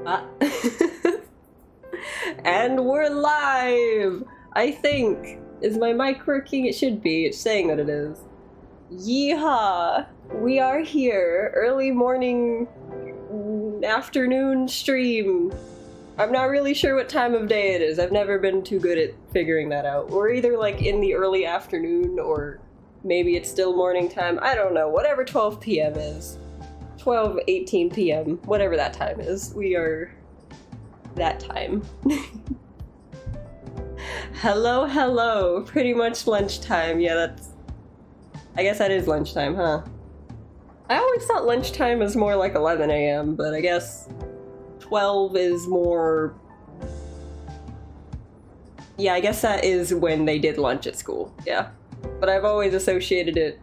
Ah. And we're live! I think. Is my mic working? It should be. It's saying that it is. Yeehaw! We are here. Early morning, afternoon stream. I'm not really sure what time of day it is. I've never been too good at figuring that out. We're either like in the early afternoon or maybe it's still morning time. I don't know. Whatever 12 p.m. is. 12:18 p.m. Whatever that time is. We are that time. Hello, hello. Pretty much lunchtime. Yeah, that's... I guess that is lunchtime, huh? I always thought lunchtime is more like 11 a.m., but I guess 12 is more... Yeah, I guess that is when they did lunch at school, yeah. But I've always associated it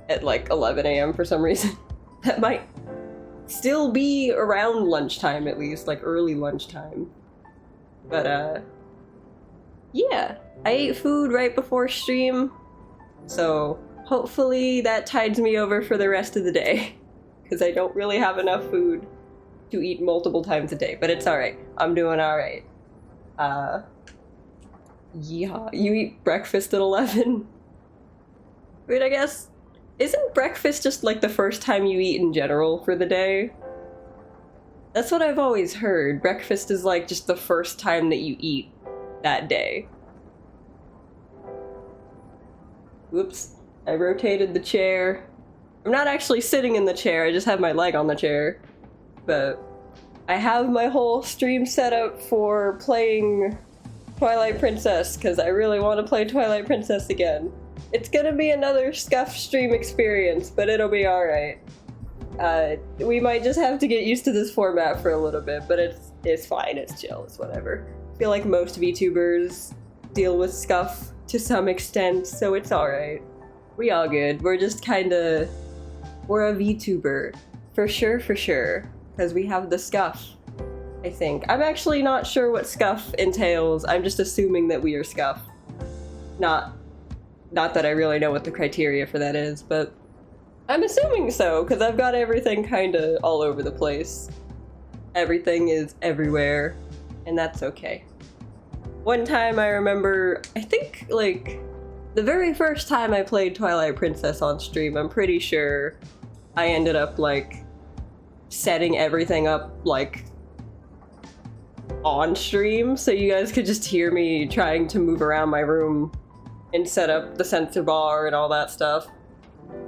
at like 11 a.m. for some reason. That might still be around lunchtime at least, like early lunchtime. But yeah, I ate food right before stream, so hopefully that tides me over for the rest of the day, because I don't really have enough food to eat multiple times a day, but it's alright. I'm doing alright. Yeah, you eat breakfast at 11? Wait, I guess, isn't breakfast just like the first time you eat in general for the day? That's what I've always heard. Breakfast is like just the first time that you eat that day. Whoops, I rotated the chair. I'm not actually sitting in the chair, I just have my leg on the chair. But I have my whole stream set up for playing Twilight Princess, because I really want to play Twilight Princess again. It's gonna be another scuff stream experience, but it'll be alright. We might just have to get used to this format for a little bit, but it's fine, it's chill, it's whatever. I feel like most VTubers deal with scuff to some extent, so it's alright. We all good. We're just kinda... We're a VTuber. For sure, because we have the scuff, I think. I'm actually not sure what scuff entails, I'm just assuming that we are scuff. Not that I really know what the criteria for that is, but I'm assuming so, because I've got everything kinda all over the place. Everything is everywhere, and that's okay. One time I remember, I think, like, the very first time I played Twilight Princess on stream, I'm pretty sure I ended up, like, setting everything up, like, on stream, so you guys could just hear me trying to move around my room and set up the sensor bar and all that stuff.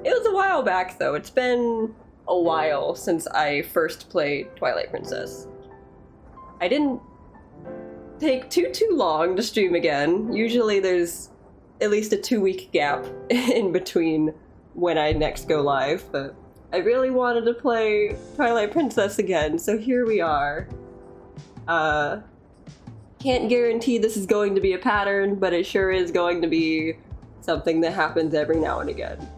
It was a while back, though. It's been a while since I first played Twilight Princess. I didn't take too long to stream again. Usually there's at least a 2-week gap in between when I next go live, but I really wanted to play Twilight Princess again, so here we are. Can't guarantee this is going to be a pattern, but it sure is going to be something that happens every now and again.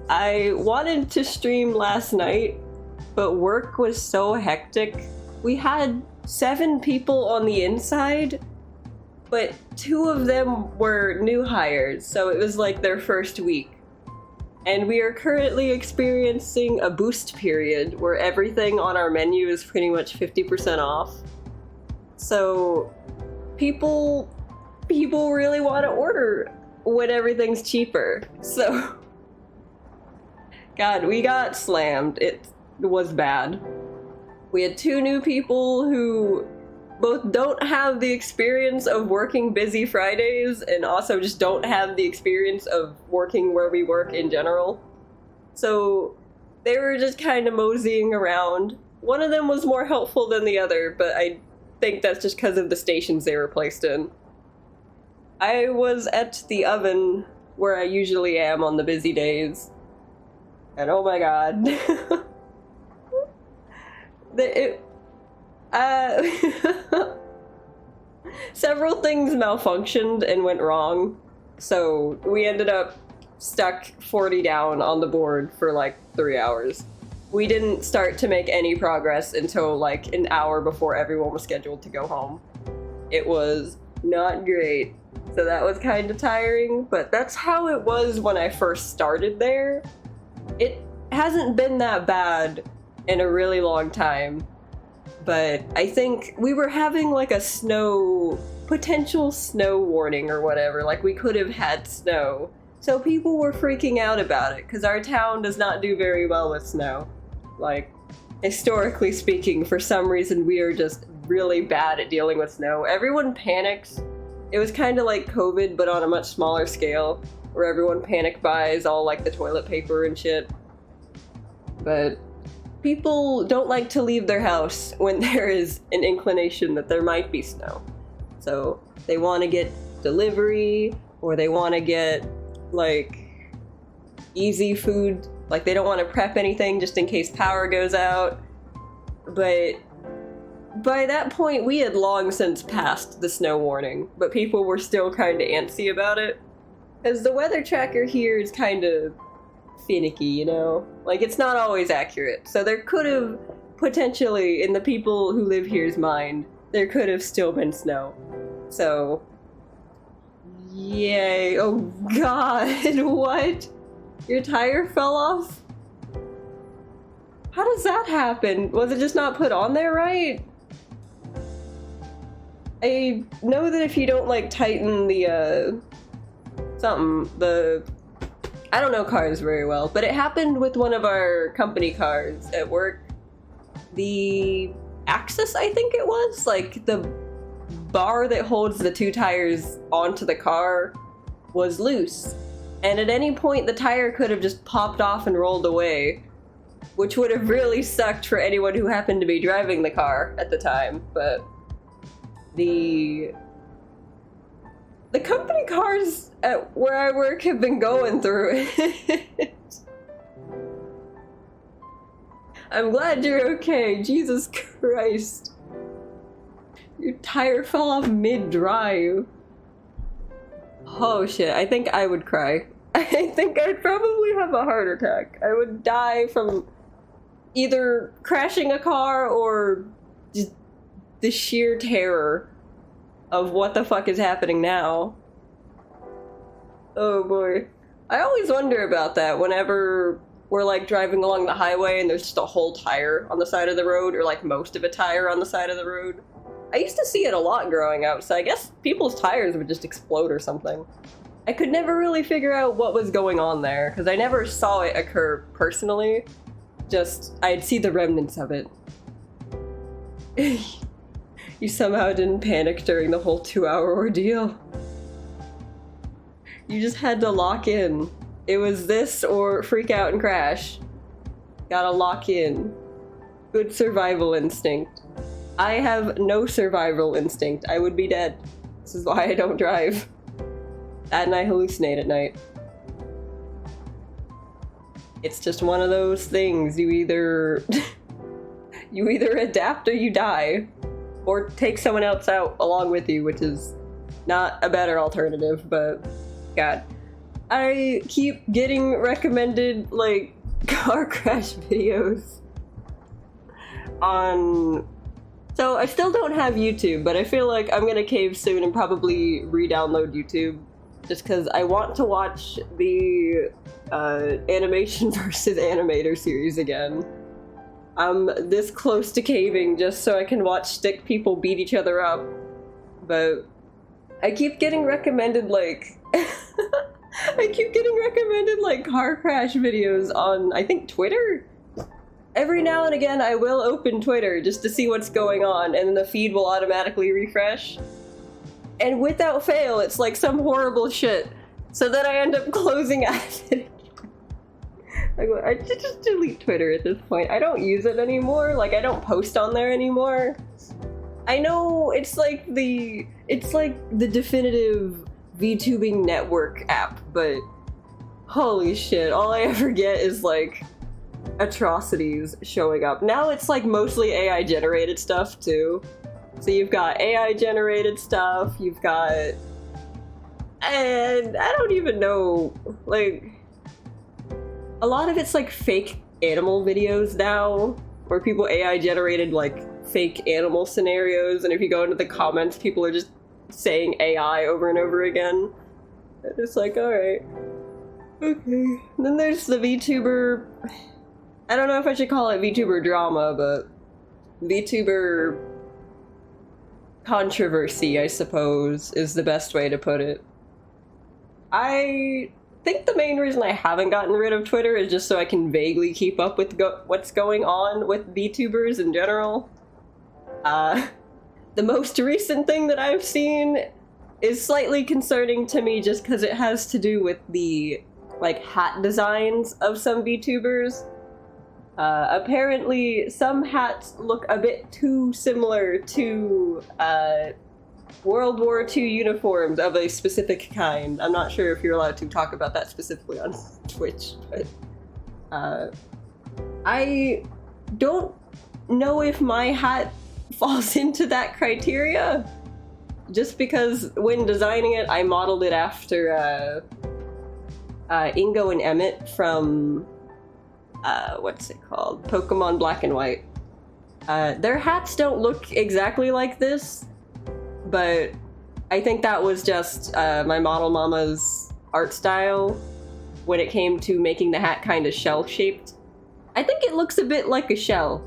I wanted to stream last night, but work was so hectic. We had 7 people on the inside, but 2 of them were new hires, so it was like their first week. And we are currently experiencing a boost period where everything on our menu is pretty much 50% off. So people really want to order when everything's cheaper. So God, we got slammed. It was bad. We had 2 new people who both don't have the experience of working busy Fridays and also just don't have the experience of working where we work in general. So they were just kind of moseying around. One of them was more helpful than the other, but I think that's just because of the stations they were placed in. I was at the oven where I usually am on the busy days. And oh my god. Several things malfunctioned and went wrong, so we ended up stuck 40 down on the board for like 3 hours. We didn't start to make any progress until like an hour before everyone was scheduled to go home. It was not great, so that was kind of tiring, but that's how it was when I first started there. hasn't been that bad in a really long time. But I think we were having like a potential snow warning or whatever, like we could have had snow. So people were freaking out about it, because our town does not do very well with snow. Like, historically speaking, for some reason we are just really bad at dealing with snow. Everyone panics. It was kind of like COVID, but on a much smaller scale, where everyone panic buys all like the toilet paper and shit. But people don't like to leave their house when there is an inclination that there might be snow. So they want to get delivery, or they want to get like easy food. Like they don't want to prep anything just in case power goes out. But by that point we had long since passed the snow warning, but people were still kind of antsy about it. Because the weather tracker here is kind of finicky, you know? Like, it's not always accurate. So there could have potentially, in the people who live here's mind, there could have still been snow. So, yay. Oh god, what? Your tire fell off? How does that happen? Was it just not put on there right? I know that if you don't, like, tighten the, I don't know cars very well, but it happened with one of our company cars at work. The axis, I think it was, like the bar that holds the two tires onto the car was loose. And at any point the tire could have just popped off and rolled away, which would have really sucked for anyone who happened to be driving the car at the time. But the company cars at where I work have been going through it. I'm glad you're okay. Jesus Christ. Your tire fell off mid-drive. Oh shit, I think I would cry. I think I'd probably have a heart attack. I would die from either crashing a car or just the sheer terror of what the fuck is happening now. Oh boy. I always wonder about that whenever we're like driving along the highway and there's just a whole tire on the side of the road, or like most of a tire on the side of the road. I used to see it a lot growing up, so I guess people's tires would just explode or something. I could never really figure out what was going on there, because I never saw it occur personally. Just, I'd see the remnants of it. You somehow didn't panic during the whole 2-hour ordeal. You just had to lock in. It was this or freak out and crash. Gotta lock in. Good survival instinct. I have no survival instinct. I would be dead. This is why I don't drive. And I hallucinate at night. It's just one of those things. You either adapt or you die. Or take someone else out along with you, which is not a better alternative, but god. I keep getting recommended, like, car crash videos on... So I still don't have YouTube, but I feel like I'm gonna cave soon and probably re-download YouTube, just because I want to watch the Animation versus Animator series again. I'm this close to caving just so I can watch stick people beat each other up, but I keep getting recommended, like... I keep getting recommended, like, car crash videos on, I think, Twitter? Every now and again I will open Twitter just to see what's going on, and then the feed will automatically refresh. And without fail, it's like some horrible shit. So then I end up closing out it. Like, I just delete Twitter at this point. I don't use it anymore. Like, I don't post on there anymore. I know it's like the definitive VTubing network app, but holy shit, all I ever get is like atrocities showing up. Now it's like mostly AI generated stuff too. So you've got AI generated stuff, you've got, and I don't even know, like, a lot of it's like fake animal videos now, where people AI generated like fake animal scenarios, and if you go into the comments, people are just saying AI over and over again. It's like, alright. Okay. And then there's the VTuber I don't know if I should call it VTuber drama, but VTuber controversy, I suppose, is the best way to put it. I think the main reason I haven't gotten rid of Twitter is just so I can vaguely keep up with what's going on with VTubers in general. The most recent thing that I've seen is slightly concerning to me just because it has to do with the, like, hat designs of some VTubers. Apparently, some hats look a bit too similar to World War II uniforms of a specific kind. I'm not sure if you're allowed to talk about that specifically on Twitch, but I don't know if my hat falls into that criteria, just because when designing it, I modeled it after Ingo and Emmett from what's it called? Pokemon Black and White. Their hats don't look exactly like this, but I think that was just my model mama's art style when it came to making the hat kind of shell-shaped. I think it looks a bit like a shell,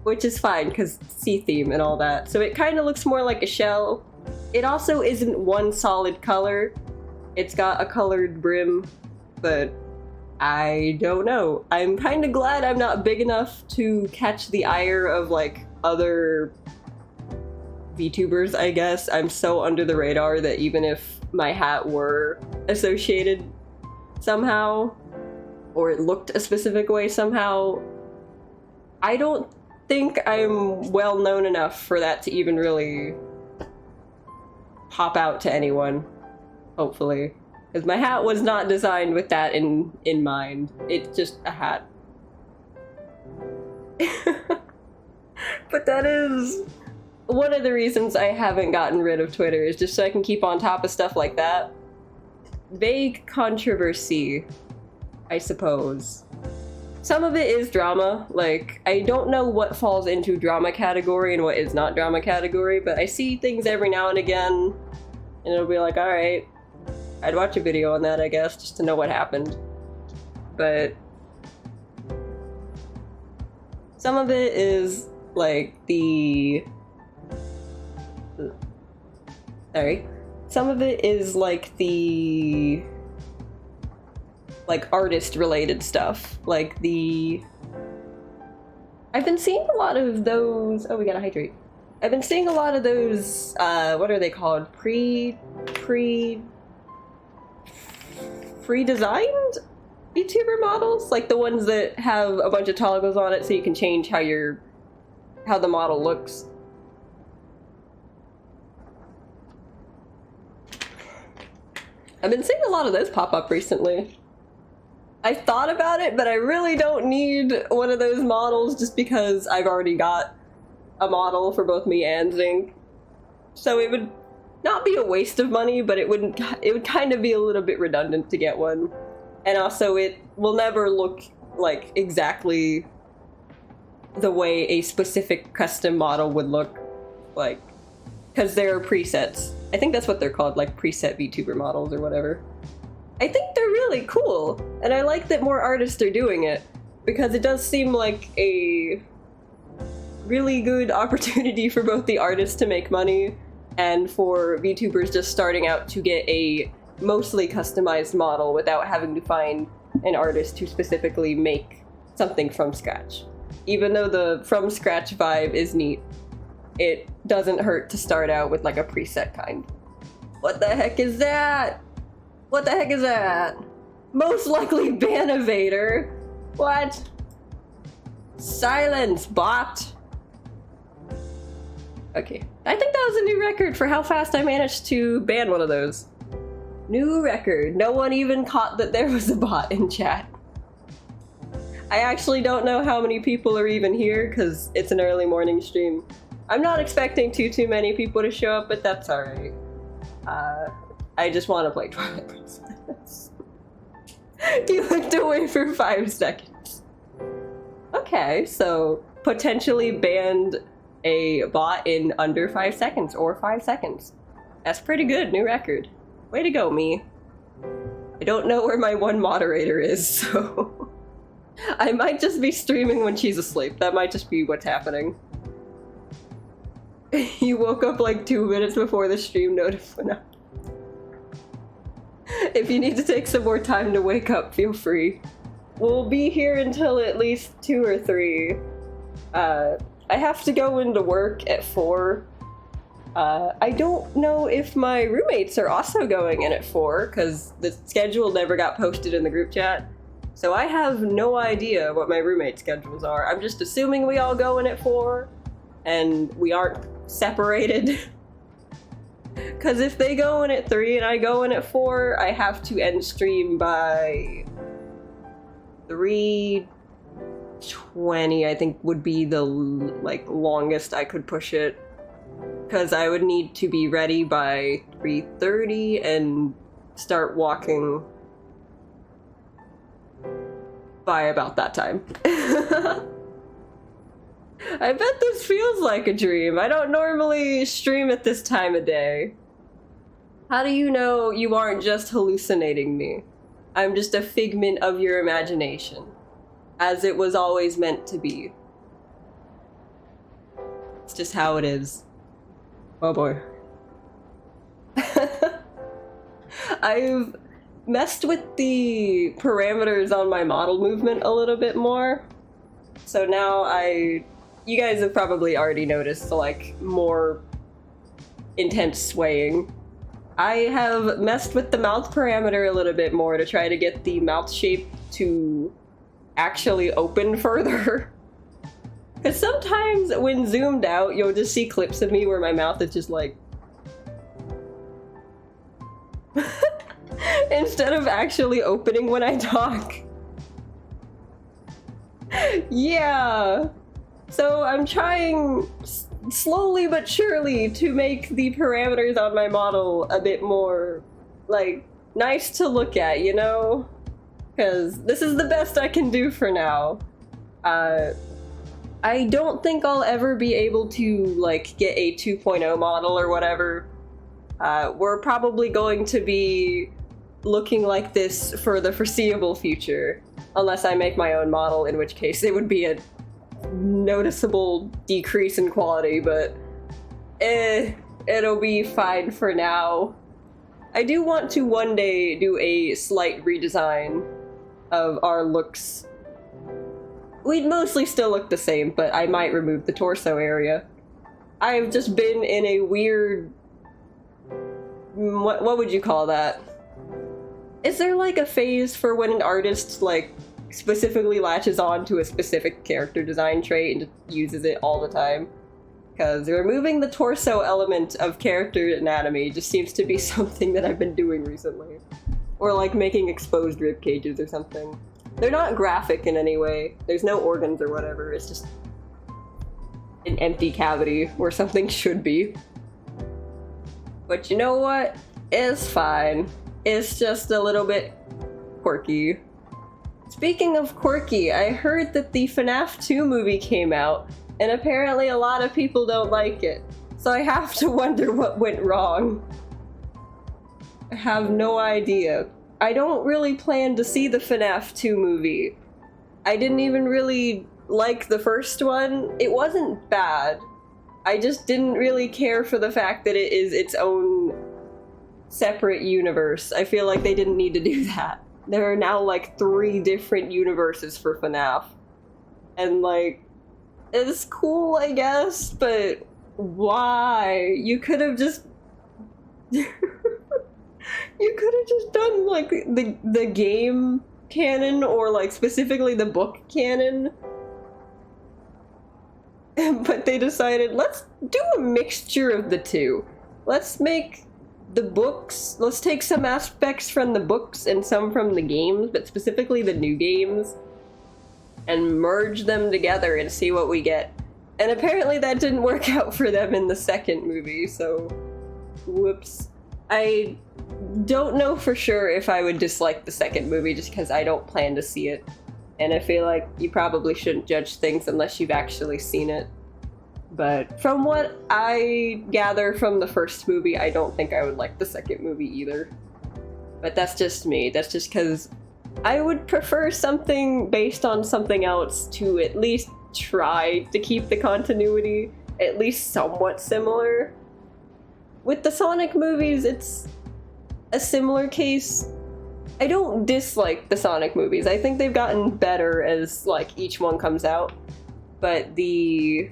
which is fine because sea theme and all that. So it kind of looks more like a shell. It also isn't one solid color. It's got a colored brim, but I don't know. I'm kind of glad I'm not big enough to catch the ire of, like, other VTubers, I guess. I'm so under the radar that even if my hat were associated somehow, or it looked a specific way somehow, I don't think I'm well known enough for that to even really pop out to anyone, hopefully. Because my hat was not designed with that in mind. It's just a hat. But that is one of the reasons I haven't gotten rid of Twitter, is just so I can keep on top of stuff like that. Vague controversy, I suppose. Some of it is drama. Like, I don't know what falls into drama category and what is not drama category, but I see things every now and again, and it'll be like, alright, I'd watch a video on that, I guess, just to know what happened. But some of it is, like, some of it is, like, the artist-related stuff. Like, I've been seeing a lot of those... Oh, we gotta hydrate. I've been seeing a lot of those, what are they called? Pre-designed VTuber models? Like the ones that have a bunch of toggles on it so you can change how the model looks. I've been seeing a lot of those pop up recently. I thought about it, but I really don't need one of those models just because I've already got a model for both me and Zinc. So it would not be a waste of money, but it would kind of be a little bit redundant to get one. And also it will never look like exactly the way a specific custom model would look like, because there are presets. I think that's what they're called, like preset VTuber models or whatever. I think they're really cool, and I like that more artists are doing it, because it does seem like a really good opportunity for both the artists to make money and for VTubers just starting out to get a mostly customized model without having to find an artist to specifically make something from scratch. Even though the from scratch vibe is neat, it doesn't hurt to start out with like a preset kind. What the heck is that? What the heck is that? Most likely ban evader. What? Silence, bot. Okay, I think that was a new record for how fast I managed to ban one of those. New record. No one even caught that there was a bot in chat. I actually don't know how many people are even here because it's an early morning stream. I'm not expecting too many people to show up, but that's alright. I just want to play Twilight Princess. You looked away for 5 seconds. Okay, so potentially banned a bot in under 5 seconds, or 5 seconds. That's pretty good, new record. Way to go, me. I don't know where my one moderator is, so... I might just be streaming when she's asleep. That might just be what's happening. You woke up like 2 minutes before the stream notice went up. If you need to take some more time to wake up, feel free. We'll be here until at least 2 or 3. I have to go into work at 4. I don't know if my roommates are also going in at 4, because the schedule never got posted in the group chat. So I have no idea what my roommate schedules are. I'm just assuming we all go in at 4, and we aren't separated. Because if they go in at 3 and I go in at 4, I have to end stream by 3:20, I think would be the longest I could push it. Because I would need to be ready by 3:30 and start walking by about that time. I bet this feels like a dream. I don't normally stream at this time of day. How do you know you aren't just hallucinating me? I'm just a figment of your imagination, as it was always meant to be. It's just how it is. Oh boy. I've messed with the parameters on my model movement a little bit more. So now you guys have probably already noticed like more intense swaying. I have messed with the mouth parameter a little bit more to try to get the mouth shape to actually open further. Because sometimes when zoomed out, you'll just see clips of me where my mouth is just like... instead of actually opening when I talk. Yeah. So I'm trying slowly but surely to make the parameters on my model a bit more, like, nice to look at, you know? Because this is the best I can do for now. I don't think I'll ever be able to, like, get a 2.0 model or whatever. We're probably going to be looking like this for the foreseeable future. Unless I make my own model, in which case it would be a noticeable decrease in quality, but it'll be fine for now. I do want to one day do a slight redesign of our looks. We'd mostly still look the same, but I might remove the torso area. I've just been in a weird... What would you call that? Is there like a phase for when an artist like specifically latches on to a specific character design trait and just uses it all the time? Because removing the torso element of character anatomy just seems to be something that I've been doing recently. Or like making exposed rib cages or something. They're not graphic in any way. There's no organs or whatever. It's just an empty cavity where something should be. But you know what? It's fine. It's just a little bit quirky. Speaking of quirky, I heard that the FNAF 2 movie came out, and apparently a lot of people don't like it. So I have to wonder what went wrong. I have no idea. I don't really plan to see the FNAF 2 movie. I didn't even really like the first one. It wasn't bad. I just didn't really care for the fact that it is its own separate universe. I feel like they didn't need to do that. There are now like 3 different universes for FNAF. And like, it's cool, I guess, but why? You could have just... You could have just done like the game canon, or like specifically the book canon. But they decided, let's do a mixture of the two. Let's make the books, let's take some aspects from the books and some from the games, but specifically the new games, and merge them together and see what we get. And apparently that didn't work out for them in the second movie, so whoops. I don't know for sure if I would dislike the second movie just because I don't plan to see it. And I feel like you probably shouldn't judge things unless you've actually seen it. But from what I gather from the first movie, I don't think I would like the second movie either. But that's just me. That's just because I would prefer something based on something else to at least try to keep the continuity at least somewhat similar. With the Sonic movies, it's a similar case. I don't dislike the Sonic movies. I think they've gotten better as, like, each one comes out. But I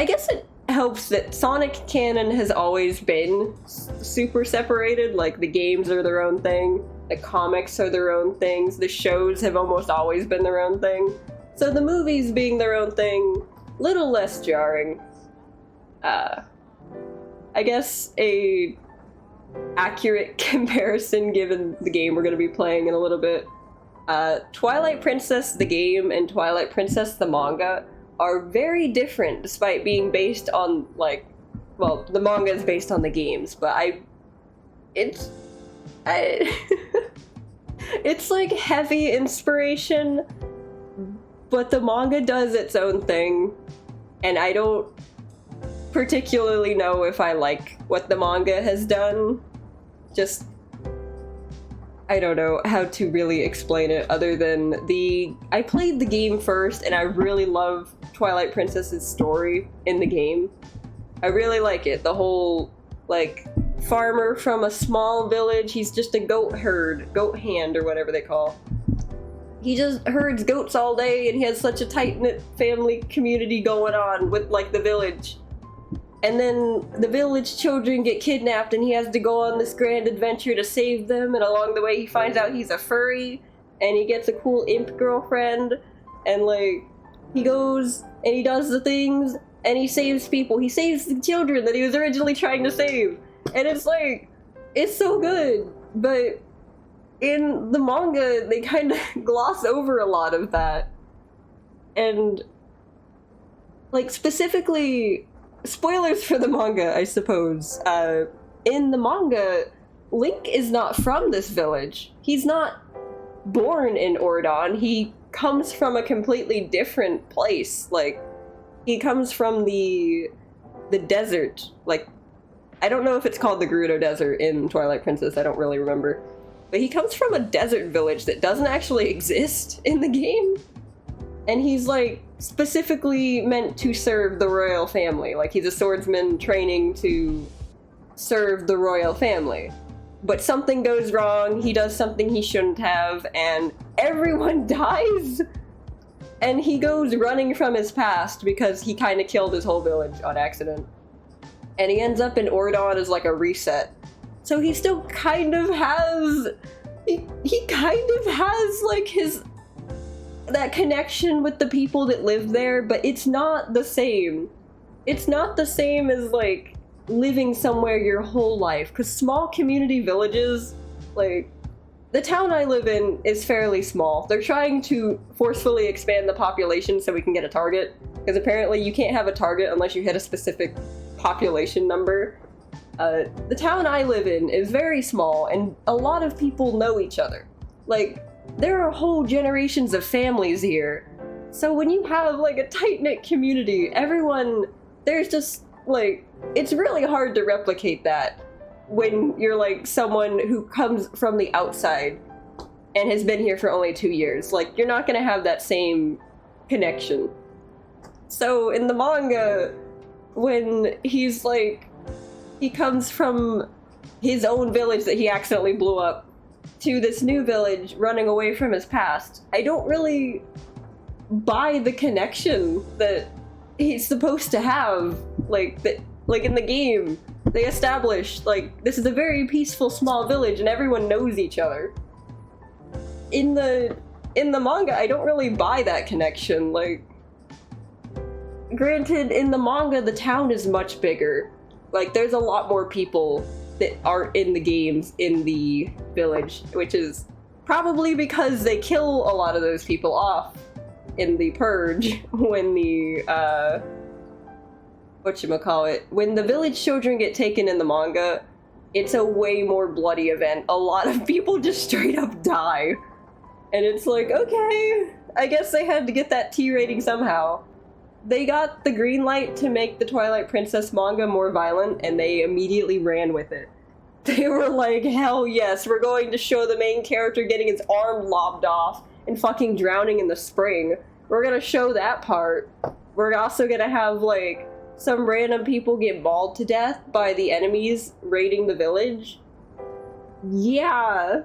guess it helps that Sonic canon has always been super separated. Like, the games are their own thing, the comics are their own things, the shows have almost always been their own thing. So the movies being their own thing, little less jarring. I guess a accurate comparison given the game we're going to be playing in a little bit. Twilight Princess the game and Twilight Princess the manga are very different despite being based on, like, well, the manga is based on the games, but it's like heavy inspiration, but the manga does its own thing, and I don't particularly know if I like what the manga has done. Just, I don't know how to really explain it other than I played the game first and I really love Twilight Princess's story in the game. I really like it. The whole, like, farmer from a small village, he's just a goat hand or whatever they call. He just herds goats all day and he has such a tight-knit family community going on with, like, the village. And then the village children get kidnapped and he has to go on this grand adventure to save them, and along the way he finds out he's a furry and he gets a cool imp girlfriend, and, like, he goes and he does the things and he saves people. He saves the children that he was originally trying to save. And it's like, it's so good. But in the manga, they kind of gloss over a lot of that. And, like, specifically, spoilers for the manga, I suppose. In the manga, Link is not from this village. He's not born in Ordon. He comes from a completely different place. Like, he comes from the desert. Like, I don't know if it's called the Gerudo Desert in Twilight Princess, I don't really remember. But he comes from a desert village that doesn't actually exist in the game. And he's, like, specifically meant to serve the royal family. Like, he's a swordsman training to serve the royal family. But something goes wrong, he does something he shouldn't have, and everyone dies! And he goes running from his past because he kind of killed his whole village on accident. And he ends up in Ordon as, like, a reset. So he still kind of has... He kind of has, like, that connection with the people that live there, but it's not the same. It's not the same as, like, living somewhere your whole life, because small community villages, like, the town I live in is fairly small. They're trying to forcefully expand the population so we can get a target, because apparently you can't have a target unless you hit a specific population number. The town I live in is very small, and a lot of people know each other. Like, there are whole generations of families here. So when you have, like, a tight-knit community, everyone, there's just, like, it's really hard to replicate that when you're, like, someone who comes from the outside and has been here for only 2 years. Like, you're not gonna have that same connection. So in the manga, when he's, like, he comes from his own village that he accidentally blew up to this new village running away from his past, I don't really buy the connection that he's supposed to have. Like, that, like, in the game, they established, like, this is a very peaceful small village and everyone knows each other. In the manga, I don't really buy that connection. Like, granted, in the manga, the town is much bigger. Like, there's a lot more people that aren't in the games in the village, which is probably because they kill a lot of those people off in the Purge when the, when the village children get taken in the manga, it's a way more bloody event. A lot of people just straight up die. And it's like, okay, I guess they had to get that T rating somehow. They got the green light to make the Twilight Princess manga more violent, and they immediately ran with it. They were like, hell yes, we're going to show the main character getting his arm lobbed off and fucking drowning in the spring. We're gonna show that part. We're also gonna have, like, some random people get mauled to death by the enemies raiding the village. Yeah.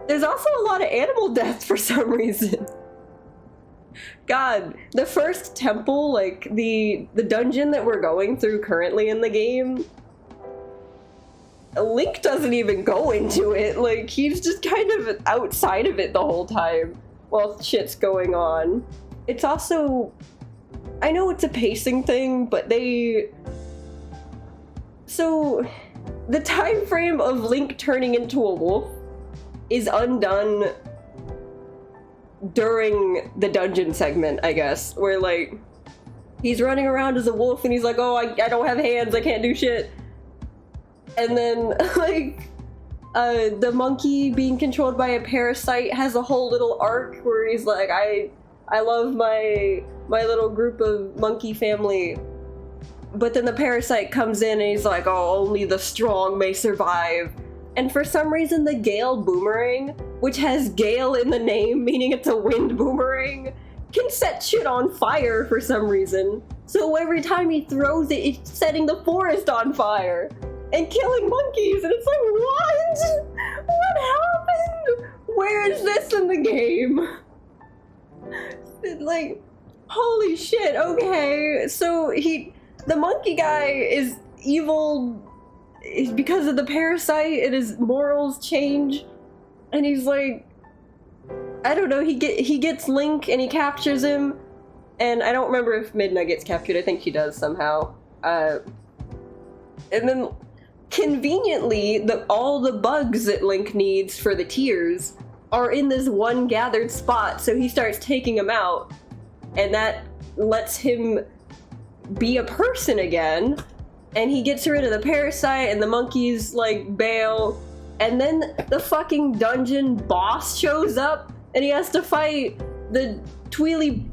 There's also a lot of animal deaths for some reason. God, the first temple, like, the dungeon that we're going through currently in the game, Link doesn't even go into it. Like, he's just kind of outside of it the whole time while shit's going on. It's also... I know it's a pacing thing, but so, the time frame of Link turning into a wolf is undone during the dungeon segment, I guess, where, like, he's running around as a wolf and he's like, oh, I don't have hands, I can't do shit. And then, like, the monkey being controlled by a parasite has a whole little arc where he's like, I love my little group of monkey family. But then the parasite comes in and he's like, oh, only the strong may survive. And for some reason, the Gale Boomerang, which has Gale in the name, meaning it's a wind boomerang, can set shit on fire for some reason. So every time he throws it, it's setting the forest on fire and killing monkeys. And it's like, what? What happened? Where is this in the game? Like, holy shit, okay. So the monkey guy is evil because of the parasite and his morals change. And he's like, I don't know, he gets Link and he captures him. And I don't remember if Midna gets captured. I think she does somehow. And then conveniently, all the bugs that Link needs for the tears are in this one gathered spot, so he starts taking them out, and that lets him be a person again, and he gets rid of the parasite, and the monkeys, like, bail, and then the fucking dungeon boss shows up, and he has to fight the Tweely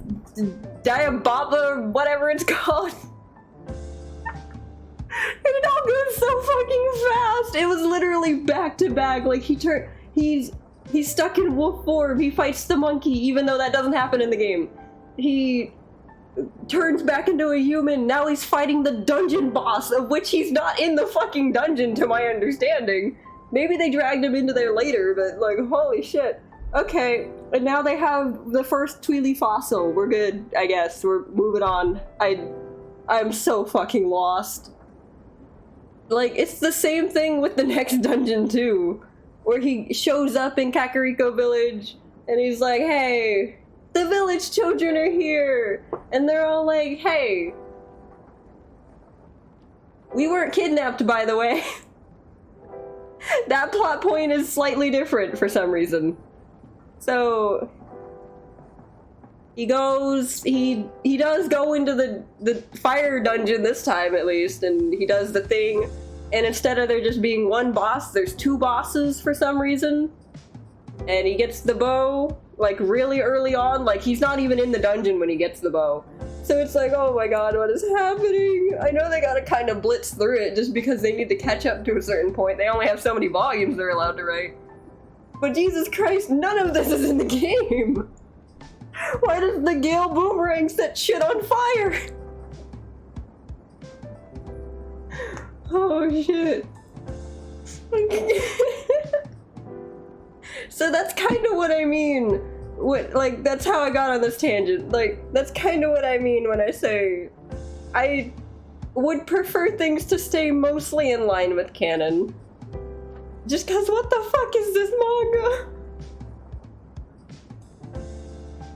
Diababa, whatever it's called. And it all goes so fucking fast. It was literally back to back. Like, he's stuck in wolf form. He fights the monkey, even though that doesn't happen in the game. He turns back into a human. Now he's fighting the dungeon boss, of which he's not in the fucking dungeon, to my understanding. Maybe they dragged him into there later, but, like, holy shit. Okay, and now they have the first Tweely fossil. We're good, I guess. We're moving on. I'm so fucking lost. Like, it's the same thing with the next dungeon, too. Where he shows up in Kakariko Village, and he's like, hey, the village children are here! And they're all like, hey, we weren't kidnapped, by the way. That plot point is slightly different for some reason. So, he does go into the fire dungeon this time, at least, and he does the thing. And instead of there just being one boss, there's two bosses for some reason. And he gets the bow, like, really early on. Like, he's not even in the dungeon when he gets the bow. So it's like, oh my god, what is happening? I know they gotta kind of blitz through it just because they need to catch up to a certain point. They only have so many volumes they're allowed to write. But Jesus Christ, none of this is in the game! Why does the Gale Boomerang set shit on fire? Oh shit. So that's kind of what I mean. Like, that's how I got on this tangent. Like, that's kind of what I mean when I say I would prefer things to stay mostly in line with canon. Just cause what the fuck is this manga?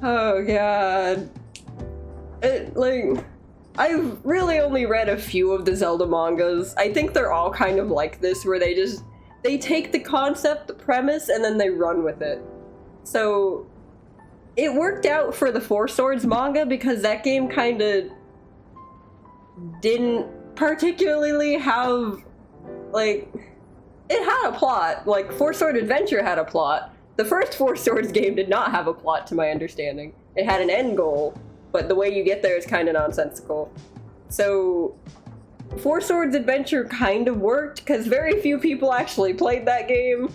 Oh god. I've really only read a few of the Zelda mangas. I think they're all kind of like this, where they take the concept, the premise, and then they run with it. So, it worked out for the Four Swords manga because that game kind of didn't particularly have, like, it had a plot. Like, Four Sword Adventure had a plot. The first Four Swords game did not have a plot, to my understanding. It had an end goal, but the way you get there is kind of nonsensical. So, Four Swords Adventure kind of worked, because very few people actually played that game,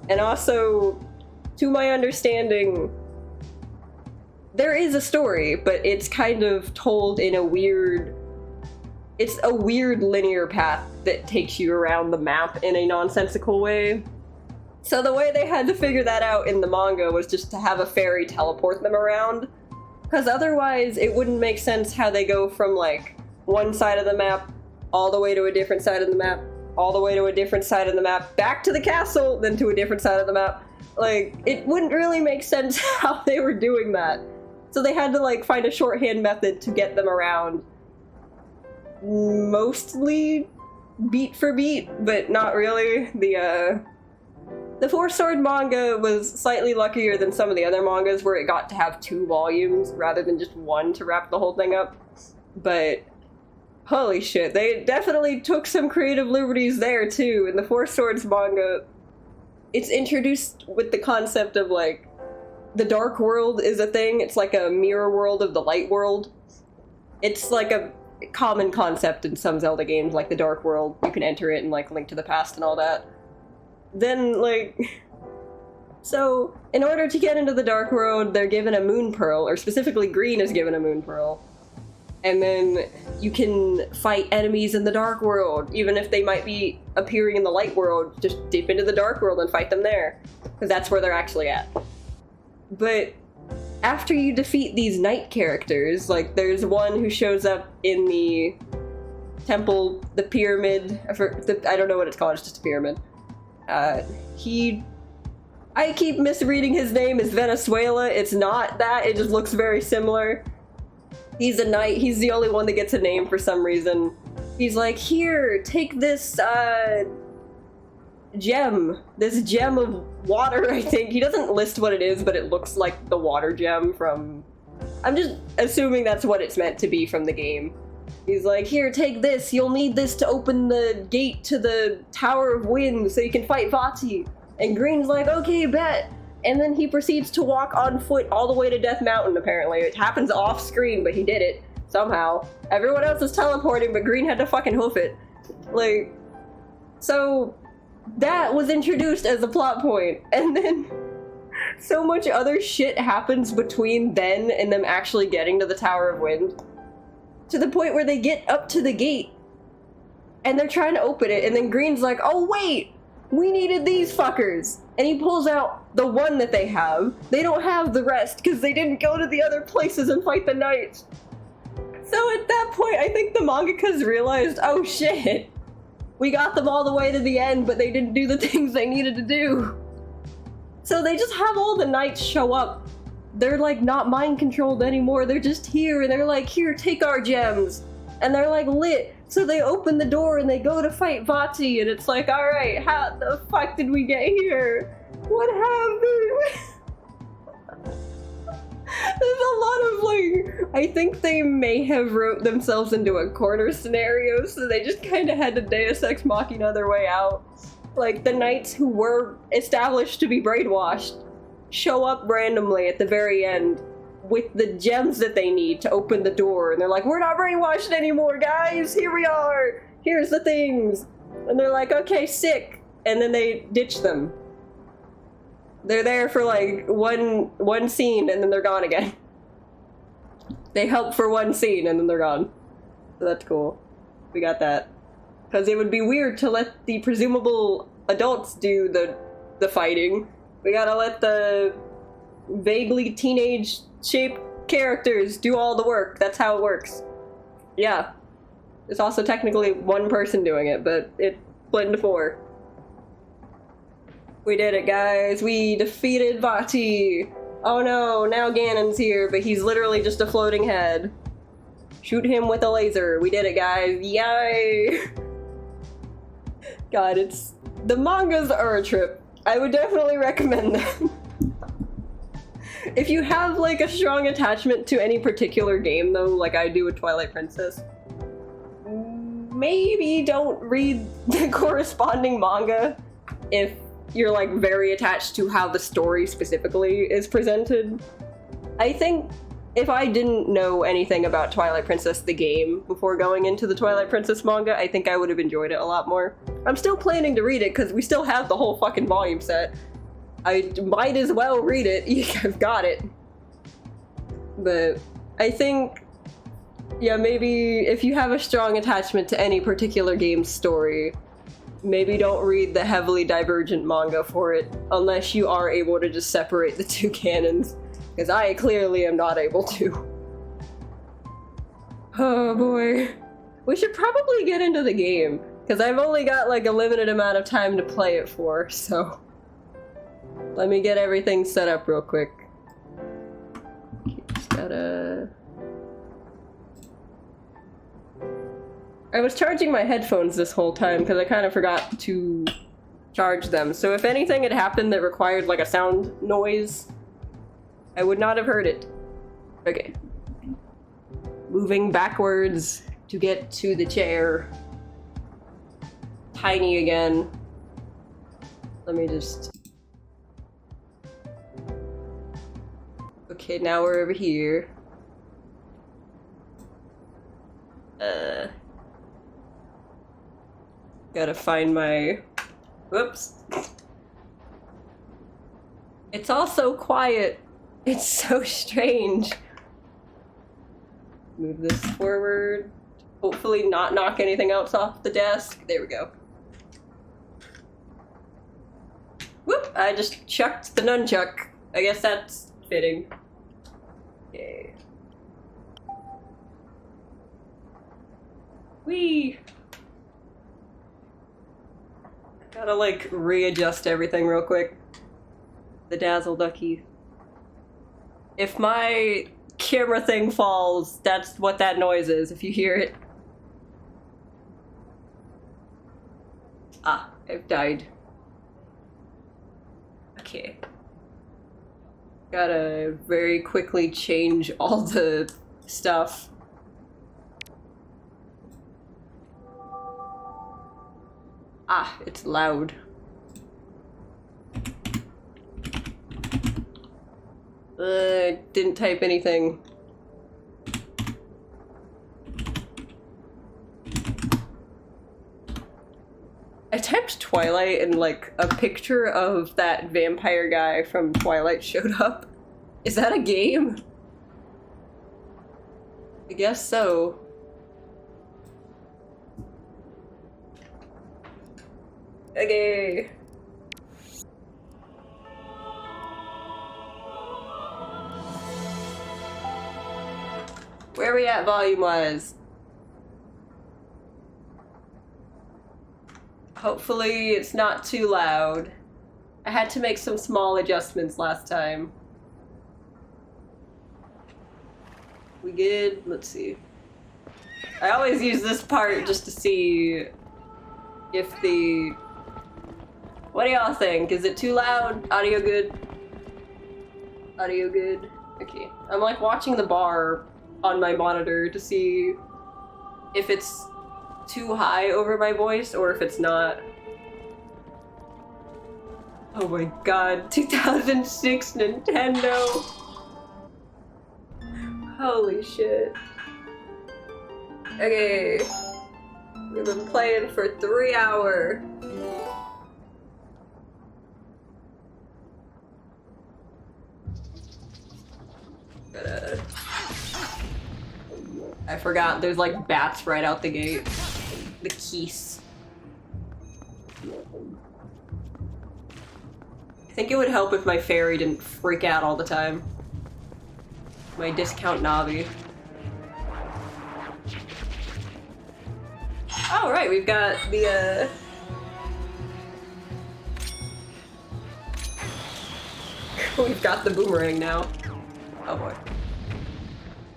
and also, to my understanding, there is a story, but it's kind of told in a weird... It's a weird linear path that takes you around the map in a nonsensical way. So the way they had to figure that out in the manga was just to have a fairy teleport them around, because otherwise it wouldn't make sense how they go from, like, one side of the map all the way to a different side of the map, all the way to a different side of the map, back to the castle, then to a different side of the map. Like, it wouldn't really make sense how they were doing that. So they had to, like, find a shorthand method to get them around. Mostly beat for beat, but not really. The Four Sword manga was slightly luckier than some of the other mangas where it got to have 2 volumes rather than just 1 to wrap the whole thing up. But holy shit, they definitely took some creative liberties there too. In the Four Swords manga, it's introduced with the concept of, like, the dark world is a thing. It's like a mirror world of the light world. It's like a common concept in some Zelda games, like the dark world. You can enter it and, like, link to the past and all that. Then, like... So, in order to get into the dark world, they're given a moon pearl, or specifically Green is given a moon pearl. And then you can fight enemies in the dark world, even if they might be appearing in the light world. Just dip into the dark world and fight them there, because that's where they're actually at. But after you defeat these knight characters, like, there's one who shows up in the temple, the pyramid, I don't know what it's called, it's just a pyramid. I keep misreading his name as Venezuela. It's not that, it just looks very similar. He's a knight, he's the only one that gets a name for some reason. He's like, here, take this, gem. This gem of water, I think. He doesn't list what it is, but it looks like the water gem from... I'm just assuming that's what it's meant to be from the game. He's like, here, take this. You'll need this to open the gate to the Tower of Wind so you can fight Vati. And Green's like, okay, bet. And then he proceeds to walk on foot all the way to Death Mountain, apparently. It happens off screen, but he did it. Somehow. Everyone else is teleporting, but Green had to fucking hoof it. Like... So... That was introduced as a plot point, and then so much other shit happens between then and them actually getting to the Tower of Wind, to the point where they get up to the gate and they're trying to open it, and then Green's like, oh wait, we needed these fuckers, and he pulls out the one that they have. They don't have the rest because they didn't go to the other places and fight the knights. So at that point, I think the mangakas realized, oh shit, we got them all the way to the end, but they didn't do the things they needed to do. So they just have all the knights show up. They're, like, not mind controlled anymore. They're just here, and they're like, here, take our gems. And they're, like, lit. So they open the door and they go to fight Vati, and it's like, alright, how the fuck did we get here? What happened? There's a lot of, like, I think they may have wrote themselves into a corner scenario, so they just kind of had to Deus Ex Machina their way out. Like, the knights who were established to be brainwashed show up randomly at the very end with the gems that they need to open the door, and they're like, we're not brainwashed anymore, guys! Here we are! Here's the things! And they're like, okay, sick! And then they ditch them. They're there for, like, one scene, and then they're gone again. They help for one scene, and then they're gone. So that's cool. We got that. Because it would be weird to let the presumable adults do the fighting. We gotta let the vaguely teenage-shaped characters do all the work. That's how it works. Yeah. It's also technically one person doing it, but it split into 4. We did it, guys. We defeated Vati. Oh no, now Ganon's here, but he's literally just a floating head. Shoot him with a laser. We did it, guys. Yay! God, the mangas are a trip. I would definitely recommend them. If you have, like, a strong attachment to any particular game, though, like I do with Twilight Princess, maybe don't read the corresponding manga if you're, like, very attached to how the story specifically is presented. I think if I didn't know anything about Twilight Princess the game before going into the Twilight Princess manga, I think I would have enjoyed it a lot more. I'm still planning to read it because we still have the whole fucking volume set. I might as well read it. I've got it. But I think, yeah, maybe if you have a strong attachment to any particular game's story, maybe don't read the heavily divergent manga for it, unless you are able to just separate the two canons. Because I clearly am not able to. Oh boy. We should probably get into the game, because I've only got like a limited amount of time to play it for, so... Let me get everything set up real quick. Just gotta... I was charging my headphones this whole time because I kind of forgot to charge them, so if anything had happened that required like a sound noise, I would not have heard it. Okay. Moving backwards to get to the chair. Tiny again. Let me just... Okay, now we're over here. Gotta find my... Whoops. It's all so quiet. It's so strange. Move this forward. Hopefully not knock anything else off the desk. There we go. Whoop! I just chucked the nunchuck. I guess that's fitting. Okay. Whee! Gotta like readjust everything real quick. The dazzle ducky. If my camera thing falls, that's what that noise is, if you hear it. Ah, I've died. Okay. Gotta very quickly change all the stuff. Ah, it's loud. Didn't type anything. I typed Twilight and like a picture of that vampire guy from Twilight showed up. Is that a game? I guess so. Okay. Where are we at volume-wise? Hopefully it's not too loud. I had to make some small adjustments last time. We good? Let's see. I always use this part just to see if the... What do y'all think? Is it too loud? Audio good? Audio good? Okay. I'm like watching the bar on my monitor to see if it's too high over my voice or if it's not. Oh my god, 2006 Nintendo! Holy shit. Okay. We've been playing for 3 hours. I forgot there's like bats right out the gate. The keys. I think it would help if my fairy didn't freak out all the time. My discount Navi. Oh right, we've got the we've got the boomerang now. Oh boy.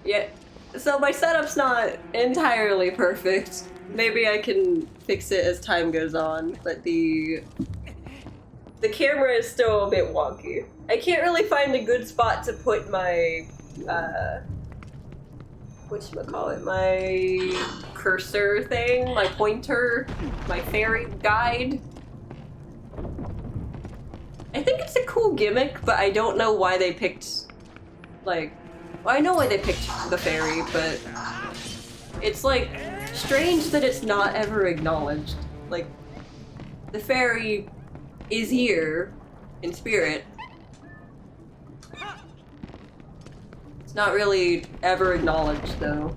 Yeah. So my setup's not entirely perfect. Maybe I can fix it as time goes on, but the camera is still a bit wonky. I can't really find a good spot to put my, whatchamacallit, my cursor thing, my pointer, my fairy guide. I think it's a cool gimmick, but I don't know why they picked, like, Well, I know why they picked the fairy, but it's like strange that it's not ever acknowledged. Like, the fairy is here in spirit. It's not really ever acknowledged though.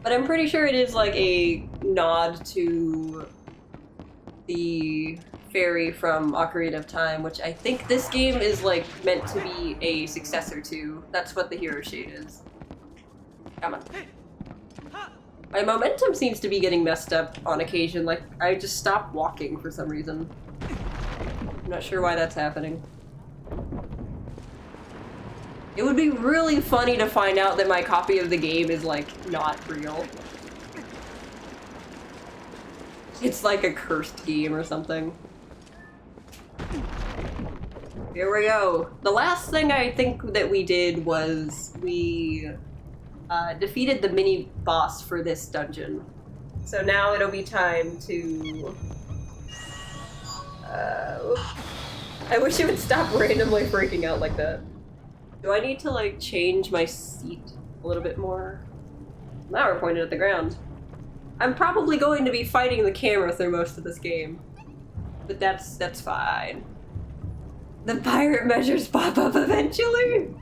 But I'm pretty sure it is like a nod to the fairy from Ocarina of Time, which I think this game is like meant to be a successor to. That's what the hero shade is. Come on. My momentum seems to be getting messed up on occasion, like I just stopped walking for some reason. I'm not sure why that's happening. It would be really funny to find out that my copy of the game is like not real. It's like a cursed game or something. Here we go. The last thing I think that we did was we defeated the mini boss for this dungeon. So now it'll be time to... I wish it would stop randomly freaking out like that. Do I need to like change my seat a little bit more? Now we're pointed at the ground. I'm probably going to be fighting the camera through most of this game. But that's fine. The pirate measures pop up eventually?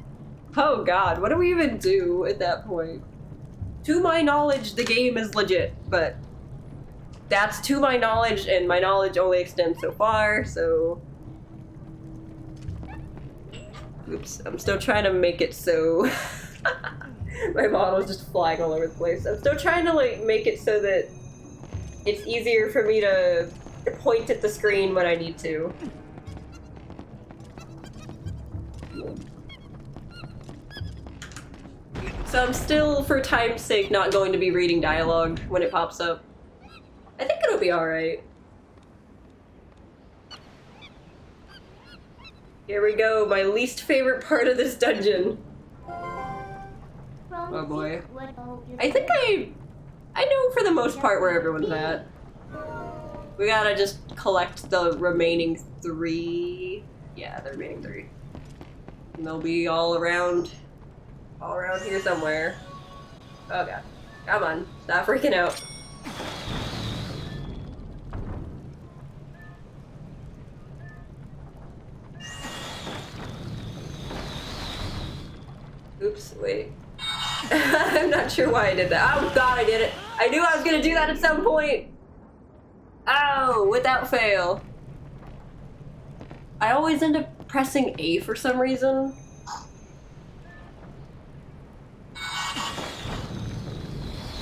Oh god, what do we even do at that point? To my knowledge, the game is legit, but that's to my knowledge, and my knowledge only extends so far, so... Oops, I'm still trying to make it so... My model's just flying all over the place. I'm still trying to like make it so that it's easier for me to point at the screen when I need to. So I'm still, for time's sake, not going to be reading dialogue when it pops up. I think it'll be alright. Here we go, my least favorite part of this dungeon. Oh boy. I think I know for the most part where everyone's at. We gotta just collect the remaining 3. Yeah, the remaining 3. And they'll be all around here somewhere. Oh god. Come on, stop freaking out. Oops, wait. I'm not sure why I did that. Oh god, I did it. I knew I was gonna do that at some point. Oh, without fail. I always end up pressing A for some reason.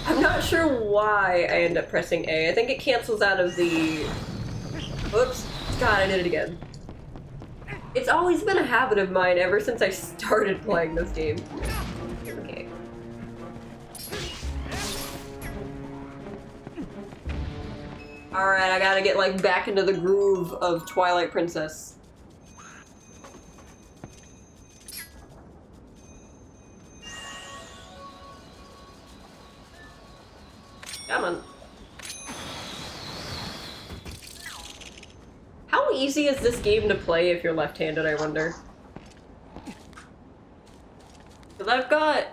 I'm not sure why I end up pressing A. I think it cancels out of the... Whoops. God, I did it again. It's always been a habit of mine ever since I started playing this game. Okay. Alright, I gotta get like back into the groove of Twilight Princess. Come on. How easy is this game to play if you're left-handed, I wonder? Because I've got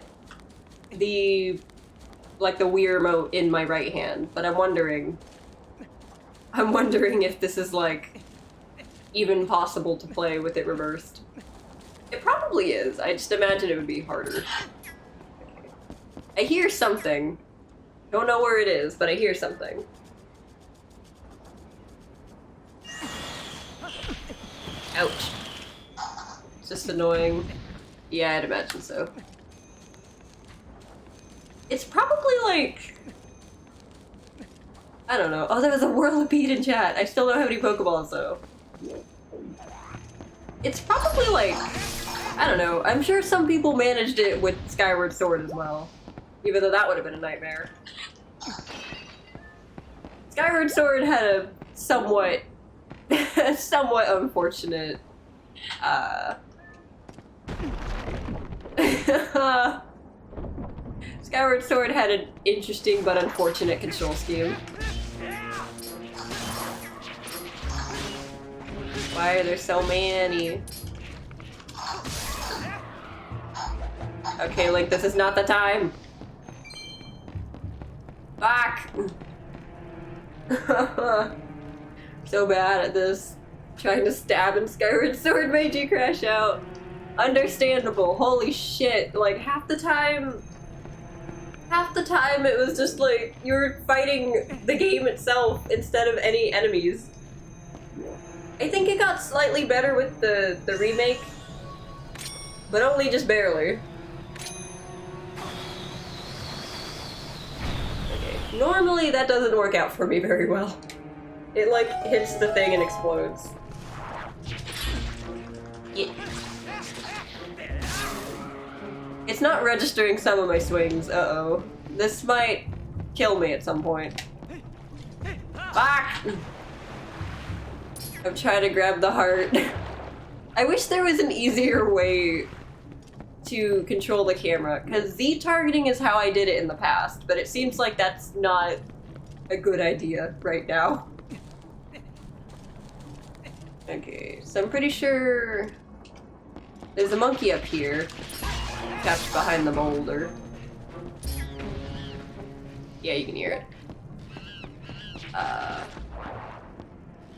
the Wii remote in my right hand, but I'm wondering if this is like even possible to play with it reversed. It probably is. I just imagine it would be harder. I hear something. Don't know where it is, but I hear something. Ouch. It's just annoying. Yeah, I'd imagine so. It's probably like... I don't know. Oh, there was a whirlipede in chat. I still don't have any Pokeballs, though. It's probably like... I don't know. I'm sure some people managed it with Skyward Sword as well. Even though that would have been a nightmare. Skyward Sword had a somewhat unfortunate, Skyward Sword had an interesting but unfortunate control scheme. Why are there so many? Okay, like, this is not the time. Fuck! So bad at this. Trying to stab and Skyward Sword made you crash out. Understandable. Holy shit. Like, half the time it was just like, you were fighting the game itself instead of any enemies. I think it got slightly better with the remake, but only just barely. Okay. Normally that doesn't work out for me very well. It like hits the thing and explodes. Yeah. It's not registering some of my swings. Uh-oh. This might kill me at some point. Fuck! I'm trying to grab the heart. I wish there was an easier way to control the camera, because Z targeting is how I did it in the past, but it seems like that's not a good idea right now. Okay, so I'm pretty sure there's a monkey up here, capped behind the boulder. Yeah, you can hear it.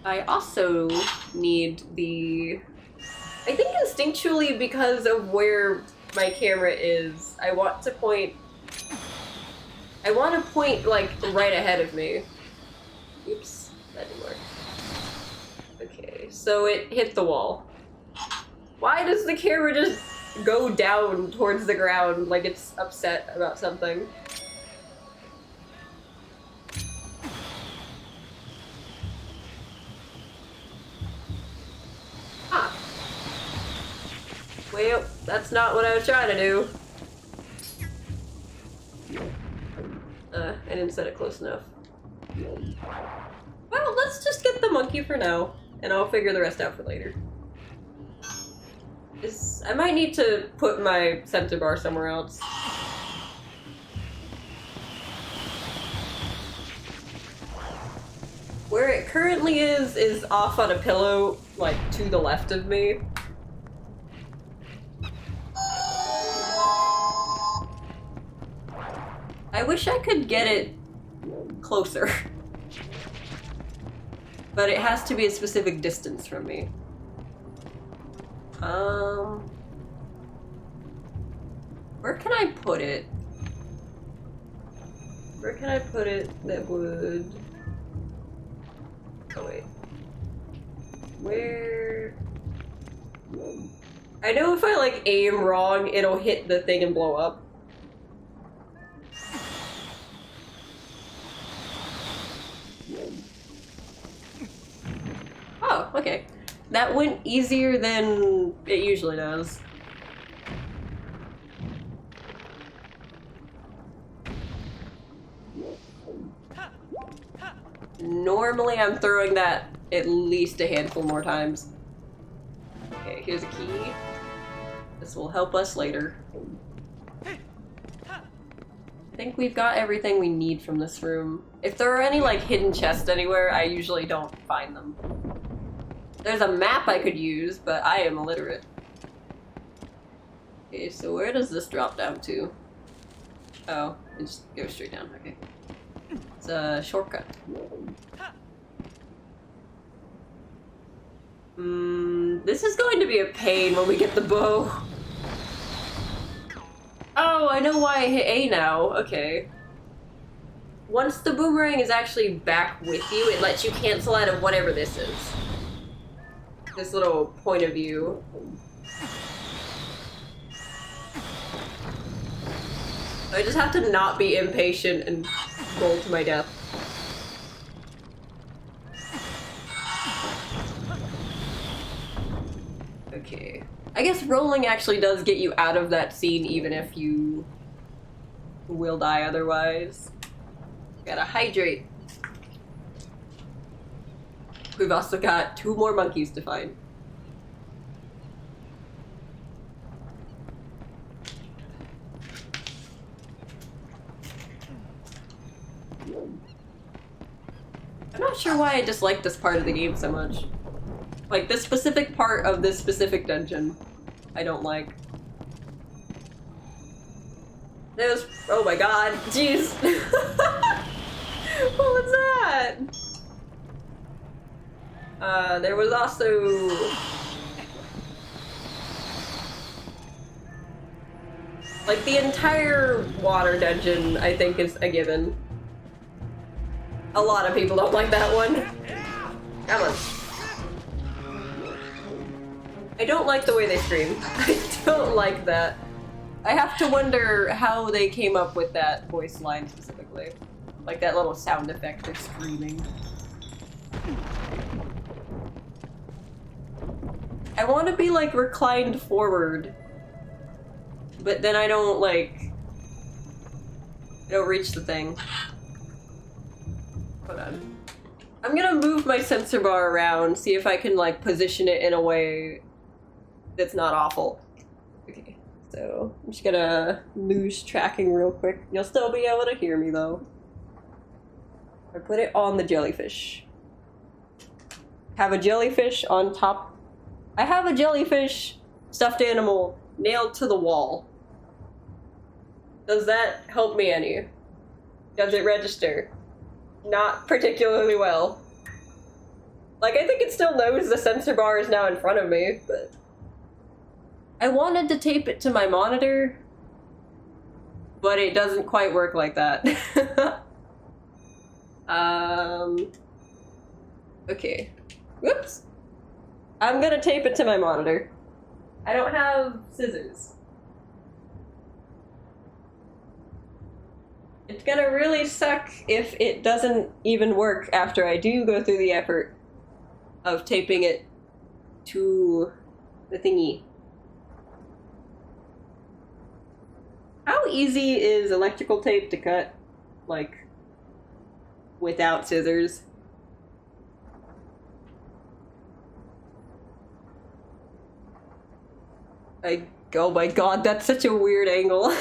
I also need the... I think instinctually, because of where my camera is, I want to point, like, right ahead of me. Oops, that didn't work. Okay, so it hit the wall. Why does the camera just go down towards the ground like it's upset about something? Huh. Well, that's not what I was trying to do. I didn't set it close enough. Well, let's just get the monkey for now, and I'll figure the rest out for later. I might need to put my center bar somewhere else. Where it currently is off on a pillow, like, to the left of me. I wish I could get it closer. But it has to be a specific distance from me. Where can I put it? Where can I put it that would... Oh wait. Where... I know if I like aim wrong, it'll hit the thing and blow up. Oh, okay. That went easier than it usually does. Normally I'm throwing that at least a handful more times. Okay, here's a key. This will help us later. I think we've got everything we need from this room. If there are any like hidden chests anywhere, I usually don't find them. There's a map I could use, but I am illiterate. Okay, so where does this drop down to? Oh, it just goes straight down, okay. It's a shortcut. This is going to be a pain when we get the bow. Oh, I know why I hit A now, okay. Once the boomerang is actually back with you, it lets you cancel out of whatever this is. This little point of view. I just have to not be impatient and roll to my death. Okay. I guess rolling actually does get you out of that scene even if you will die otherwise. Gotta hydrate. We've also got 2 more monkeys to find. I'm not sure why I dislike this part of the game so much. Like, this specific part of this specific dungeon, I don't like. There's, oh my god, jeez. What was that? There was also... like, the entire water dungeon, I think, is a given. A lot of people don't like that one. Come on. I don't like the way they scream. I don't like that. I have to wonder how they came up with that voice line specifically. Like that little sound effect of screaming. I want to be like reclined forward, but then I don't reach the thing. Hold on. I'm gonna move my sensor bar around, see if I can like position it in a way that's not awful. Okay, so I'm just gonna lose tracking real quick. You'll still be able to hear me though. I put it on the jellyfish. Have a jellyfish on top. I have a jellyfish stuffed animal nailed to the wall. Does that help me any? Does it register? Not particularly well. Like, I think it still knows the sensor bar is now in front of me, but... I wanted to tape it to my monitor, but it doesn't quite work like that. Okay. Whoops! I'm gonna tape it to my monitor. I don't have scissors. It's gonna really suck if it doesn't even work after I do go through the effort of taping it to the thingy. How easy is electrical tape to cut, like, without scissors? Oh my god, that's such a weird angle.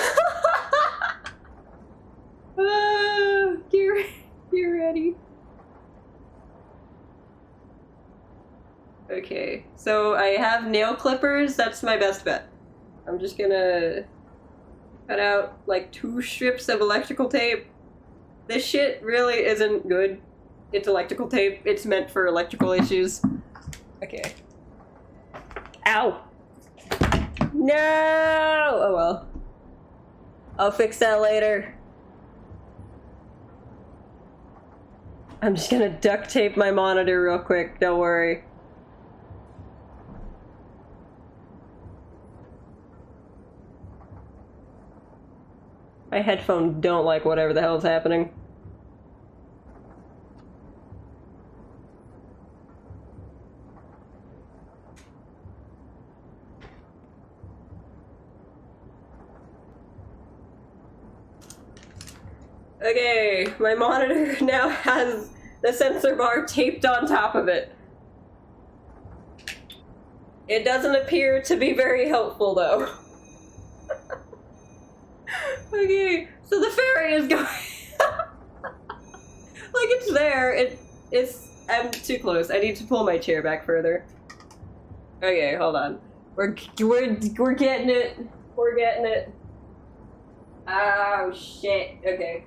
Get ready. Okay, so I have nail clippers, that's my best bet. I'm just gonna cut out like 2 strips of electrical tape. This shit really isn't good. It's electrical tape, it's meant for electrical issues. Okay. Ow! No! Oh well. I'll fix that later. I'm just gonna duct tape my monitor real quick, don't worry. My headphones don't like whatever the hell's happening. Okay, my monitor now has the sensor bar taped on top of it. It doesn't appear to be very helpful though. Okay, so the fairy is going... like, it's there, I'm too close. I need to pull my chair back further. Okay, hold on. We're getting it. We're getting it. Oh, shit. Okay.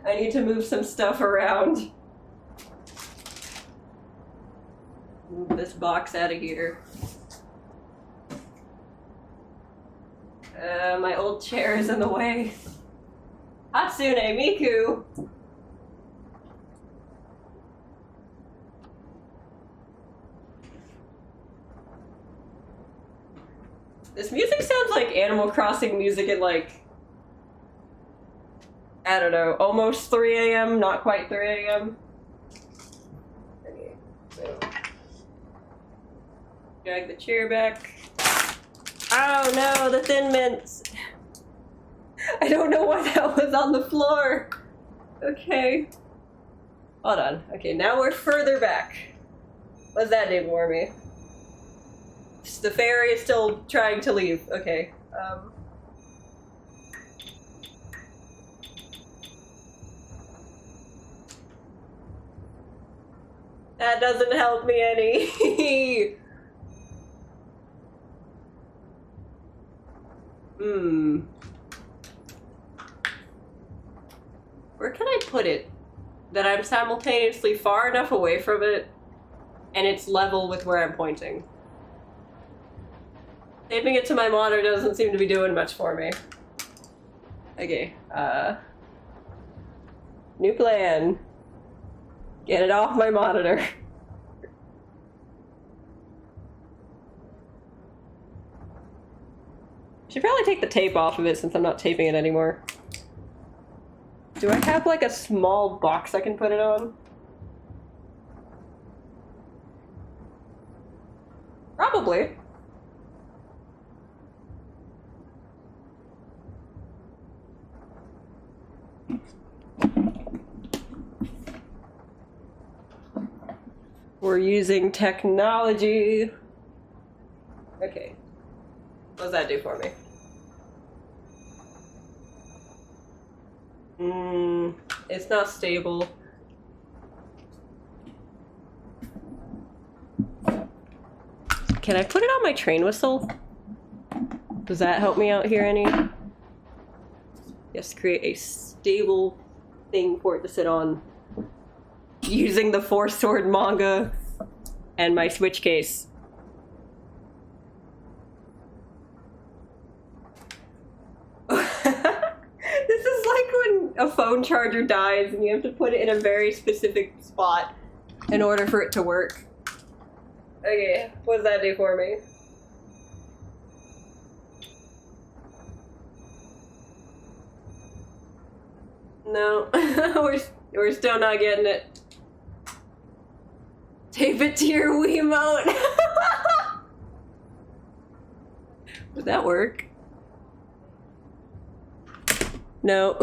I need to move some stuff around. Move this box out of here. My old chair is in the way. Hatsune Miku! This music sounds like Animal Crossing music at like, I don't know, almost 3 a.m., not quite 3 a.m. Okay, so drag the chair back. Oh no, the Thin Mints! I don't know why that was on the floor. Okay. Hold on. Okay, now we're further back. What's that do for me? The fairy is still trying to leave. Okay. That doesn't help me any. Where can I put it that I'm simultaneously far enough away from it and it's level with where I'm pointing? Taping it to my monitor doesn't seem to be doing much for me. Okay, new plan. Get it off my monitor. Should probably take the tape off of it since I'm not taping it anymore. Do I have like a small box I can put it on? Probably. We're using technology. Okay. What does that do for me? It's not stable. Can I put it on my train whistle? Does that help me out here any? Yes, create a stable thing for it to sit on. Using the Four Sword manga and my Switch case. This is like when a phone charger dies and you have to put it in a very specific spot in order for it to work. Okay, what does that do for me? No, we're still not getting it. Tape it to your Wiimote. Would that work? No.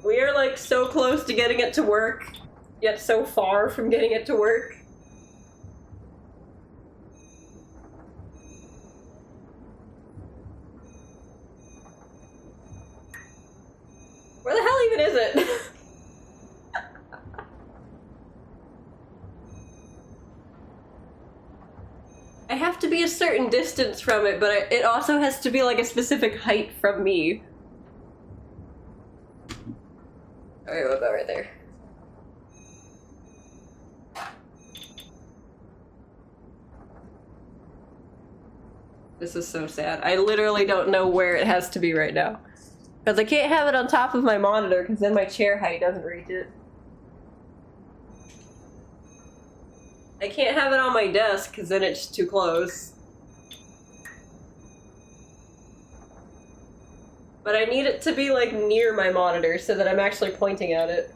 We are like so close to getting it to work, yet so far from getting it to work. Where the hell even is it? I have to be a certain distance from it, but it also has to be like a specific height from me. Alright, we'll go right there. This is so sad. I literally don't know where it has to be right now. Because I can't have it on top of my monitor, because then my chair height doesn't reach it. I can't have it on my desk, because then it's too close. But I need it to be, like, near my monitor, so that I'm actually pointing at it.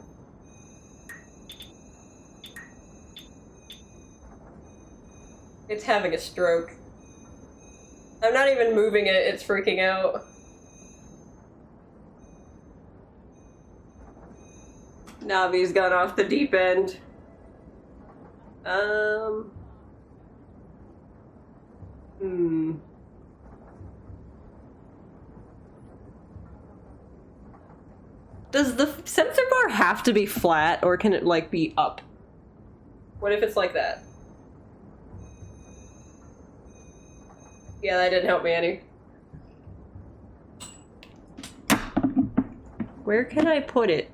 It's having a stroke. I'm not even moving it, it's freaking out. Navi's gone off the deep end. Does the sensor bar have to be flat, or can it, like, be up? What if it's like that? Yeah, that didn't help me any. Where can I put it?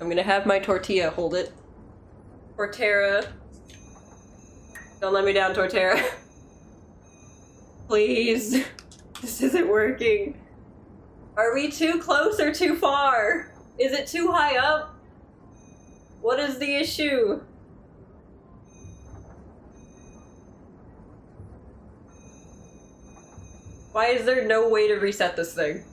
I'm gonna have my tortilla hold it. Torterra. Don't let me down, Torterra. Please. This isn't working. Are we too close or too far? Is it too high up? What is the issue? Why is there no way to reset this thing?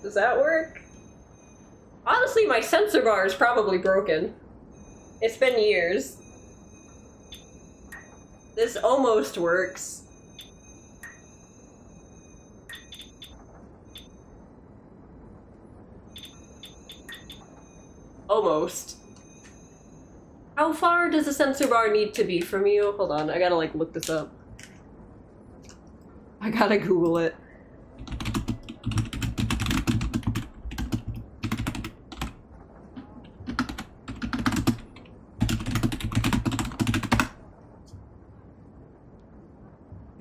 Does that work? Honestly, my sensor bar is probably broken. It's been years. This almost works. Almost. How far does the sensor bar need to be from you? Hold on, I gotta like look this up. I gotta Google it.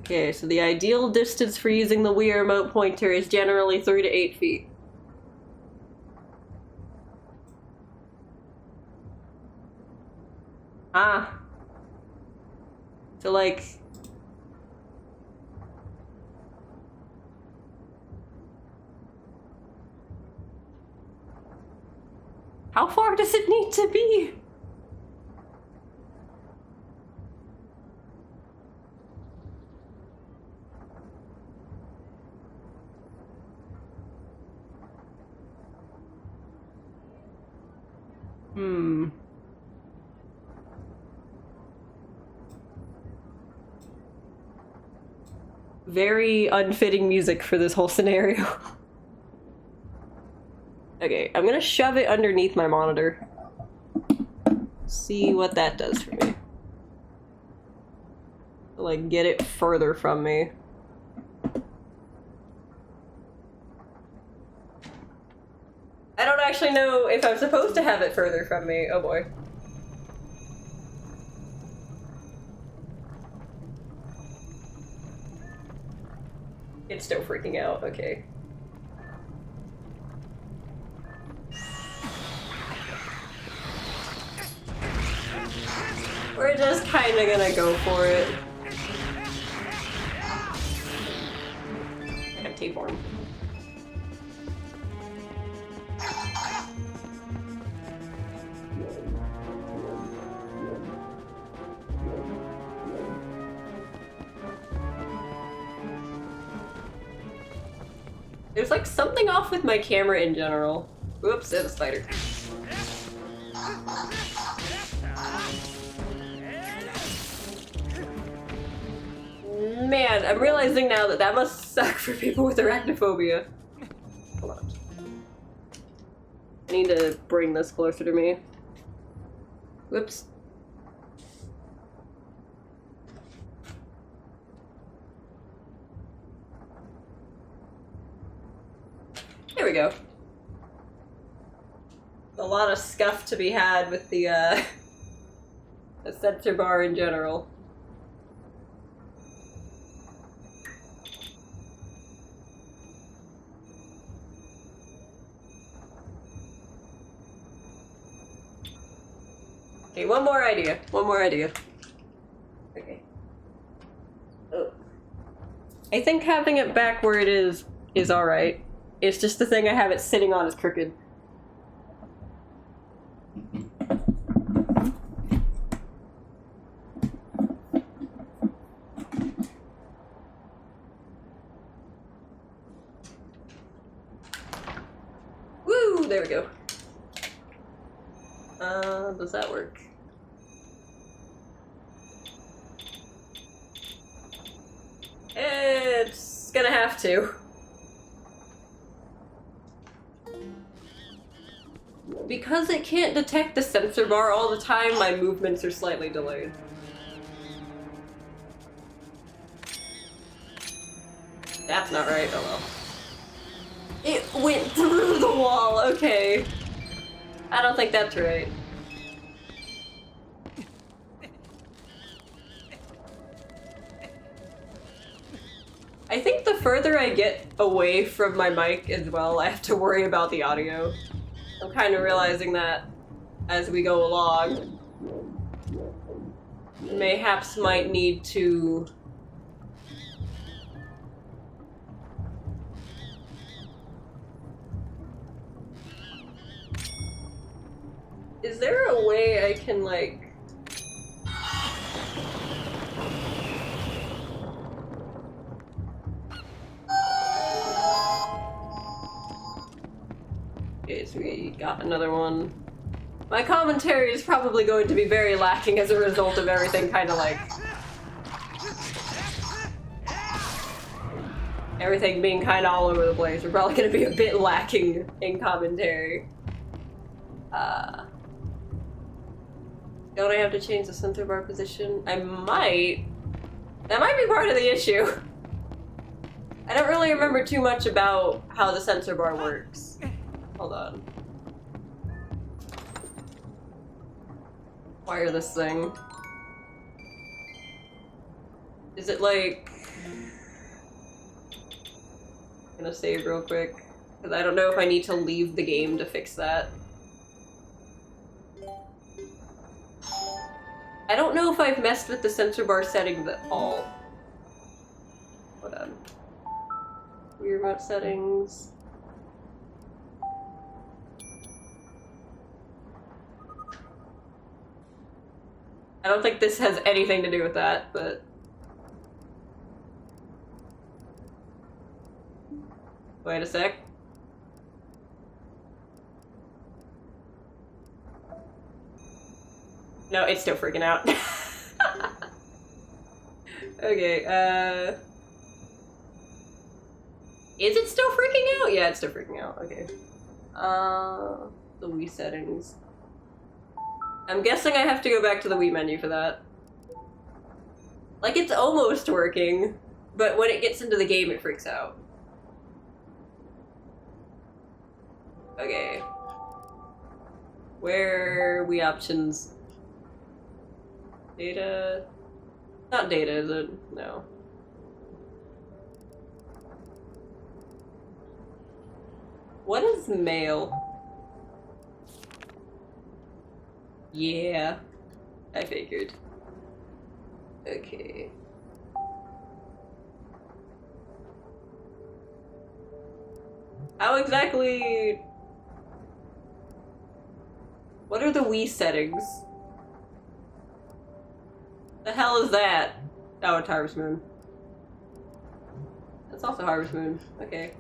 Okay, so the ideal distance for using the Wii remote pointer is generally 3 to 8 feet. Ah. So like... How far does it need to be? Very unfitting music for this whole scenario. Okay, I'm gonna shove it underneath my monitor. See what that does for me. Like, get it further from me. I don't actually know if I'm supposed to have it further from me. Oh boy. It's still freaking out, okay. We're just kinda gonna go for it. I got tapeworm. There's like something off with my camera in general. Oops, there's a spider. Man, I'm realizing now that that must suck for people with arachnophobia. Hold on. I need to bring this closer to me. Whoops. There we go. A lot of scuff to be had with the sensor bar in general. Okay, one more idea. One more idea. Okay. Oh. I think having it back where it is alright. It's just the thing I have it sitting on is crooked. Woo! There we go. Does that work? It's gonna have to. Because it can't detect the sensor bar all the time, my movements are slightly delayed. That's not right, oh well. It went through the wall, okay. I don't think that's right. I think the further I get away from my mic as well, I have to worry about the audio. I'm kind of realizing that as we go along. Mayhaps might need to... Is there a way I can, like... Okay, so we got another one. My commentary is probably going to be very lacking as a result of everything kind of like... everything being kind of all over the place. We're probably going to be a bit lacking in commentary. Don't I have to change the center bar position? I might. That might be part of the issue. I don't really remember too much about how the sensor bar works. Hold on. Wire this thing. Is it like... I'm gonna save real quick, because I don't know if I need to leave the game to fix that. I don't know if I've messed with the sensor bar settings at all. Hold on. Wii remote settings. I don't think this has anything to do with that, but... Wait a sec. No, it's still freaking out. Okay, is it still freaking out? Yeah, it's still freaking out. Okay. The Wii settings. I'm guessing I have to go back to the Wii menu for that. Like, it's almost working, but when it gets into the game, it freaks out. Okay. Where are Wii options? Data? Not data, is it? No. What is mail? Yeah, I figured. Okay. How exactly... What are the Wii settings? The hell is that? Oh, it's Harvest Moon. That's also Harvest Moon. Okay.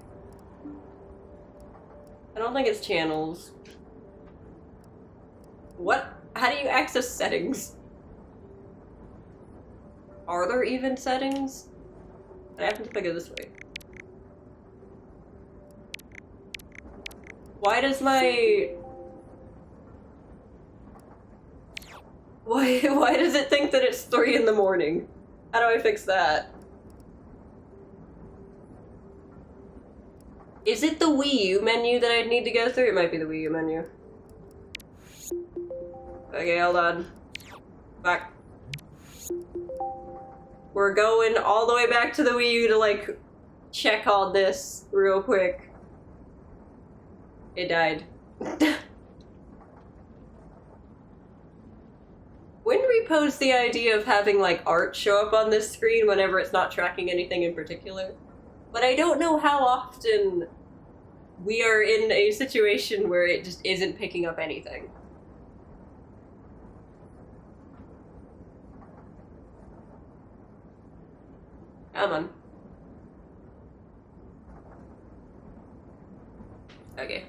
I don't think it's channels. What? How do you access settings? Are there even settings? I have to go this way. Why does my... Why does it think that it's 3 in the morning? How do I fix that? Is it the Wii U menu that I'd need to go through? It might be the Wii U menu. Okay, hold on. Back. We're going all the way back to the Wii U to, like, check all this real quick. It died. Wouldn't repose the idea of having, like, art show up on this screen whenever it's not tracking anything in particular. But I don't know how often we are in a situation where it just isn't picking up anything. Come on. Okay.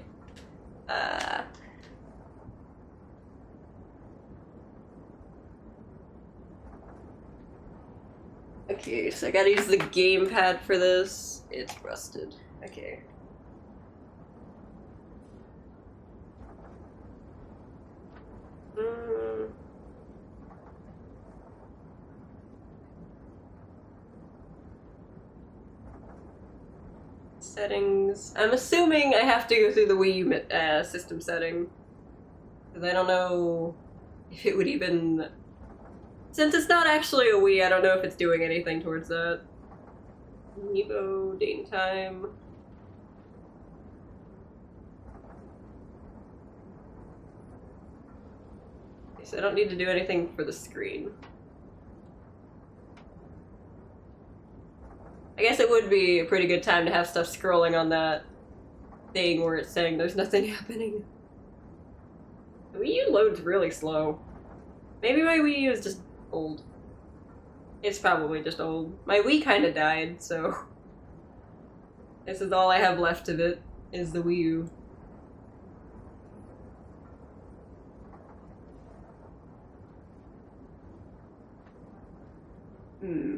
Okay, so I gotta use the gamepad for this. It's rusted. Okay. Settings. I'm assuming I have to go through the Wii U system setting. Because I don't know if it would even... Since it's not actually a Wii, I don't know if it's doing anything towards that. Evo, date and time. Okay, so I don't need to do anything for the screen. I guess it would be a pretty good time to have stuff scrolling on that thing where it's saying there's nothing happening. The Wii U loads really slow. Maybe my Wii U is just old. It's probably just old. My Wii kinda died, so... This is all I have left of it, is the Wii U. Hmm.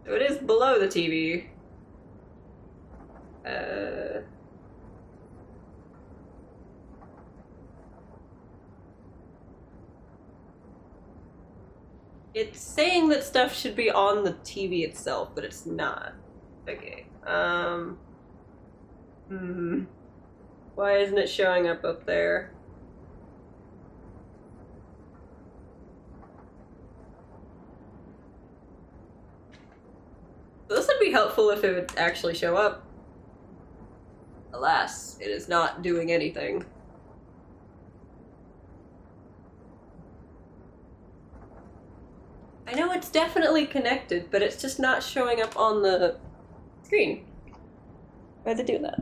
So it is below the TV. It's saying that stuff should be on the TV itself, but it's not. Okay. Why isn't it showing up there? This would be helpful if it would actually show up. Alas, it is not doing anything. I know it's definitely connected, but it's just not showing up on the screen. Why'd they do that?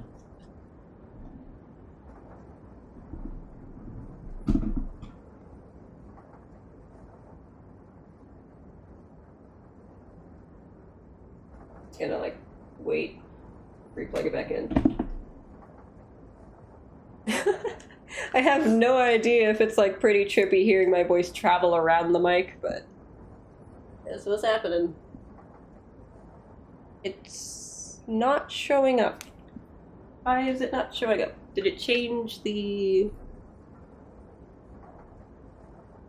Just gonna like wait, replug it back in. I have no idea if it's like pretty trippy hearing my voice travel around the mic, but that's what's happening. It's not showing up. Why is it not showing up? Did it change the...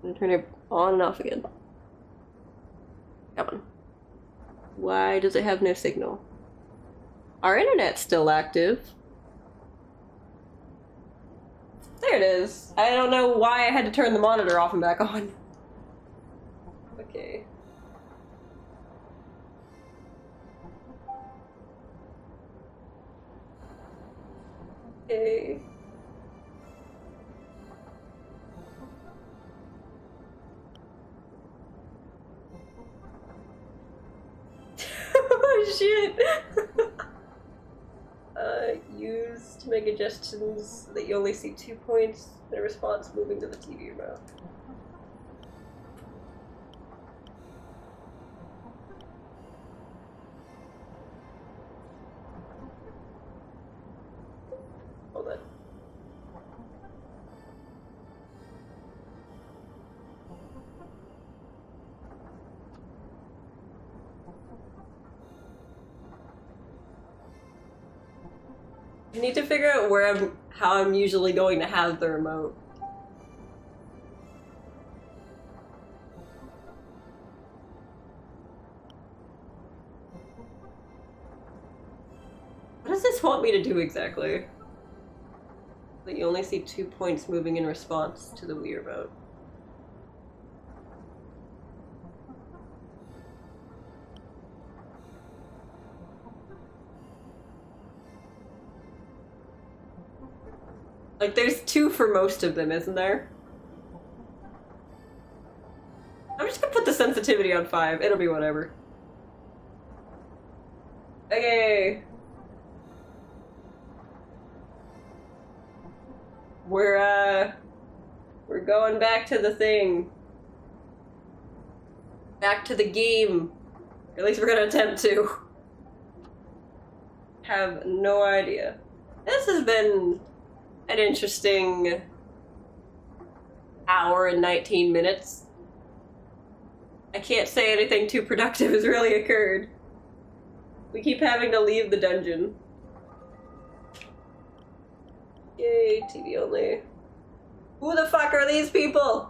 I'm gonna turn it on and off again. Come on. Why does it have no signal? Our internet's still active. There it is. I don't know why I had to turn the monitor off and back on. Okay. Okay. Oh shit! Use to make adjustments that you only see 2 points in response moving to the TV remote. Hold on. I need to figure out how I'm usually going to have the remote. What does this want me to do exactly? That you only see 2 points moving in response to the Wii remote. Like, there's 2 for most of them, isn't there? I'm just gonna put the sensitivity on 5. It'll be whatever. Okay. We're going back to the thing. Back to the game. Or at least we're gonna attempt to. Have no idea. This has been an interesting hour and 19 minutes. I can't say anything too productive has really occurred. We keep having to leave the dungeon. Yay, TV only. Who the fuck are these people?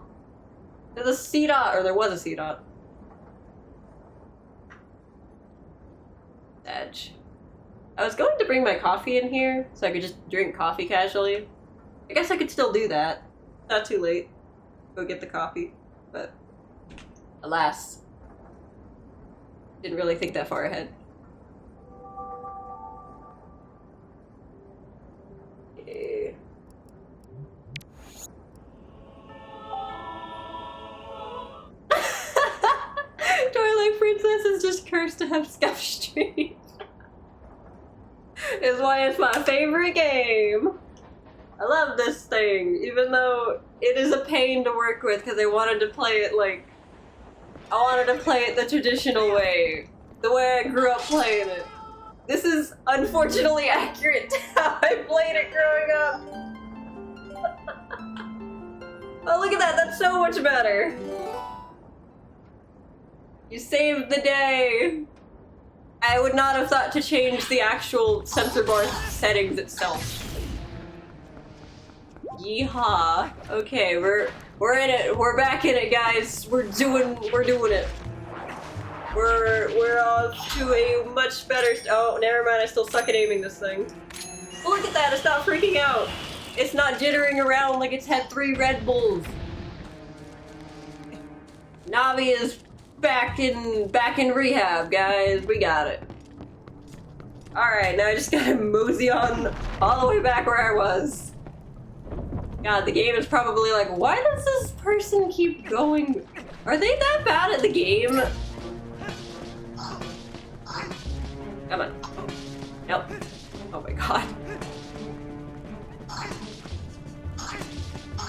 There's a C-dot, or there was a C-dot. Edge. I was going to bring my coffee in here, so I could just drink coffee casually. I guess I could still do that. Not too late. Go get the coffee. But, alas. Didn't really think that far ahead. Okay. Twilight Princess is just cursed to have scuff streaks. Is why it's my favorite game. I love this thing, even though it is a pain to work with because I wanted to play it like I wanted to play it the traditional way. The way I grew up playing it. This is unfortunately accurate to how I played it growing up. Oh, look at that. That's so much better. You saved the day. I would not have thought to change the actual sensor bar settings itself. Yeehaw. Okay, we're in it. We're back in it, guys. We're doing it. We're off to a much better. Oh, never mind. I still suck at aiming this thing. Oh, look at that. It's not freaking out. It's not jittering around like it's had 3 Red Bulls. Navi is back in rehab, guys. We got it. Alright, now I just gotta mosey on all the way back where I was. God, the game is probably like, why does this person keep going? Are they that bad at the game? Come on. Nope. Oh my god.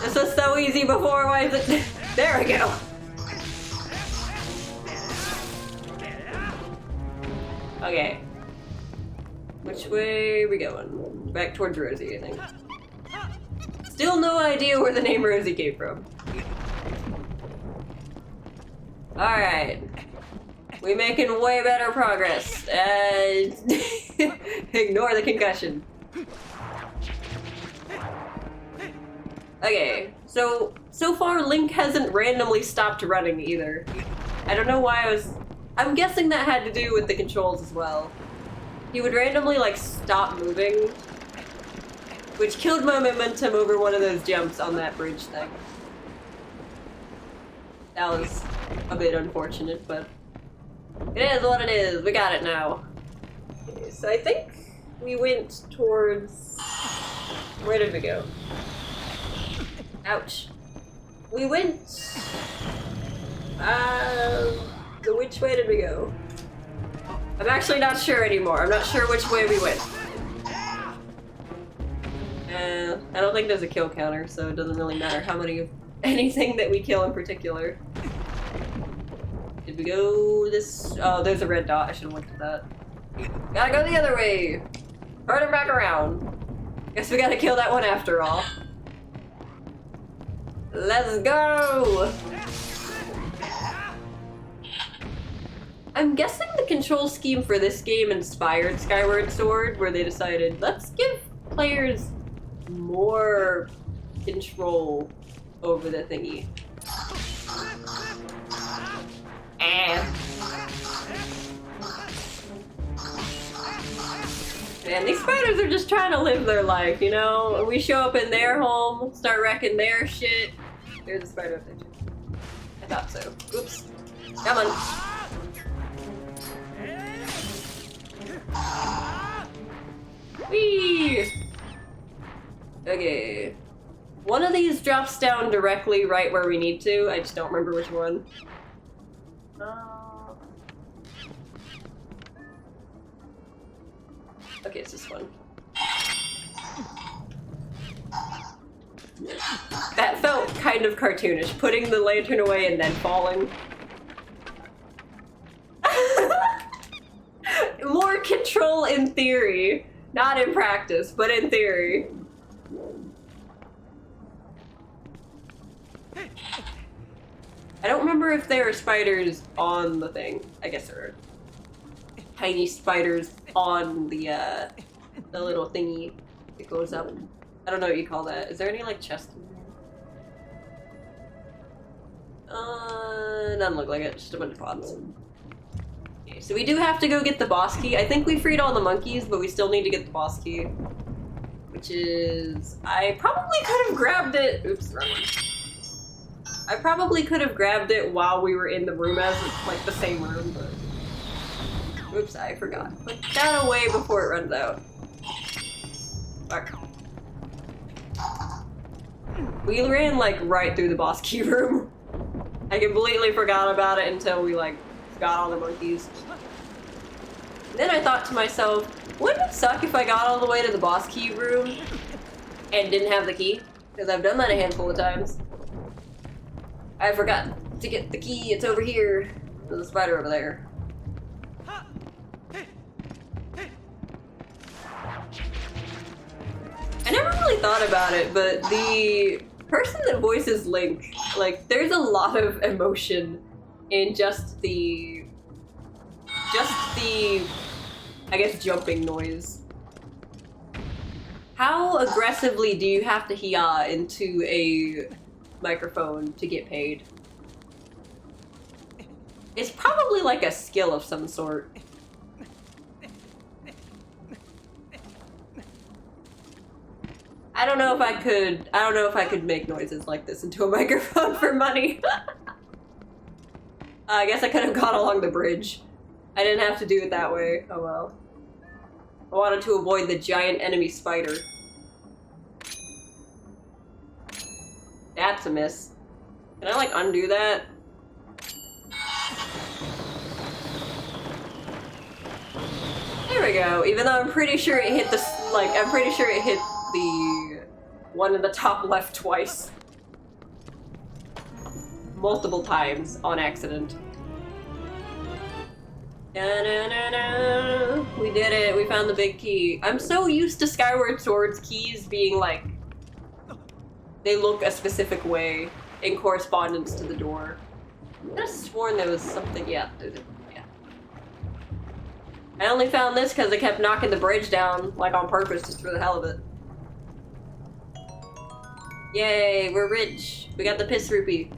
This was so easy before, why is it? There we go. Okay. Which way are we going? Back towards Rosie, I think. Still no idea where the name Rosie came from. Alright. We're making way better progress. Ignore the concussion. Okay, so far Link hasn't randomly stopped running either. I don't know why I'm guessing that had to do with the controls as well. He would randomly like stop moving, which killed my momentum over one of those jumps on that bridge thing. That was a bit unfortunate, but it is what it is. We got it now. Okay, so I think we went towards... Where did we go? Ouch. We went... which way did we go? I'm actually not sure anymore. I'm not sure which way we went. I don't think there's a kill counter, so it doesn't really matter how many of anything that we kill in particular. Did we go this? Oh, there's a red dot. I should have looked at that. Gotta go the other way. Turn it back around. Guess we gotta kill that one after all. Let's go! I'm guessing the control scheme for this game inspired Skyward Sword, where they decided, let's give players more control over the thingy. Man, these spiders are just trying to live their life, you know? We show up in their home, start wrecking their shit. There's a spider up there too. I thought so. Oops. Come on. Whee! Okay. One of these drops down directly right where we need to. I just don't remember which one. Okay, it's this one. That felt kind of cartoonish, putting the lantern away and then falling. More control in theory. Not in practice, but in theory. I don't remember if there are spiders on the thing. I guess there are tiny spiders on the little thingy that goes up. I don't know what you call that. Is there any like chest in there? Doesn't look like it. Just a bunch of pods. Okay, so we do have to go get the boss key. I think we freed all the monkeys, but we still need to get the boss key. Which is... I probably could have grabbed it... Oops, wrong one. I probably could have grabbed it while we were in the room as like the same room, but... Oops, I forgot. Put that away before it runs out. Fuck. We ran like right through the boss key room. I completely forgot about it until we like got all the monkeys. Then I thought to myself, wouldn't it suck if I got all the way to the boss key room and didn't have the key? Because I've done that a handful of times. I've forgotten. to get the key. It's over here. There's a spider over there. I never really thought about it, but the person that voices Link, like, there's a lot of emotion in just the, I guess, jumping noise. How aggressively do you have to hee-ah into a microphone to get paid? It's probably like a skill of some sort. I don't know if I could make noises like this into a microphone for money. I guess I could have gone along the bridge. I didn't have to do it that way. Oh well. I wanted to avoid the giant enemy spider. That's a miss. Can I, like, undo that? There we go. Even though I'm pretty sure it hit the, like, I'm pretty sure it hit the one in the top left twice. Multiple times on accident. Da-na-na-na. We did it. We found the big key. I'm so used to Skyward Sword's keys being like, they look a specific way in correspondence to the door. I could have sworn there was something. Yeah. I only found this because I kept knocking the bridge down, like on purpose, just for the hell of it. Yay, we're rich. We got the piss rupee.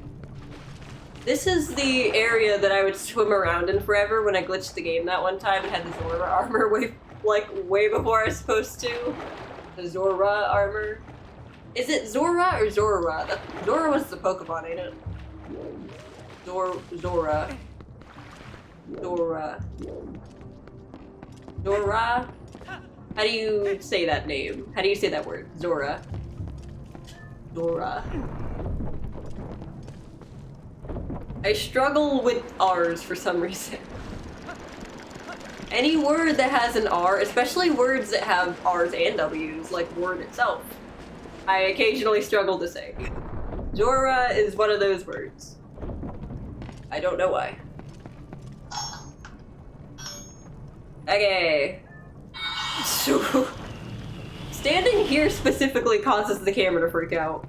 This is the area that I would swim around in forever when I glitched the game that one time and had the Zora armor way before I was supposed to. The Zora armor. Is it Zora or Zora? Zora was the Pokemon, ain't it? Zora. Zora? How do you say that name? How do you say that word? Zora. Zora. I struggle with R's for some reason. Any word that has an R, especially words that have R's and W's, like word itself, I occasionally struggle to say. Zora is one of those words. I don't know why. Okay. So, standing here specifically causes the camera to freak out.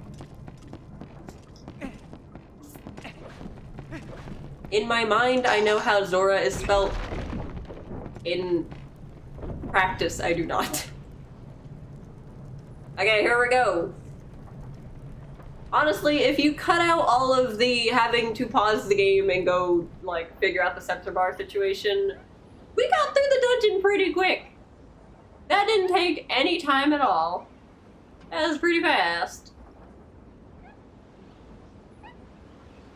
In my mind, I know how Zora is spelled. In practice, I do not. Okay, here we go. Honestly, if you cut out all of the having to pause the game and go, like, figure out the sensor bar situation, we got through the dungeon pretty quick. That didn't take any time at all. That was pretty fast.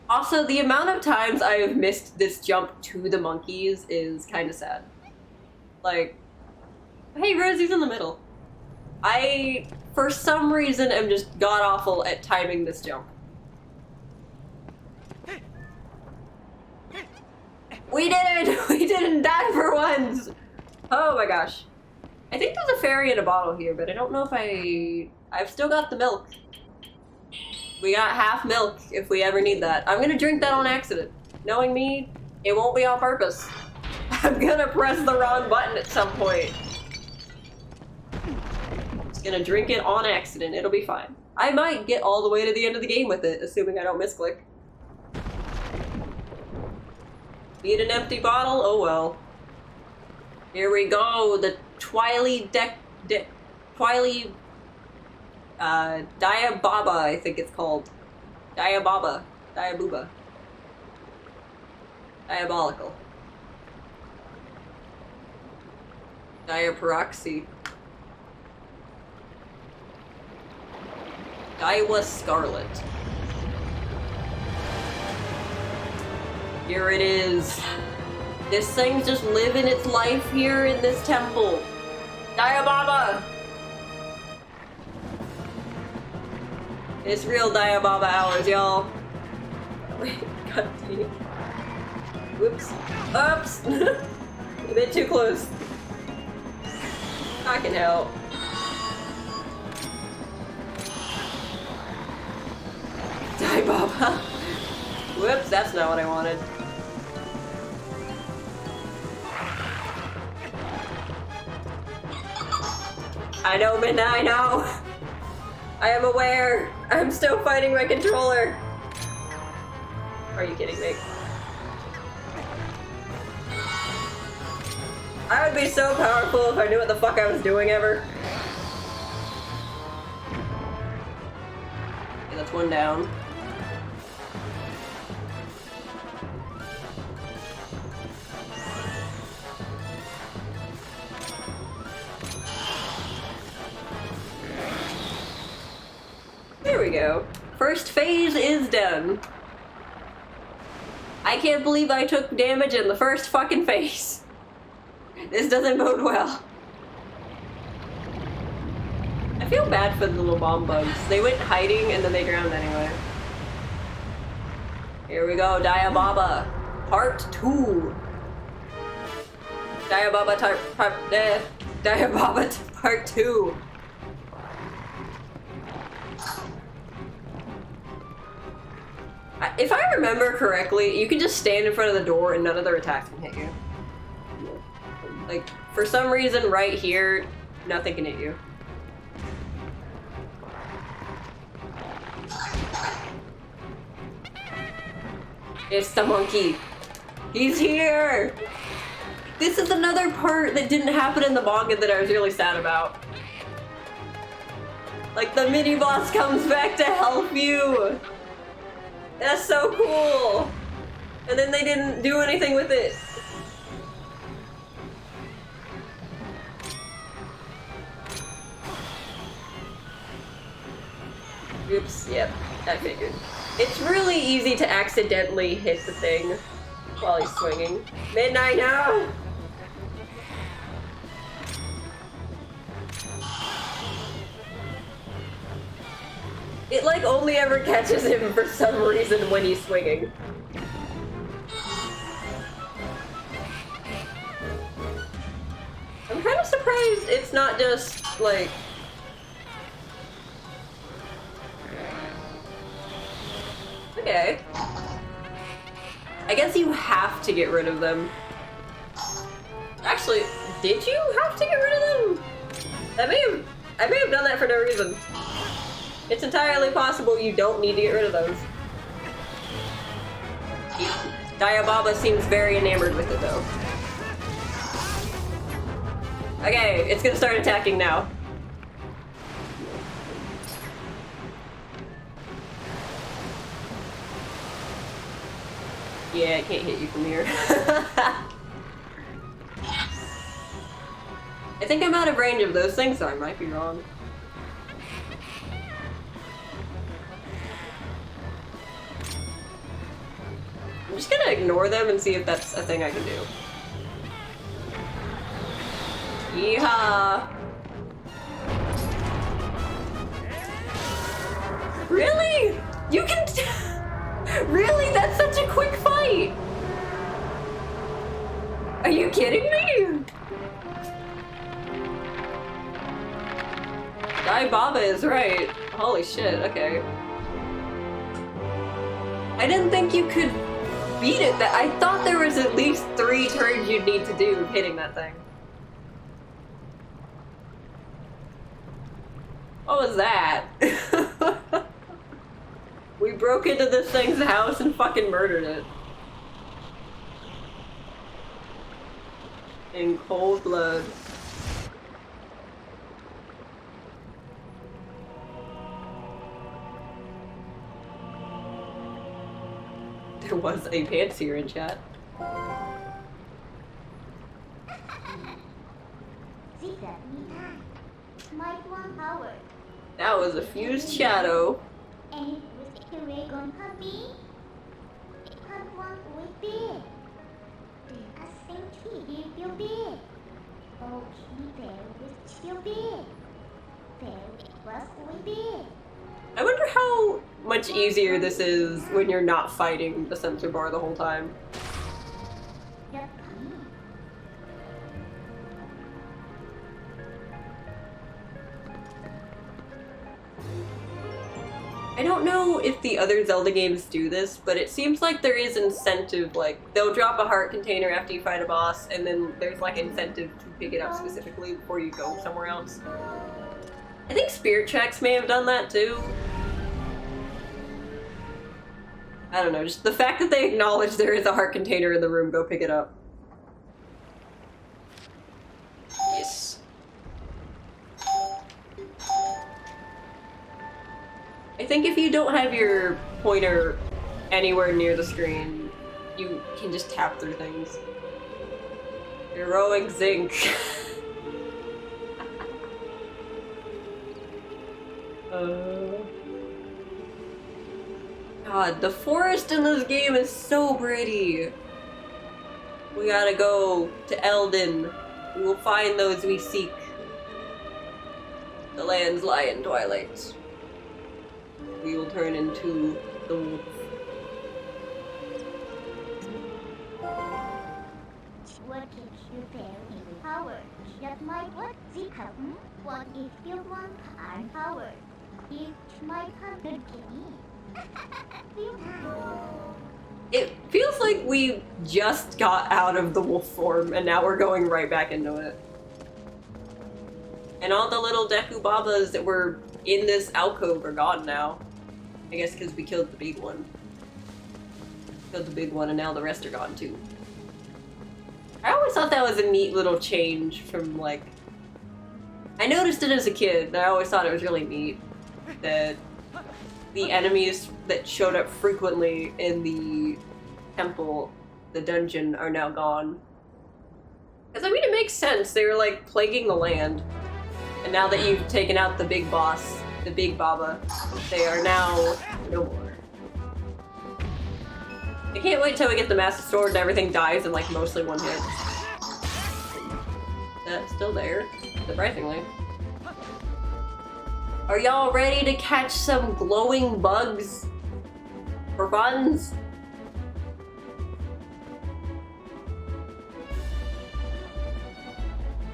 Also, the amount of times I have missed this jump to the monkeys is kind of sad. Like, hey, Rosie's in the middle. I, for some reason, am just god-awful at timing this jump. We did it! We didn't die for once! Oh my gosh. I think there's a fairy in a bottle here, but I don't know if I've still got the milk. We got half milk if we ever need that. I'm gonna drink that on accident. Knowing me, it won't be on purpose. I'm gonna press the wrong button at some point. Just gonna drink it on accident. It'll be fine. I might get all the way to the end of the game with it, assuming I don't misclick. Need an empty bottle? Oh well. Here we go. The Diababa, I think it's called. Diababa. Diabooba. Diabolical. Diaperoxy. Daiwa Scarlet. Here it is. This thing's just living its life here in this temple. Diababa! It's real Diababa hours, y'all. Wait, god dang it. Whoops. Oops! A bit too close. I can help. Diababa. Whoops, that's not what I wanted. I know, Midna, I know! I am aware! I'm still fighting my controller! Are you kidding me? I would be so powerful if I knew what the fuck I was doing ever. Okay, that's one down. There we go. First phase is done. I can't believe I took damage in the first fucking phase. This doesn't bode well. I feel bad for the little bomb bugs. They went hiding and then they drowned anyway. Here we go, Diababa. Part 2. Diababa Part 2. If I remember correctly, you can just stand in front of the door and none of their attacks can hit you. Like, for some reason right here, nothing can hit you. It's the monkey. He's here! This is another part that didn't happen in the manga that I was really sad about. Like, the mini-boss comes back to help you! That's so cool! And then they didn't do anything with it. Oops, yep, I figured. It's really easy to accidentally hit the thing while he's swinging. Midnight now! It like only ever catches him for some reason when he's swinging. I'm kind of surprised it's not just like... Okay. I guess you have to get rid of them. Actually, did you have to get rid of them? I may have done that for no reason. It's entirely possible you don't need to get rid of those. Diababa seems very enamored with it though. Okay, it's gonna start attacking now. Yeah, I can't hit you from here. I think I'm out of range of those things, so I might be wrong. I'm just gonna ignore them and see if that's a thing I can do. Yeehaw! Really? You can... Really? That's such a quick fight! Are you kidding me? Diababa is right. Holy shit, okay. I didn't think you could beat it. I thought there was at least 3 turns you'd need to do hitting that thing. What was that? We broke into this thing's house and fucking murdered it. In cold blood. There was a pantsier in chat. That was a fused shadow. I wonder how much easier this is when you're not fighting the sensor bar the whole time. I don't know if the other Zelda games do this, but it seems like there is incentive, like, they'll drop a heart container after you fight a boss, and then there's, like, incentive to pick it up specifically before you go somewhere else. I think Spirit Tracks may have done that, too. I don't know, just the fact that they acknowledge there is a heart container in the room, go pick it up. Yes. I think if you don't have your pointer anywhere near the screen, you can just tap through things. Heroic Zinc. God, the forest in this game is so pretty. We gotta go to Eldin. We will find those we seek. The lands lie in twilight. We will turn into the wolf. What gives you very power? That might what the happen? What if you want our power? It might happen to me. It feels like we just got out of the wolf form and now we're going right back into it. And all the little Deku Babas that were in this alcove are gone now. I guess because we killed the big one. Killed the big one and now the rest are gone too. I always thought that was a neat little change from like... I noticed it as a kid and I always thought it was really neat that the enemies that showed up frequently in the temple, the dungeon, are now gone. Because I mean it makes sense, they were like plaguing the land. And now that you've taken out the big boss, the big Baba, they are now no more. I can't wait till we get the Master Sword and everything dies in like mostly one hit. That's still there, surprisingly. Are y'all ready to catch some glowing bugs for funs?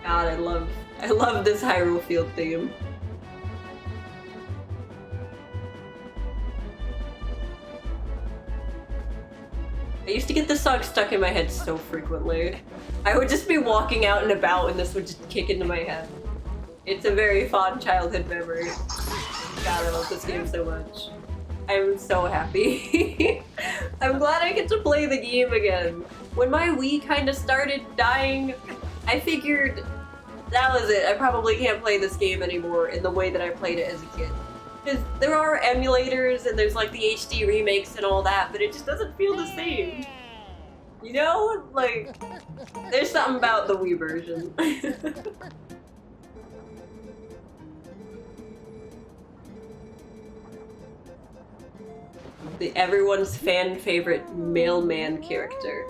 God, I love this Hyrule Field theme. I used to get this song stuck in my head so frequently. I would just be walking out and about and this would just kick into my head. It's a very fond childhood memory. God, I love this game so much. I'm so happy. I'm glad I get to play the game again. When my Wii kind of started dying, I figured that was it. I probably can't play this game anymore in the way that I played it as a kid. Because there are emulators and there's like the HD remakes and all that, but it just doesn't feel the same. You know? Like, there's something about the Wii version. Everyone's fan favorite mailman character.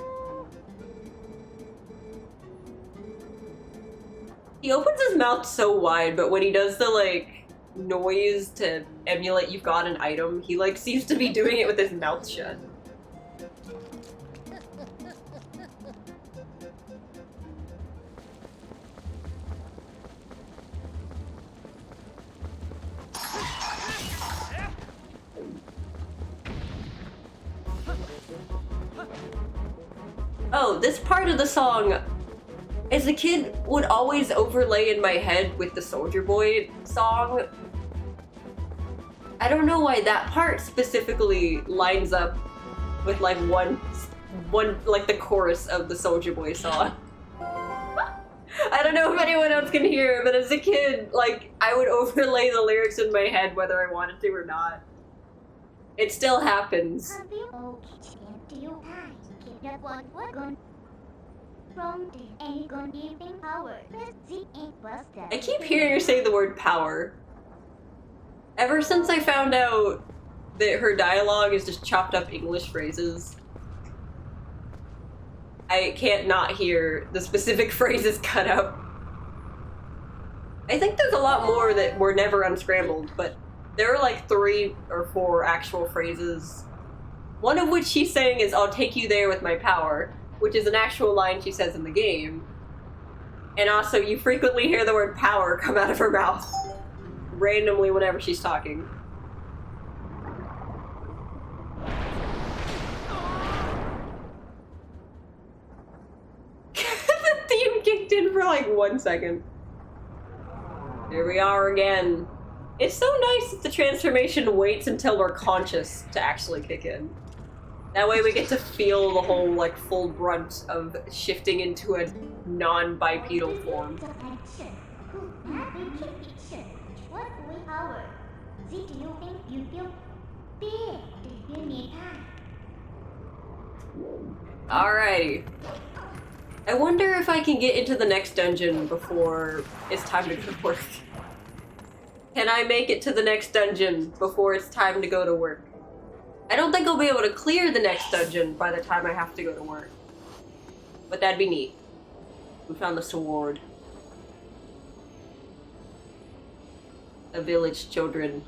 He opens his mouth so wide, but when he does the like noise to emulate you've got an item, he like seems to be doing it with his mouth shut. Oh, this part of the song, as a kid, would always overlay in my head with the Soldier Boy song. I don't know why that part specifically lines up with like one like the chorus of the Soldier Boy song. I don't know if anyone else can hear it, but as a kid, like, I would overlay the lyrics in my head whether I wanted to or not. It still happens. I keep hearing her say the word power. Ever since I found out that her dialogue is just chopped up English phrases, I can't not hear the specific phrases cut out. I think there's a lot more that were never unscrambled, but there are like 3 or 4 actual phrases. One of which she's saying is, "I'll take you there with my power," which is an actual line she says in the game. And also, you frequently hear the word power come out of her mouth randomly whenever she's talking. 1 second. Here we are again. It's so nice that the transformation waits until we're conscious to actually kick in. That way we get to feel the whole, like, full brunt of shifting into a non-bipedal form. Alrighty. I wonder if I can get into the next dungeon before it's time to go to work. Can I make it to the next dungeon before it's time to go to work? I don't think I'll be able to clear the next dungeon by the time I have to go to work. But that'd be neat. We found the sword. The village children.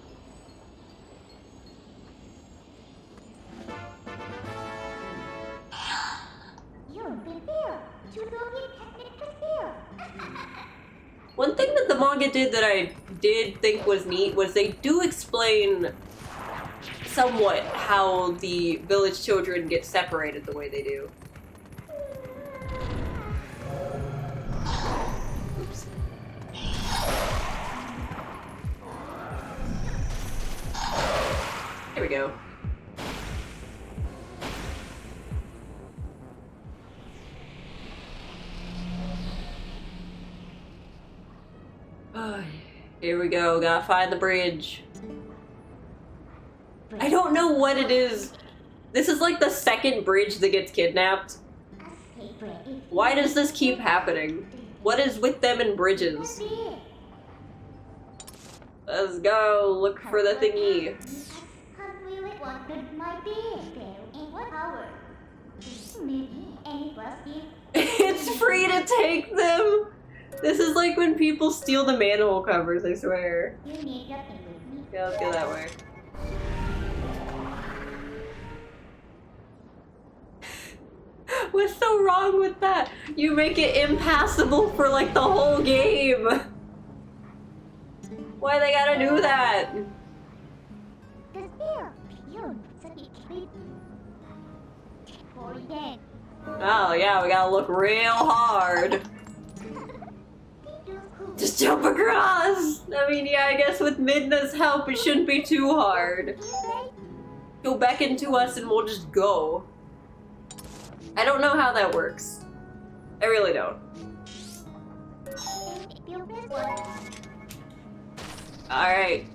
One thing that the manga did that I did think was neat was they do explain somewhat how the village children get separated the way they do. Oops. There we go. Here we go, gotta find the bridge. I don't know what it is. This is like the second bridge that gets kidnapped. Why does this keep happening? What is with them and bridges? Let's go look for the thingy. It's free to take them! This is like when people steal the manhole covers, I swear. Yeah, let's go that way. What's so wrong with that? You make it impassable for like the whole game. Why they gotta do that? Oh yeah, we gotta look real hard. Just jump across! I mean, yeah, I guess with Midna's help, it shouldn't be too hard. Go back into us and we'll just go. I don't know how that works. I really don't. Alright.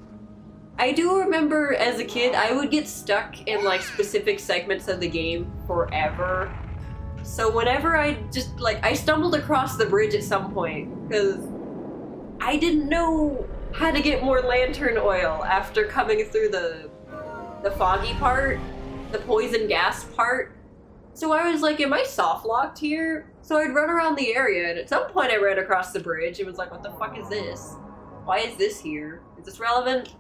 I do remember as a kid, I would get stuck in like specific segments of the game forever. So whenever I just like, I stumbled across the bridge at some point because I didn't know how to get more lantern oil after coming through the foggy part, the poison gas part. So I was like, am I soft locked here? So I'd run around the area, and at some point I ran across the bridge. It was like, what the fuck is this? Why is this here? Is this relevant?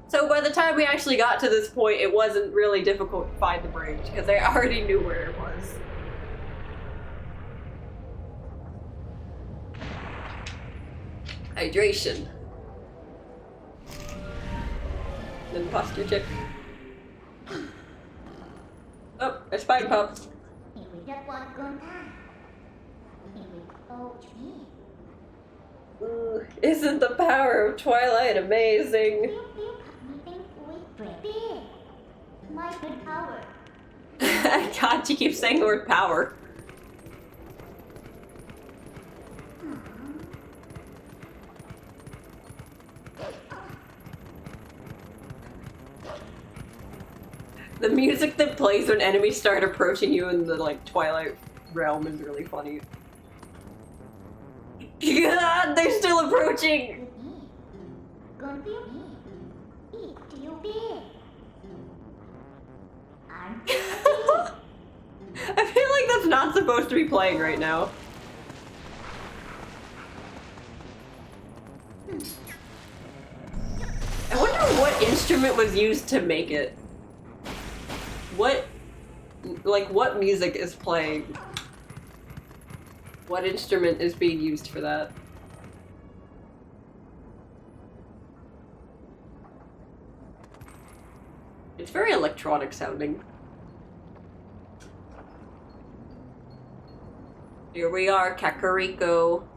So by the time we actually got to this point, it wasn't really difficult to find the bridge, because I already knew where it was. Hydration. Then posture check. Oh, a spine pop. Ooh, isn't the power of Twilight amazing? God, she keeps saying the word power. The music that plays when enemies start approaching you in the like Twilight realm is really funny. God, they're still approaching! I feel like that's not supposed to be playing right now. I wonder what instrument was used to make it. What music is playing? What instrument is being used for that? It's very electronic sounding. Here we are, Kakariko.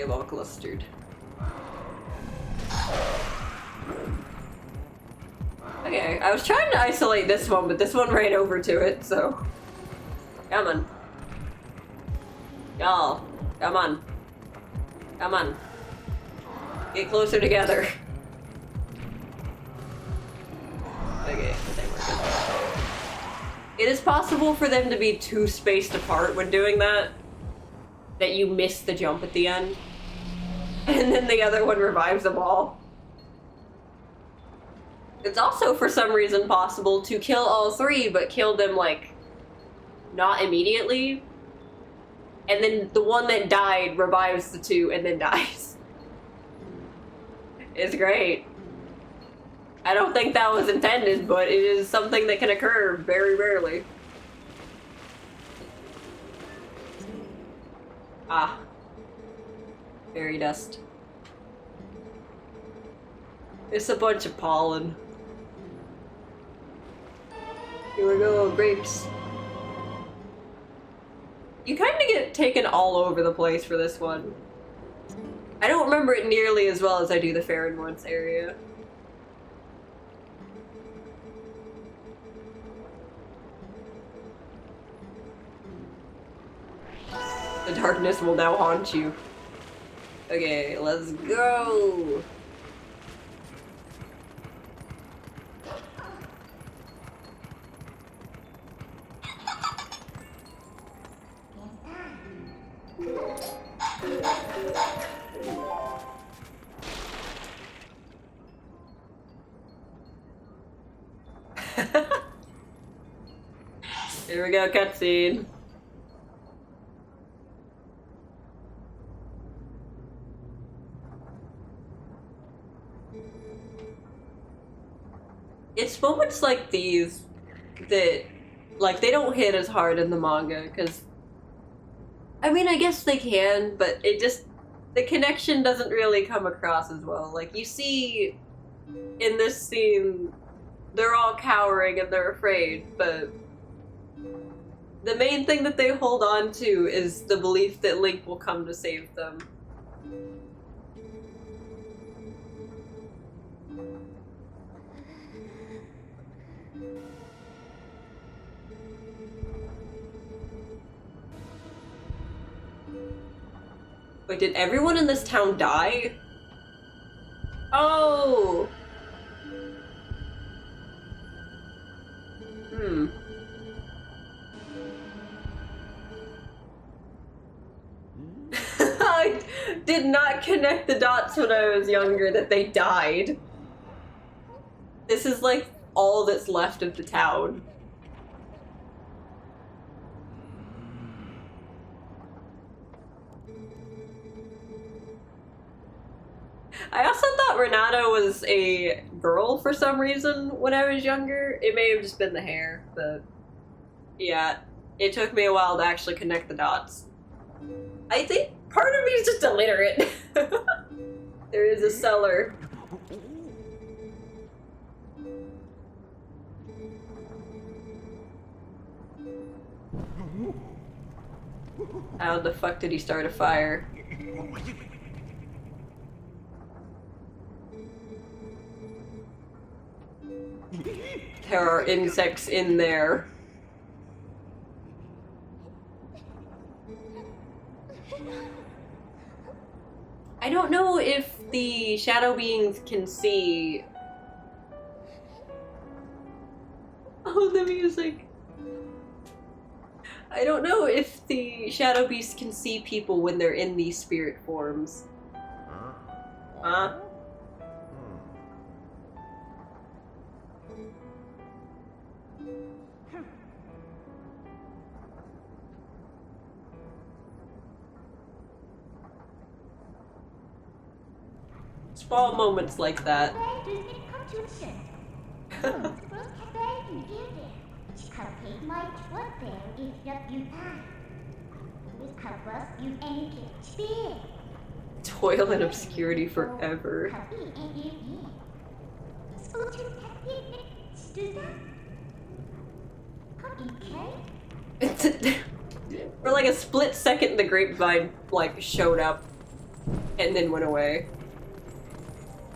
they've all clustered. Okay, I was trying to isolate this one, but this one ran over to it, so... Come on. Y'all, come on. Come on. Get closer together. Okay, I think we're good. It is possible for them to be too spaced apart when doing that. That you miss the jump at the end. And then the other one revives them all. It's also, for some reason, possible to kill all three, but kill them, like, not immediately. And then the one that died revives the two and then dies. It's great. I don't think that was intended, but it is something that can occur very rarely. Ah. Fairy dust. It's a bunch of pollen. Here we go, grapes. You kind of get taken all over the place for this one. I don't remember it nearly as well as I do the Farron Woods area. The darkness will now haunt you. Okay, let's go! Here we go, cutscene. It's moments like these that, like, they don't hit as hard in the manga, because, I mean, I guess they can, but it just, the connection doesn't really come across as well. Like, you see in this scene, they're all cowering and they're afraid, but the main thing that they hold on to is the belief that Link will come to save them. Wait, did everyone in this town die? Oh! Hmm. I did not connect the dots when I was younger that they died. This is like all that's left of the town. I also thought Renata was a girl for some reason when I was younger. It may have just been the hair, but yeah, it took me a while to actually connect the dots. I think part of me is just illiterate. There is a cellar. How the fuck did he start a fire? There are insects in there. I don't know if the shadow beings can see. Oh, the music. I don't know if the shadow beasts can see people when they're in these spirit forms. Huh? Small moments like that. Toil in obscurity forever. For like a split second, the grapevine like showed up. and then went away.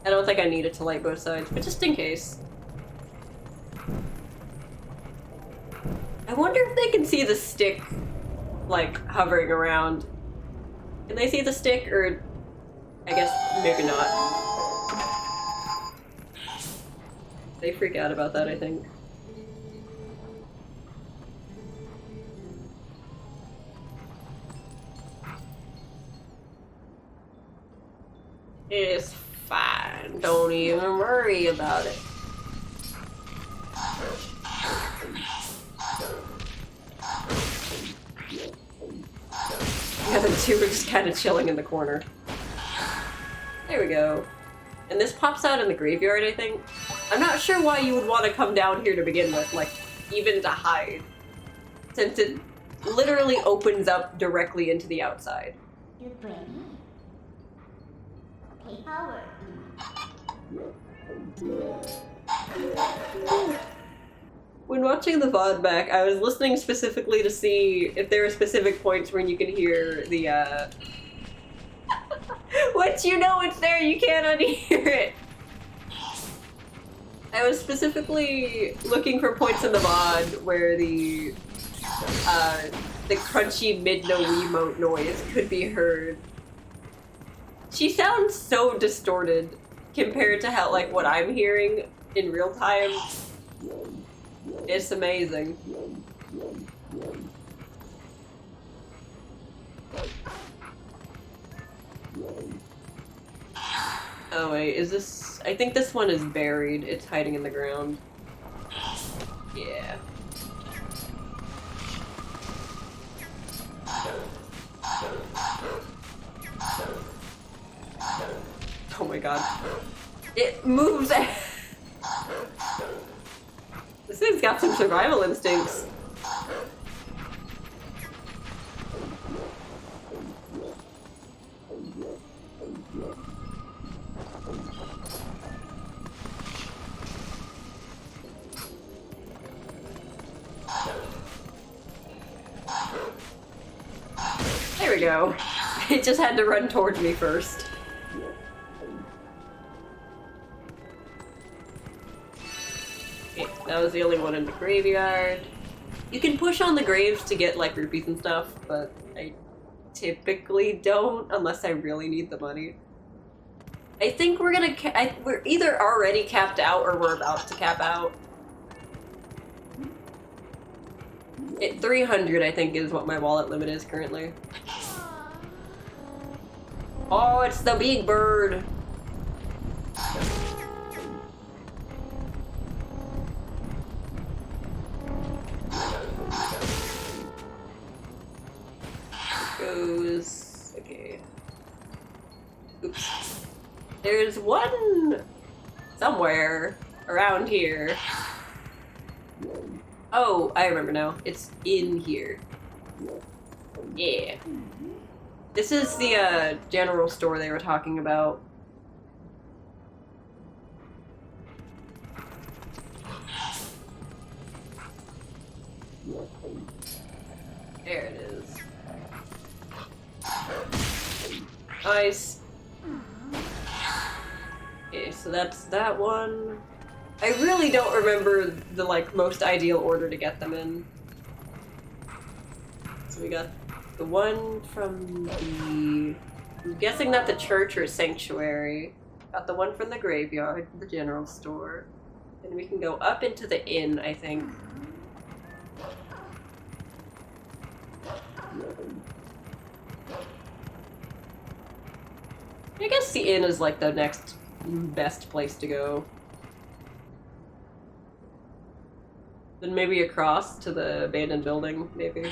I don't think I needed to light both sides, but just in case. I wonder if they can see the stick, like, hovering around. Can they see the stick, or... I guess maybe not. They freak out about that, I think. It's fine. Don't even worry about it. Yeah, the two are just kind of chilling in the corner. There we go. And this pops out in the graveyard, I think. I'm not sure why you would want to come down here to begin with, like, even to hide. Since it literally opens up directly into the outside. You ready? Okay, power. When watching the VOD back, I was listening specifically to see if there were specific points when you could hear the, Once you know it's there, you can't unhear it! I was specifically looking for points in the VOD where the crunchy mid-no emote noise could be heard. She sounds so distorted compared to how, like, what I'm hearing in real time. It's amazing. Oh wait, is this... I think this one is buried. It's hiding in the ground. Yeah. Oh my god. It moves! This thing's got some survival instincts. There we go. It just had to run towards me first. Okay, that was the only one in the graveyard. You can push on the graves to get, like, rupees and stuff, but I typically don't unless I really need the money. I think we're gonna we're either already capped out or we're about to cap out. At 300, I think, is what my wallet limit is currently. Oh, it's the big bird! Goes... okay. Oops. There's one... somewhere around here. Oh, I remember now. It's in here. Yeah. This is the, general store they were talking about. There it is. Nice. Okay, so that's that one. I really don't remember the, like, most ideal order to get them in. So we got the one from the... I'm guessing not the church or sanctuary. Got the one from the graveyard, the general store. And we can go up into the inn, I think. I guess the inn is, like, the next best place to go. Then maybe across to the abandoned building, maybe.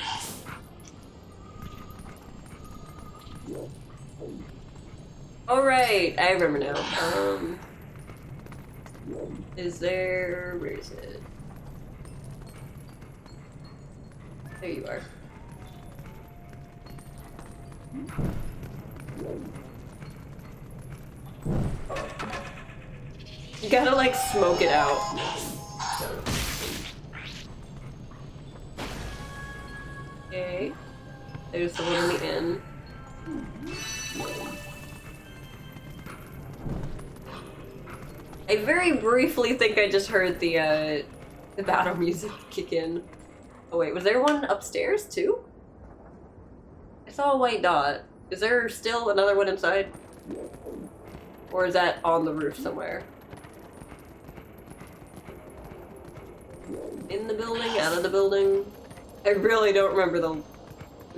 Alright, I remember now. Is there... where is it? There you are. You gotta, like, smoke it out. Okay. There's the one in the inn. I very briefly think I just heard the battle music kick in. Oh wait, was there one upstairs too? I saw a white dot. Is there still another one inside? Or is that on the roof somewhere? In the building? Out of the building? I really don't remember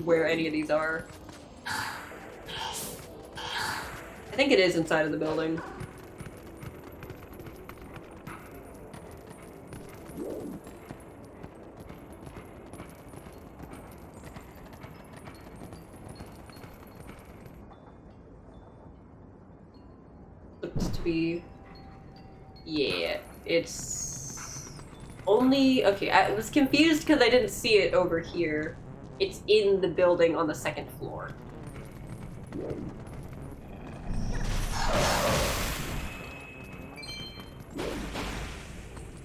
where any of these are. I think it is inside of the building. Looks to be... Yeah, it's... only... Okay, I was confused because I didn't see it over here. It's in the building on the second floor.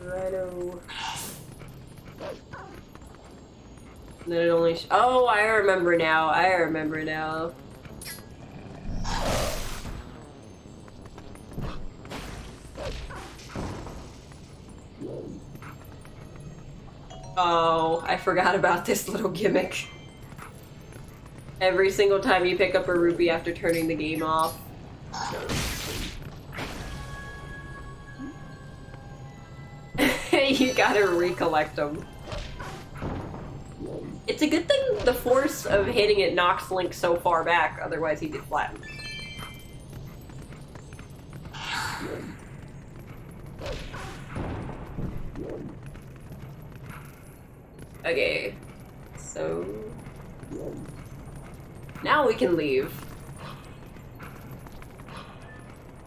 Righto. And then it only... oh, I remember now. I remember now. Oh, I forgot about this little gimmick. Every single time you pick up a rupee after turning the game off. You gotta recollect them. It's a good thing the force of hitting it knocks Link so far back, otherwise he'd get flattened. Okay, so now we can leave.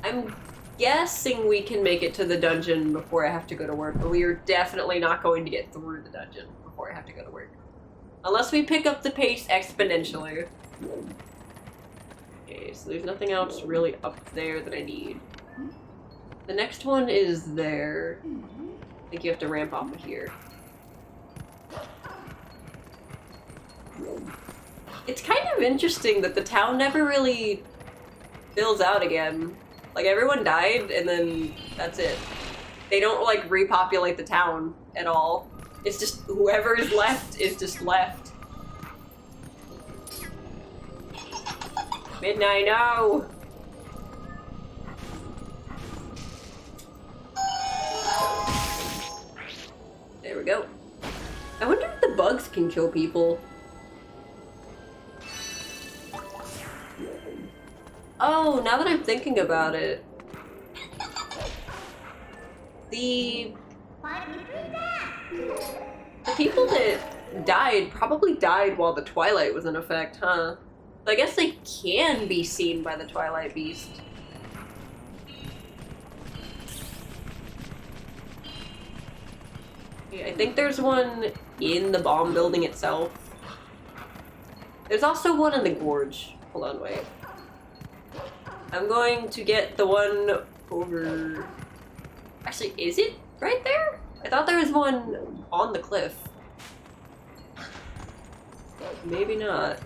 I'm guessing we can make it to the dungeon before I have to go to work, but we are definitely not going to get through the dungeon before I have to go to work. Unless we pick up the pace exponentially. Okay, so there's nothing else really up there that I need. The next one is there. I think you have to ramp off of here. It's kind of interesting that the town never really fills out again. Like, everyone died, and then that's it. They don't, like, repopulate the town at all. It's just whoever is left is just left. Midnight, no! There we go. I wonder if the bugs can kill people. Oh, now that I'm thinking about it. The people that died probably died while the Twilight was in effect, huh? So I guess they can be seen by the Twilight Beast. Yeah, I think there's one in the bomb building itself. There's also one in the gorge. Hold on, wait. I'm going to get the one over... Actually, is it right there? I thought there was one on the cliff. Maybe not.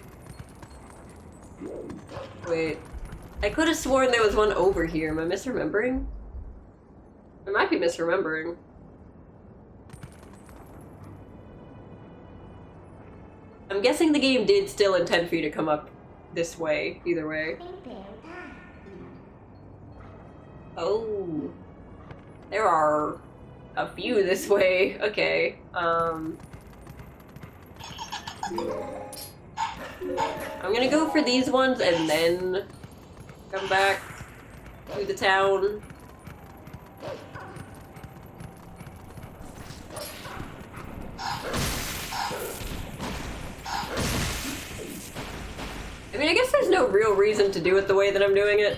Wait. I could have sworn there was one over here. Am I misremembering? I might be misremembering. I'm guessing the game did still intend for you to come up this way, either way. Oh. There are a few this way. Okay. I'm gonna go for these ones and then come back to the town. I mean, I guess there's no real reason to do it the way that I'm doing it.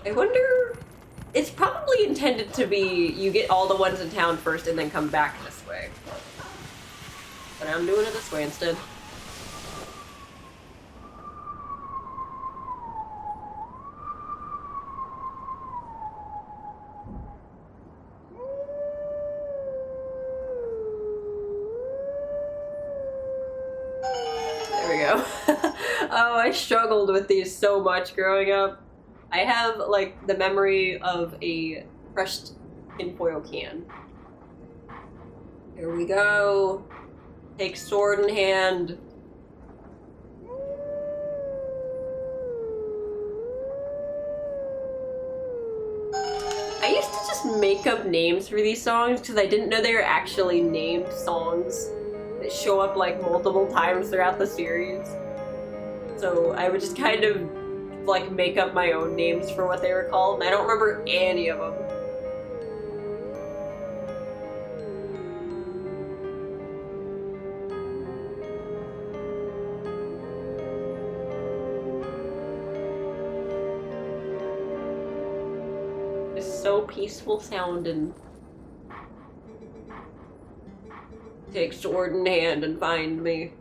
I wonder... It's probably intended to be you get all the ones in town first and then come back this way. But I'm doing it this way instead. There we Oh, I struggled with these so much growing up. I have, like, the memory of a crushed tinfoil can. Here we go. Take sword in hand. I used to just make up names for these songs because I didn't know they were actually named songs that show up like multiple times throughout the series. So I would just kind of like make up my own names for what they were called, and I don't remember any of them. It's so peaceful sounding. Take sword in hand and find me.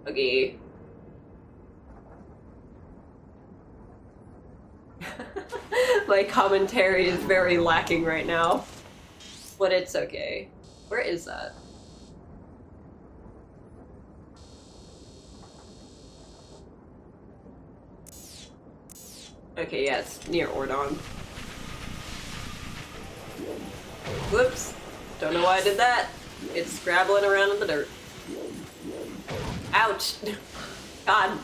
Okay. My commentary is very lacking right now, but it's okay. Where is that? Okay, yeah, it's near Ordon. Whoops. Don't know why I did that. It's scrabbling around in the dirt. Ouch. God.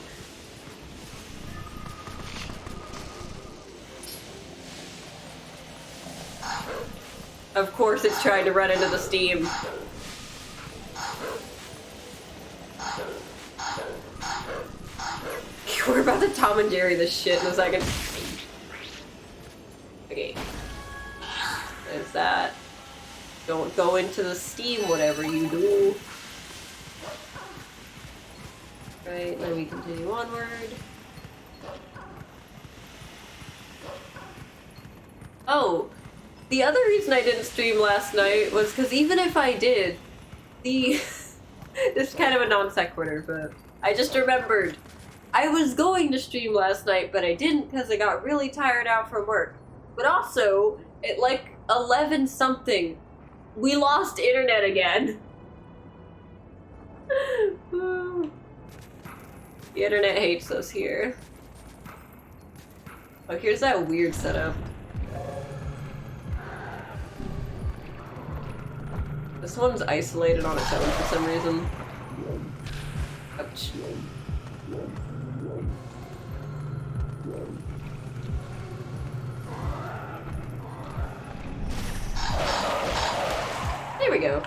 Of course it's trying to run into the steam. We're about to Tom and Jerry this shit in a second. Okay. There's that. Don't go into the steam, whatever you do. Right, then we continue onward. Oh, the other reason I didn't stream last night was because even if I did, this is kind of a non sequitur, but I just remembered I was going to stream last night, but I didn't because I got really tired out from work. But also, at like 11 something, we lost internet again. The internet hates us here. Oh, here's that weird setup. This one's isolated on its own for some reason. Ouch. There we go.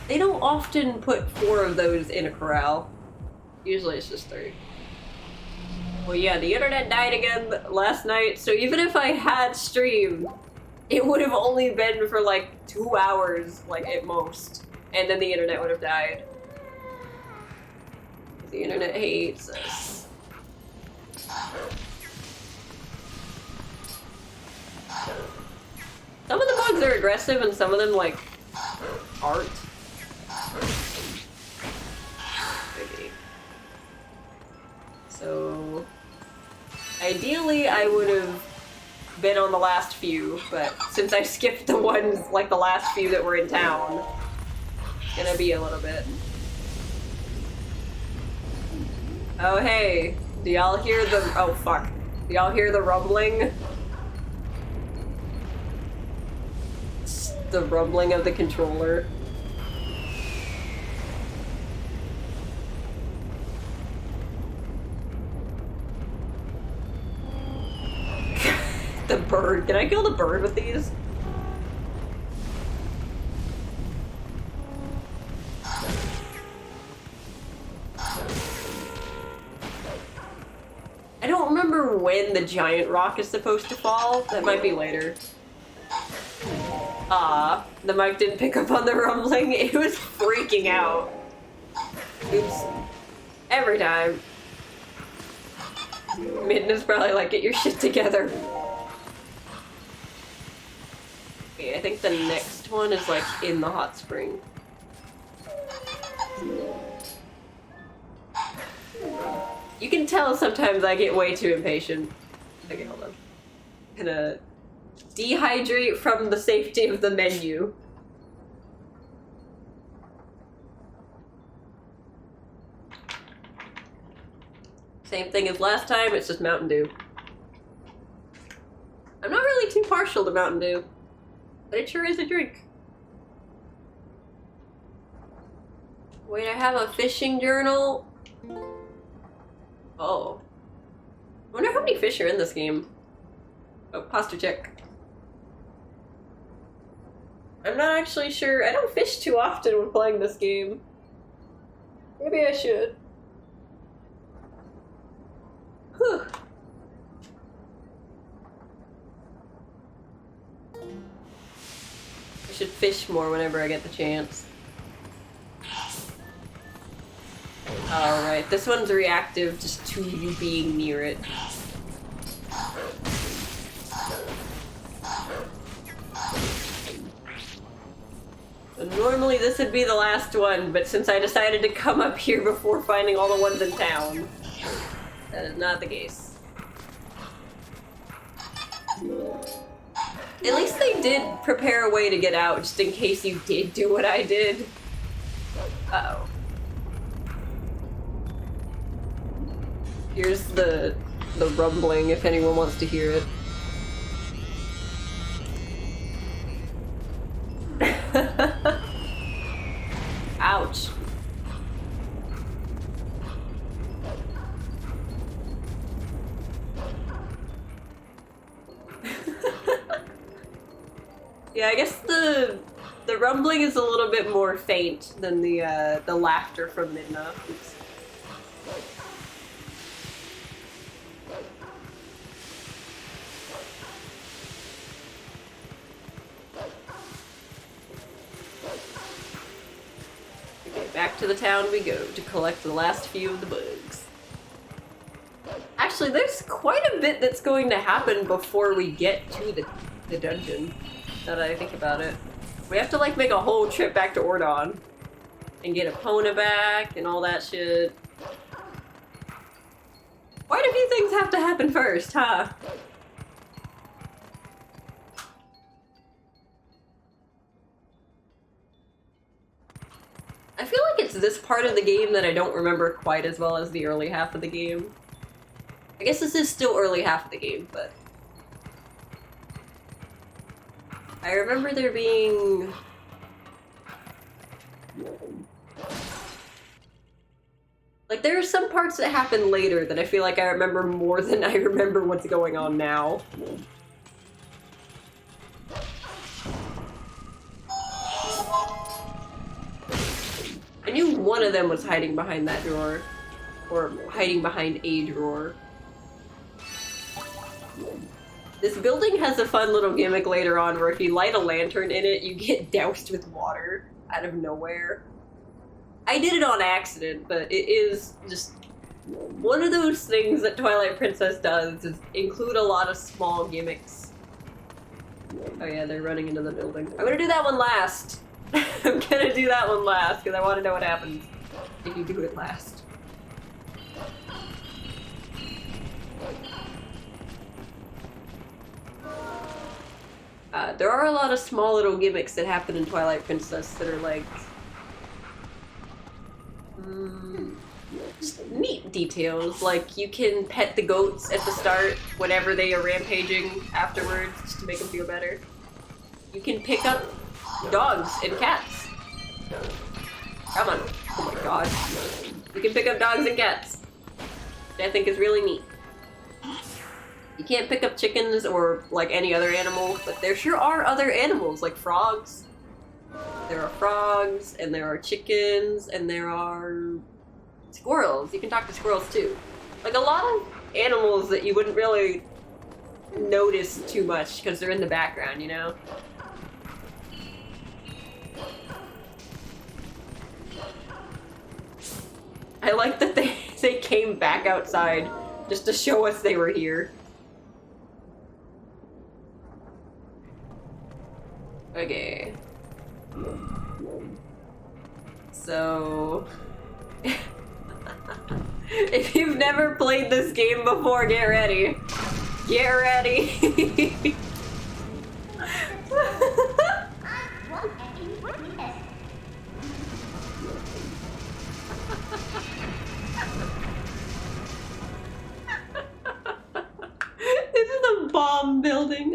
They don't often put 4 of those in a corral. Usually it's just 3. Well, yeah, the internet died again last night, so even if I had streamed, it would have only been for like 2 hours, like at most, and then the internet would have died. The internet hates us. Some of the bugs are aggressive and some of them, like, aren't. Okay. So, ideally I would have been on the last few, but since I skipped the ones, like the last few that were in town, it's gonna be a little bit. Oh hey, do y'all hear the, oh fuck, do y'all hear the rumbling? It's the rumbling of the controller. The bird, can I kill the bird with these? I don't remember when the giant rock is supposed to fall. That might be later. The mic didn't pick up on the rumbling. It was freaking out. Oops. Every time. Midden is probably like, get your shit together. Okay, I think the next one is like in the hot spring. You can tell sometimes I get way too impatient. Okay, hold on. I'm gonna dehydrate from the safety of the menu. Same thing as last time, it's just Mountain Dew. I'm not really too partial to Mountain Dew, but it sure is a drink. Wait, I have a fishing journal? Oh. I wonder how many fish are in this game. Oh, posture check. I'm not actually sure. I don't fish too often when playing this game. Maybe I should. Whew. I should fish more whenever I get the chance. Alright, this one's reactive just to you being near it. Normally this would be the last one, but since I decided to come up here before finding all the ones in town, that is not the case. At least they did prepare a way to get out, just in case you did do what I did. Uh-oh. Here's the rumbling, if anyone wants to hear it. Ouch. Yeah, I guess the rumbling is a little bit more faint than the laughter from Midna. Oops. Okay, back to the town we go to collect the last few of the bugs. Actually, there's quite a bit that's going to happen before we get to the dungeon, now that I think about it. We have to, like, make a whole trip back to Ordon and get Epona back and all that shit. Quite a few things have to happen first, huh? I feel like it's this part of the game that I don't remember quite as well as the early half of the game. I guess this is still early half of the game, but... I remember there being... Like, there are some parts that happen later that I feel like I remember more than I remember what's going on now. I knew one of them was hiding behind that drawer. Or hiding behind a drawer. This building has a fun little gimmick later on where if you light a lantern in it, you get doused with water out of nowhere. I did it on accident, but it is just one of those things that Twilight Princess does, is include a lot of small gimmicks. Oh yeah, they're running into the building. I'm gonna do that one last. I'm gonna do that one last, because I want to know what happens if you do it last. There are a lot of small little gimmicks that happen in Twilight Princess that are like... just neat details. Like, you can pet the goats at the start whenever they are rampaging afterwards, just to make them feel better. You can pick up dogs and cats. Come on. Oh my god. You can pick up dogs and cats. Which I think is really neat. You can't pick up chickens or, like, any other animal, but there sure are other animals, like frogs. There are frogs, and there are chickens, and there are squirrels. You can talk to squirrels, too. Like, a lot of animals that you wouldn't really notice too much, because they're in the background, you know? I like that they came back outside just to show us they were here. Okay. So... if you've never played this game before, get ready. Get ready.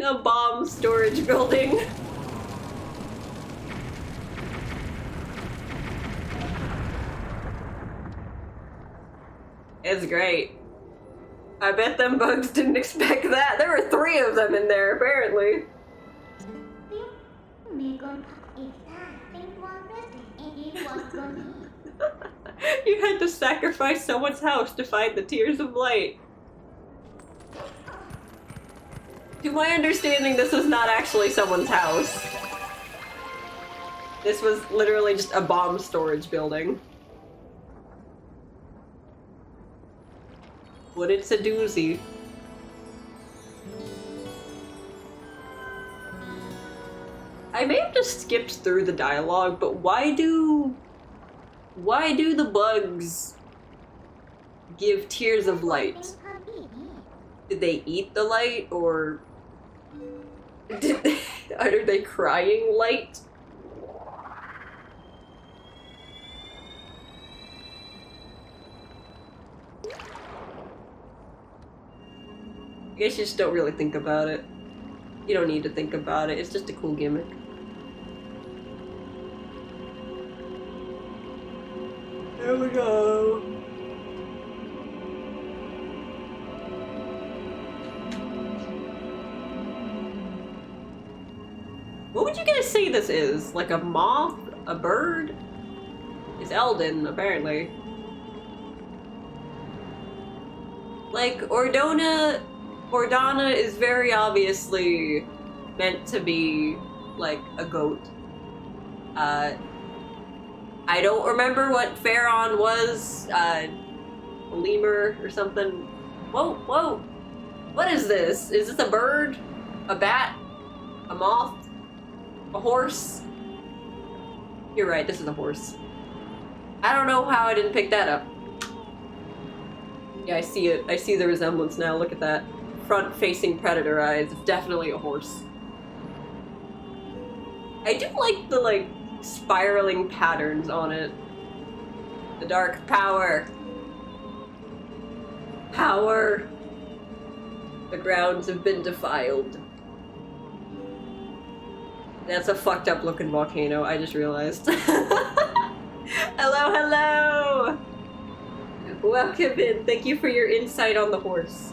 A bomb storage building. It's great. I bet them bugs didn't expect that. There were 3 of them in there, apparently. You had to sacrifice someone's house to find the tears of light. To my understanding, this was not actually someone's house. This was literally just a bomb storage building. But it's a doozy. I may have just skipped through the dialogue, but why do the bugs give tears of light? Did they eat the light, or are they crying light? I guess you just don't really think about it. You don't need to think about it. It's just a cool gimmick. There we go. What would you guys say this is? Like a moth? A bird? It's Eldon, apparently. Like, Ordana is very obviously meant to be, like, a goat. I don't remember what Pharaon was, a lemur or something. Whoa, whoa! What is this? Is this a bird? A bat? A moth? A horse? You're right, this is a horse. I don't know how I didn't pick that up. Yeah, I see it. I see the resemblance now. Look at that. Front-facing predator eyes. It's definitely a horse. I do like the, like, spiraling patterns on it. The dark power. Power. The grounds have been defiled. That's a fucked up looking volcano, I just realized. Hello, hello! Welcome in. Thank you for your insight on the horse.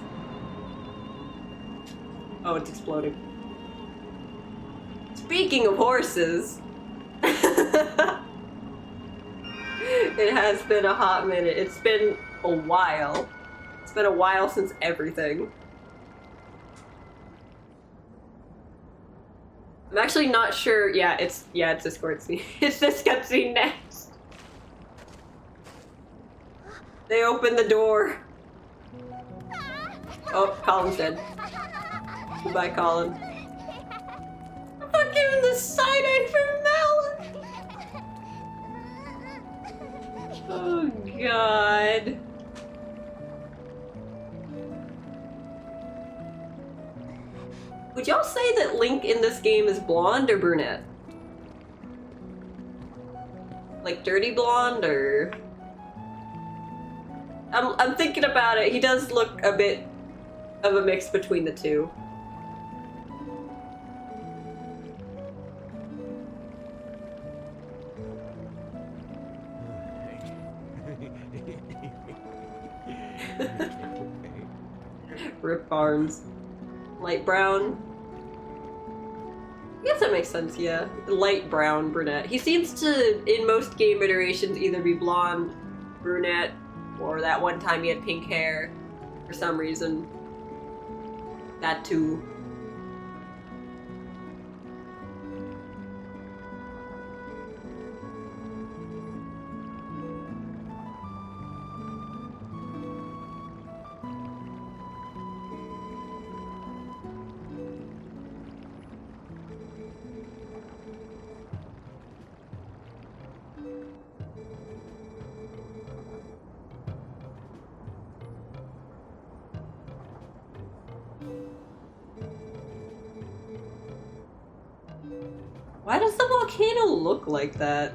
Oh, it's exploding. Speaking of horses, it has been a hot minute. It's been a while. It's been a while since everything. I'm actually not sure. Yeah, it's this cutscene. It's this cutscene next. They open the door. Oh, Colin's dead. Goodbye, Colin. I'm not giving the side-eye from Malin. Oh, God. Would y'all say that Link in this game is blonde or brunette? Like dirty blonde, or... I'm thinking about it. He does look a bit of a mix between the two. Rip arms. Light brown. I guess that makes sense, yeah. Light brown brunette. He seems to, in most game iterations, either be blonde, brunette, or that one time he had pink hair for some reason. That too. Why does the volcano look like that?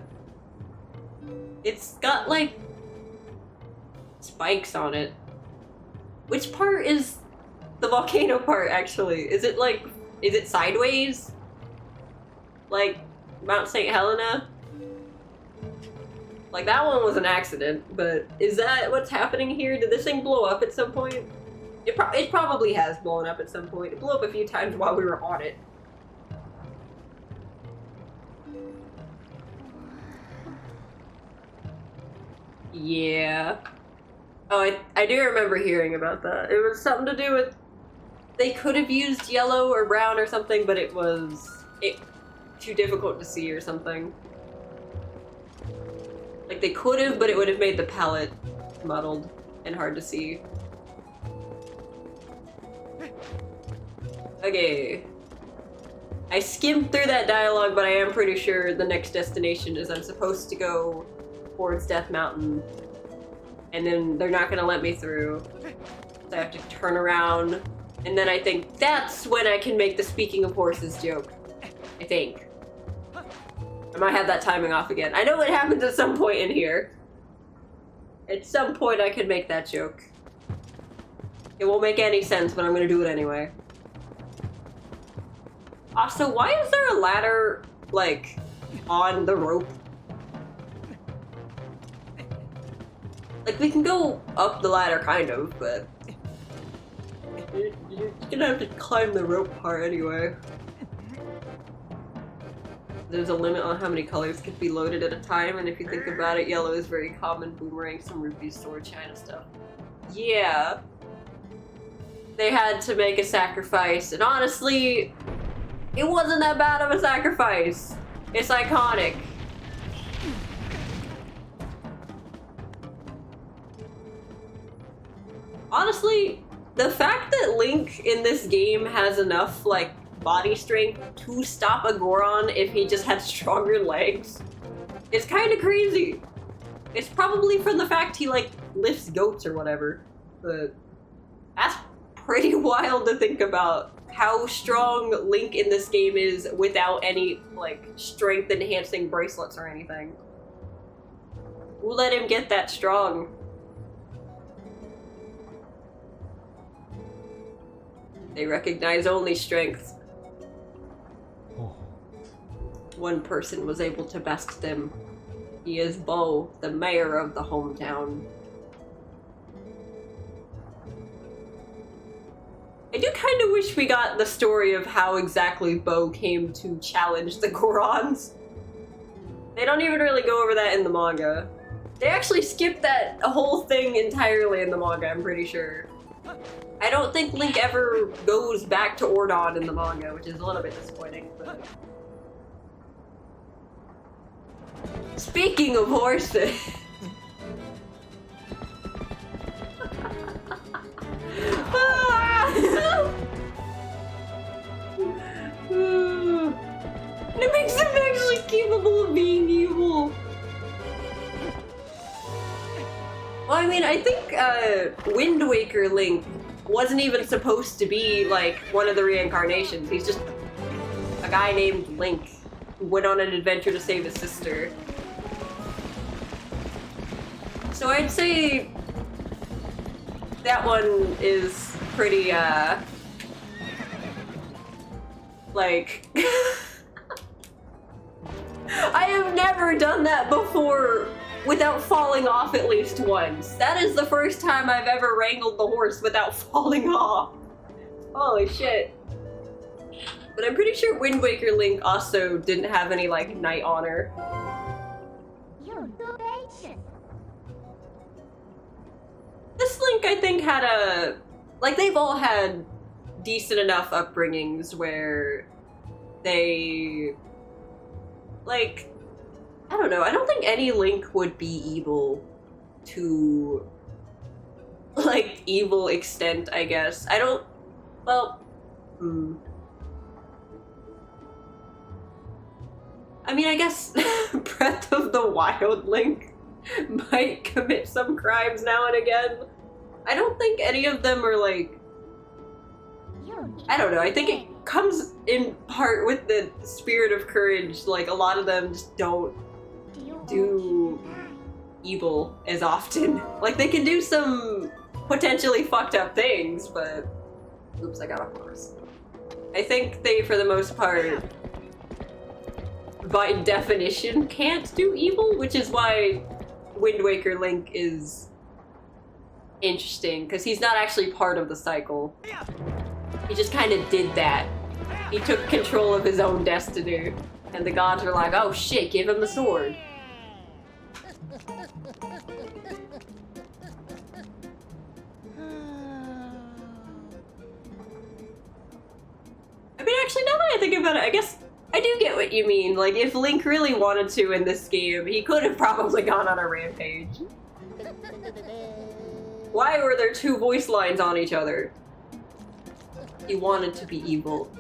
It's got, like, spikes on it. Which part is the volcano part, actually? Is it, like, Is it sideways? Like Mount St. Helena? Like that one was an accident, but is that what's happening here? Did this thing blow up at some point? It probably has blown up at some point. It blew up a few times while we were on it. Yeah. Oh, I do remember hearing about that. It was something to do with they could have used yellow or brown or something, but it was too difficult to see or something. Like they could have, but it would have made the palette muddled and hard to see. Okay. I skimmed through that dialogue, but I am pretty sure the next destination is I'm supposed to go towards Death Mountain. And then they're not gonna let me through. So I have to turn around. And then I think that's when I can make the speaking of horses joke. I think. I might have that timing off again. I know it happens at some point in here. At some point I could make that joke. It won't make any sense, but I'm gonna do it anyway. Also, why is there a ladder, like, on the rope? Like, we can go up the ladder, kind of, but... You're gonna have to climb the rope part anyway. There's a limit on how many colors could be loaded at a time, and if you think about it, yellow is very common, boomerang, some rupees, sword, china stuff. Yeah. They had to make a sacrifice, and honestly, it wasn't that bad of a sacrifice. It's iconic. Honestly, the fact that Link in this game has enough, like, body strength to stop a Goron if he just had stronger legs is kind of crazy. It's probably from the fact he, like, lifts goats or whatever, but that's pretty wild to think about. How strong Link in this game is without any, like, strength-enhancing bracelets or anything. Who let him get that strong? They recognize only strength. One person was able to best them. He is Bo, the mayor of the hometown. I do kind of wish we got the story of how exactly Bo came to challenge the Gorons. They don't even really go over that in the manga. They actually skipped that whole thing entirely in the manga, I'm pretty sure. I don't think Link ever goes back to Ordon in the manga, which is a little bit disappointing, but... Speaking of horses... It makes him actually capable of being evil. Well, I mean, I think Wind Waker Link wasn't even supposed to be like one of the reincarnations. He's just a guy named Link who went on an adventure to save his sister. So I'd say that one is pretty like I have never done that before without falling off at least once. That is the first time I've ever wrangled the horse without falling off. Holy shit. But I'm pretty sure Wind Waker Link also didn't have any, like, knight honor. This Link, I think, had a... Like, they've all had decent enough upbringings where they... Like... I don't know, I don't think any Link would be evil to, like, evil extent, I guess. I don't, well, I mean, I guess Breath of the Wild Link might commit some crimes now and again. I don't think any of them are, like, I don't know, I think it comes in part with the spirit of courage. Like, a lot of them just don't do evil as often. Like, they can do some potentially fucked up things, but... Oops, I got a horse. I think they, for the most part, by definition, can't do evil, which is why Wind Waker Link is interesting, because he's not actually part of the cycle. He just kind of did that. He took control of his own destiny, and the gods were like, oh shit, give him the sword. I mean, actually, now that I think about it, I guess I do get what you mean. Like, if Link really wanted to in this game, he could have probably gone on a rampage. Why were there two voice lines on each other? He wanted to be evil.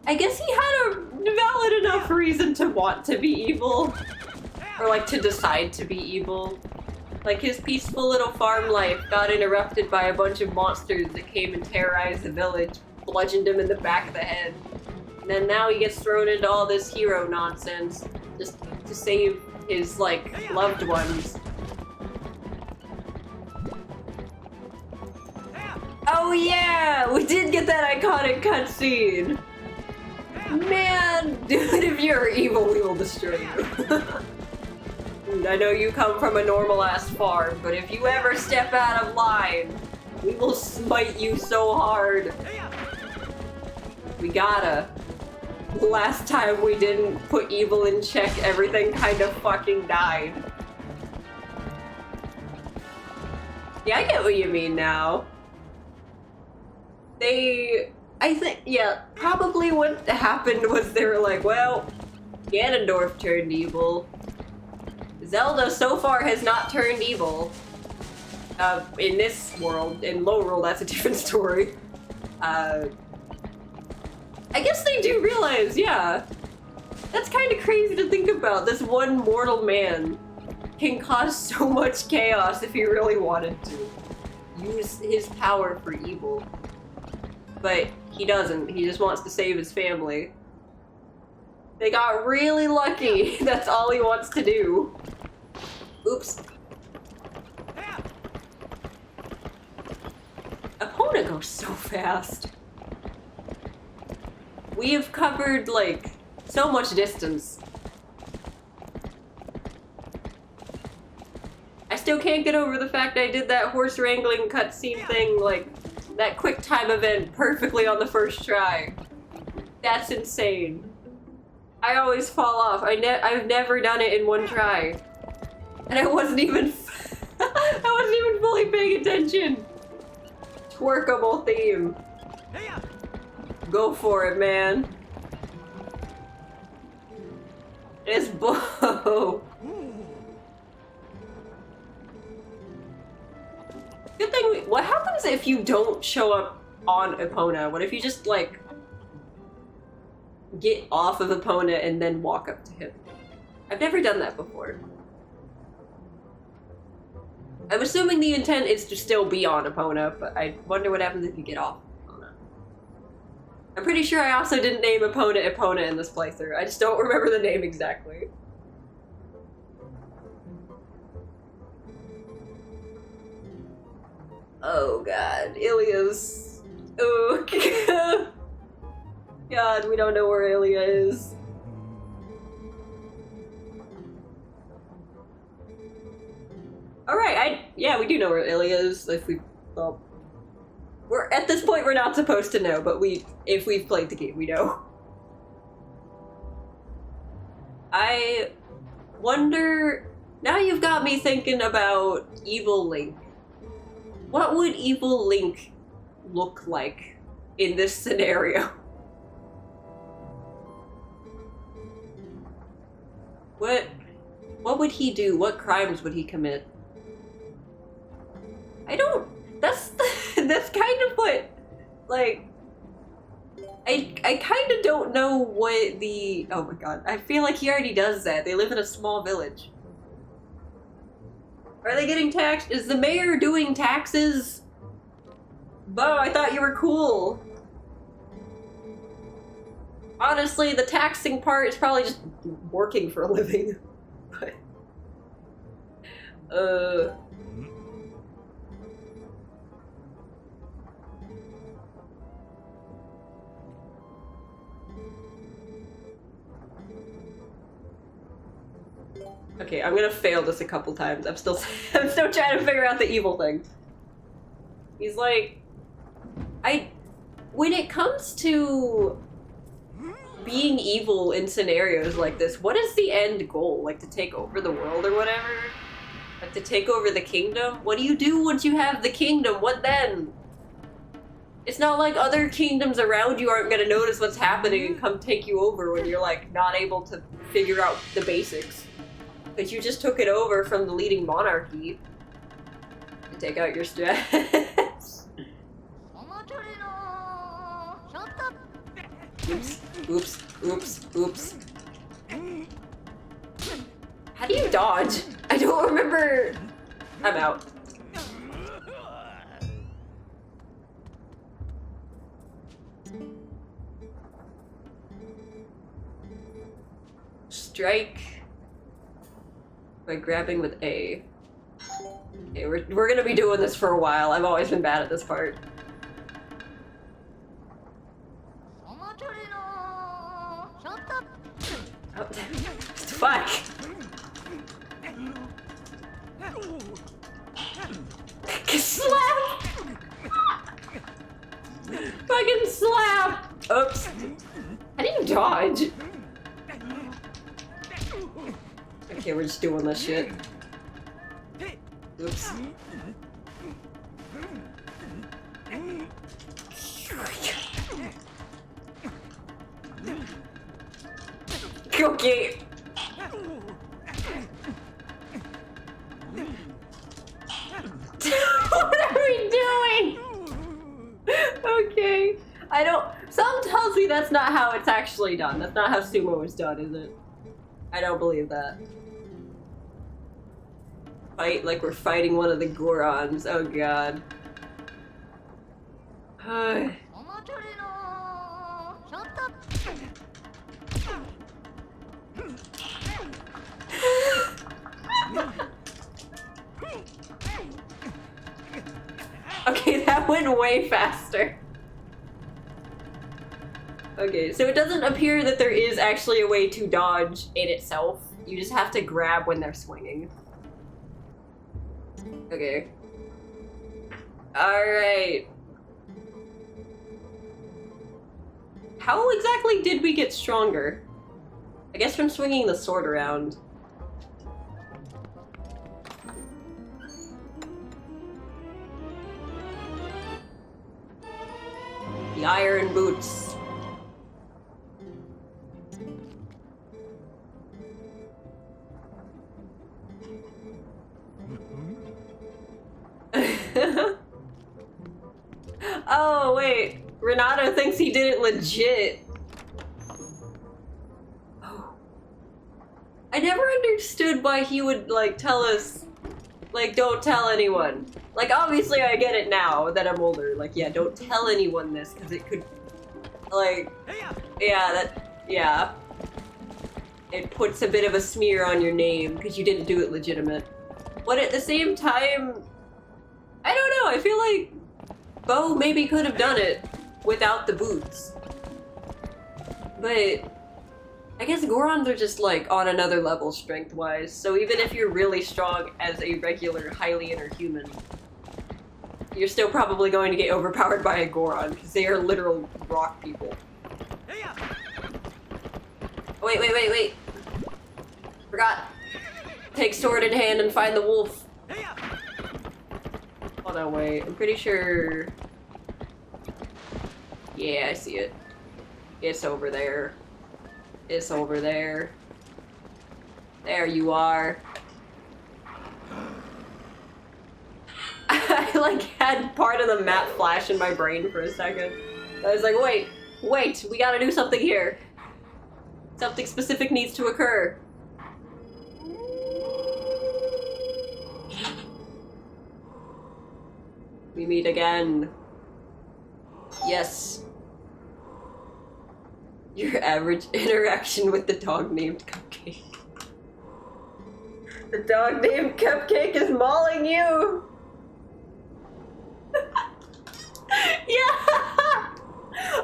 I guess he had a valid enough reason to want to be evil. Or, like, to decide to be evil. Like, his peaceful little farm life got interrupted by a bunch of monsters that came and terrorized the village, bludgeoned him in the back of the head. And then now he gets thrown into all this hero nonsense just to save his, like, loved ones. Oh yeah! We did get that iconic cutscene! Man, dude, if you're evil, we will destroy you. I know you come from a normal-ass farm, but if you ever step out of line, we will smite you so hard. We gotta. Last time we didn't put evil in check, everything kind of fucking died. Yeah, I get what you mean now. I think, yeah, probably what happened was they were like, well, Ganondorf turned evil. Zelda so far has not turned evil. In this world. In Lorule, that's a different story. I guess they do realize, yeah. That's kind of crazy to think about. This one mortal man can cause so much chaos if he really wanted to. Use his power for evil. But he doesn't. He just wants to save his family. They got really lucky. That's all he wants to do. Oops. Epona goes so fast. We have covered, like, so much distance. I still can't get over the fact I did that horse wrangling cutscene thing, like, that quick time event perfectly on the first try. That's insane. I always fall off. I've never done it in one try. And I wasn't even fully paying attention. Twerkable theme. Go for it, man. It's Bo. Good thing what happens if you don't show up on Epona? What if you just, like, get off of Epona and then walk up to him? I've never done that before. I'm assuming the intent is to still be on Epona, but I wonder what happens if you get off Epona. I'm pretty sure I also didn't name Epona Epona in this playthrough. I just don't remember the name exactly. Oh god, Ilia's... Oh god, we don't know where Ilia is. Alright, yeah, we do know where Ilia is, if we... Well... We're, at this point, we're not supposed to know, but if we've played the game, we know. I wonder... Now you've got me thinking about Evil Link. What would Evil Link look like in this scenario? What would he do? What crimes would he commit? I don't... That's kind of what... Like... I kind of don't know what the... Oh my god. I feel like he already does that. They live in a small village. Are they getting taxed? Is the mayor doing taxes? Bo, I thought you were cool. Honestly, the taxing part is probably just working for a living. But... Okay, I'm gonna fail this a couple times. I'm still trying to figure out the evil thing. He's like, when it comes to being evil in scenarios like this, what is the end goal? Like to take over the world or whatever? Like to take over the kingdom? What do you do once you have the kingdom? What then? It's not like other kingdoms around you aren't gonna notice what's happening and come take you over when you're like not able to figure out the basics. But you just took it over from the leading monarchy. And take out your stress. Oops, oops, oops, oops. How do you dodge? I don't remember. I'm out. Strike by grabbing with A. Okay, we're gonna be doing this for a while. I've always been bad at this part. Oh, fuck! Slap! Fucking slap! Oops. How do you dodge? Okay, we're just doing this shit. Oops. Okay. What are we doing? Okay. I don't. Something tells me that's not how it's actually done. That's not how sumo is done, is it? I don't believe that. Fight like we're fighting one of the Gorons. Oh god. Okay, that went way faster. Okay, so it doesn't appear that there is actually a way to dodge in itself. You just have to grab when they're swinging. Okay. Alright. How exactly did we get stronger? I guess from swinging the sword around. The iron boots. Oh, wait. Renato thinks he did it legit. Oh. I never understood why he would, like, tell us, like, don't tell anyone. Like, obviously I get it now that I'm older. Like, yeah, don't tell anyone this, because it could, like, yeah. It puts a bit of a smear on your name, because you didn't do it legitimate. But at the same time, I don't know, I feel like Bo maybe could have done it without the boots. But I guess Gorons are just like on another level strength-wise, so even if you're really strong as a regular, highly inner human, you're still probably going to get overpowered by a Goron, because they are literal rock people. Wait. Forgot. Take sword in hand and find the wolf. Hold on, wait. I'm pretty sure... Yeah, I see it. It's over there. It's over there. There you are. I like had part of the map flash in my brain for a second. I was like, wait, we gotta do something here. Something specific needs to occur. We meet again. Yes. Your average interaction with the dog named Cupcake. The dog named Cupcake is mauling you! Yeah!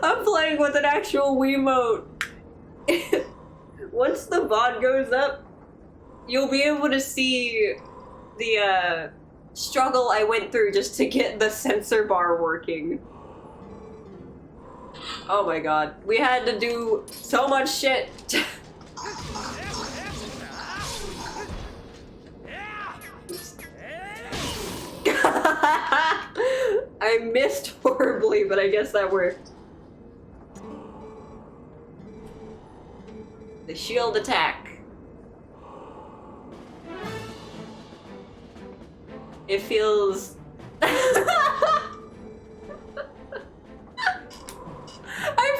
I'm playing with an actual Wiimote. Once the VOD goes up, you'll be able to see the struggle I went through just to get the sensor bar working. Oh my god, we had to do so much shit. I missed horribly, but I guess that worked. The shield attack. It feels... I'm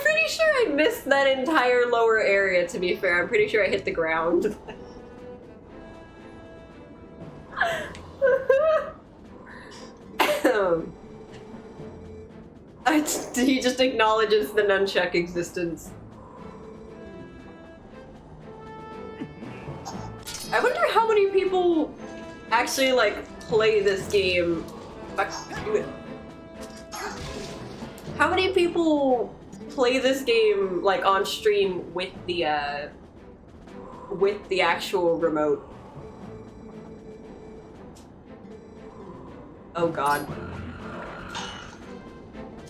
pretty sure I missed that entire lower area, to be fair. I'm pretty sure I hit the ground. He just acknowledges the nunchuck existence. I wonder how many people actually, like, play this game. How many people play this game, like, on stream with the actual remote? Oh god.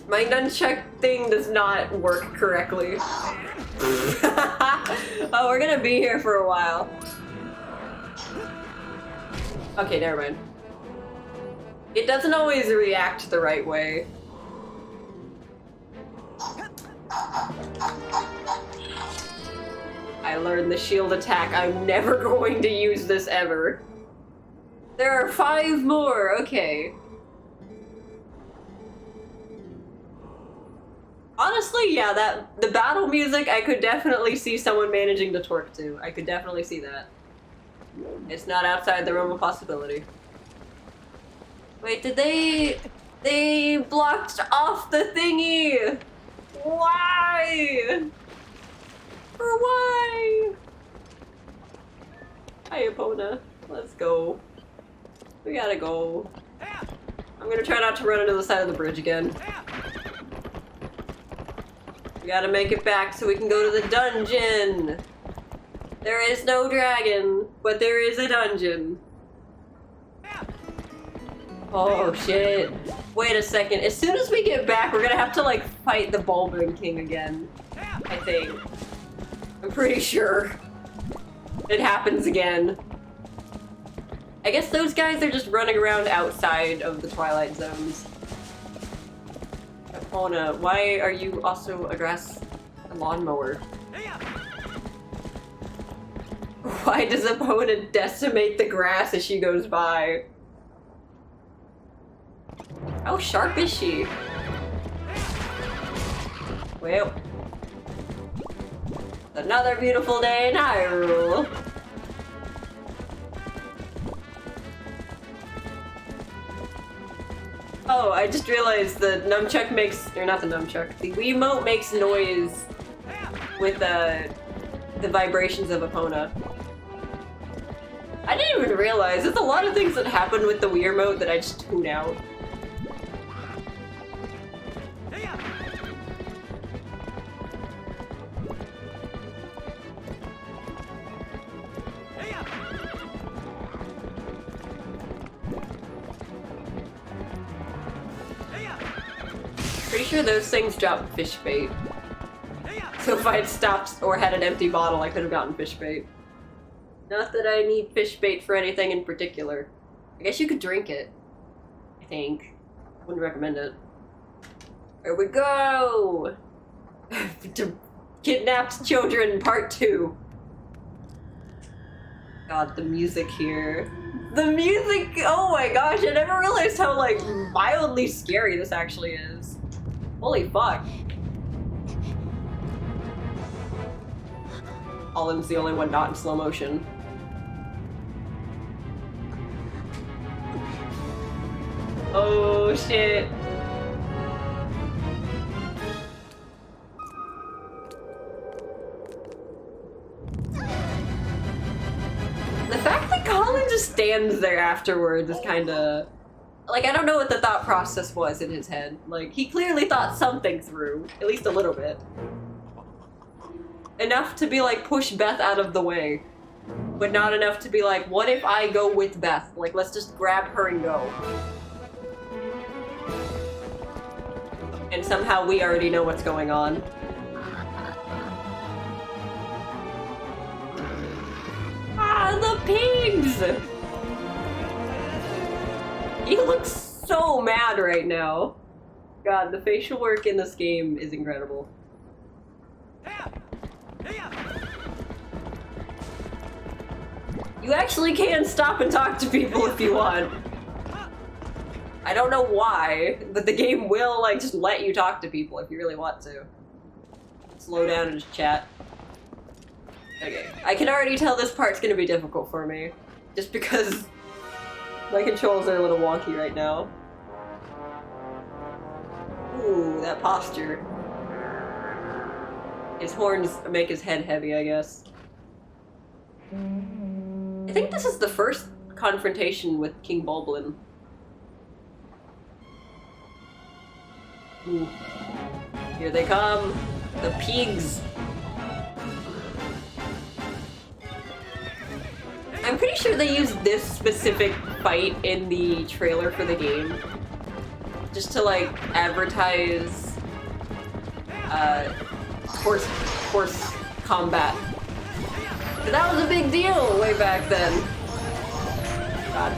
My nunchuck thing does not work correctly. Oh, we're gonna be here for a while. Okay, never mind. It doesn't always react the right way. I learned the shield attack. I'm never going to use this ever. There are 5 more, okay. Honestly, yeah, the battle music, I could definitely see someone managing to twerk to. I could definitely see that. It's not outside the realm of possibility. Wait, did they blocked off the thingy! Why? For why? Hi, Epona. Let's go. We gotta go. I'm gonna try not to run into the side of the bridge again. We gotta make it back so we can go to the dungeon. There is no dragon, but there is a dungeon. Oh shit. Wait a second. As soon as we get back, we're gonna have to like fight the Bulbin King again. I think. I'm pretty sure. It happens again. I guess those guys are just running around outside of the Twilight Zones. Epona, why are you also a lawnmower? Why does Epona decimate the grass as she goes by? How sharp is she? Well, another beautiful day in Hyrule. Oh, I just realized the nunchuck makes, or not the nunchuck, the Wiimote makes noise with the vibrations of Epona. I didn't even realize, there's a lot of things that happen with the Wii Remote that I just tune out. Pretty sure those things drop fish bait. So if I had stopped or had an empty bottle, I could have gotten fish bait. Not that I need fish bait for anything in particular. I guess you could drink it. I think. Wouldn't recommend it. Here we go! To Kidnapped Children Part 2. God, the music here. The music! Oh my gosh, I never realized how, like, mildly scary this actually is. Holy fuck. Holland's the only one not in slow motion. Oh shit. The fact that Colin just stands there afterwards is kinda... Like, I don't know what the thought process was in his head. Like, he clearly thought something through. At least a little bit. Enough to be like, push Beth out of the way. but not enough to be like, what if I go with Beth? Like, let's just grab her and go. And somehow we already know what's going on. Ah, the pigs! He looks so mad right now. God, the facial work in this game is incredible. You actually can stop and talk to people if you want. I don't know why, but the game will, like, just let you talk to people if you really want to. Slow down and just chat. Okay. I can already tell this part's gonna be difficult for me. Just because my controls are a little wonky right now. Ooh, that posture. His horns make his head heavy, I guess. I think this is the first confrontation with King Bulblin. Ooh. Here they come. The pigs. I'm pretty sure they used this specific fight in the trailer for the game. Just to, like, advertise horse combat. But that was a big deal way back then. God.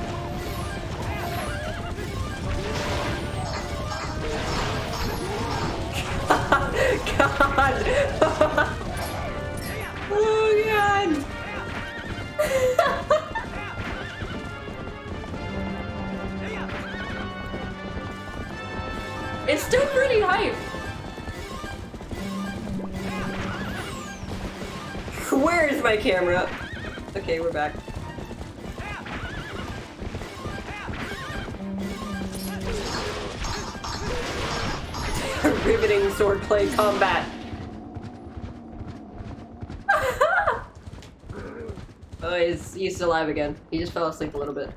God. Oh God. It's still pretty hype. Where is my camera? Okay, we're back. Riveting swordplay combat. Oh, he's alive again. He just fell asleep a little bit.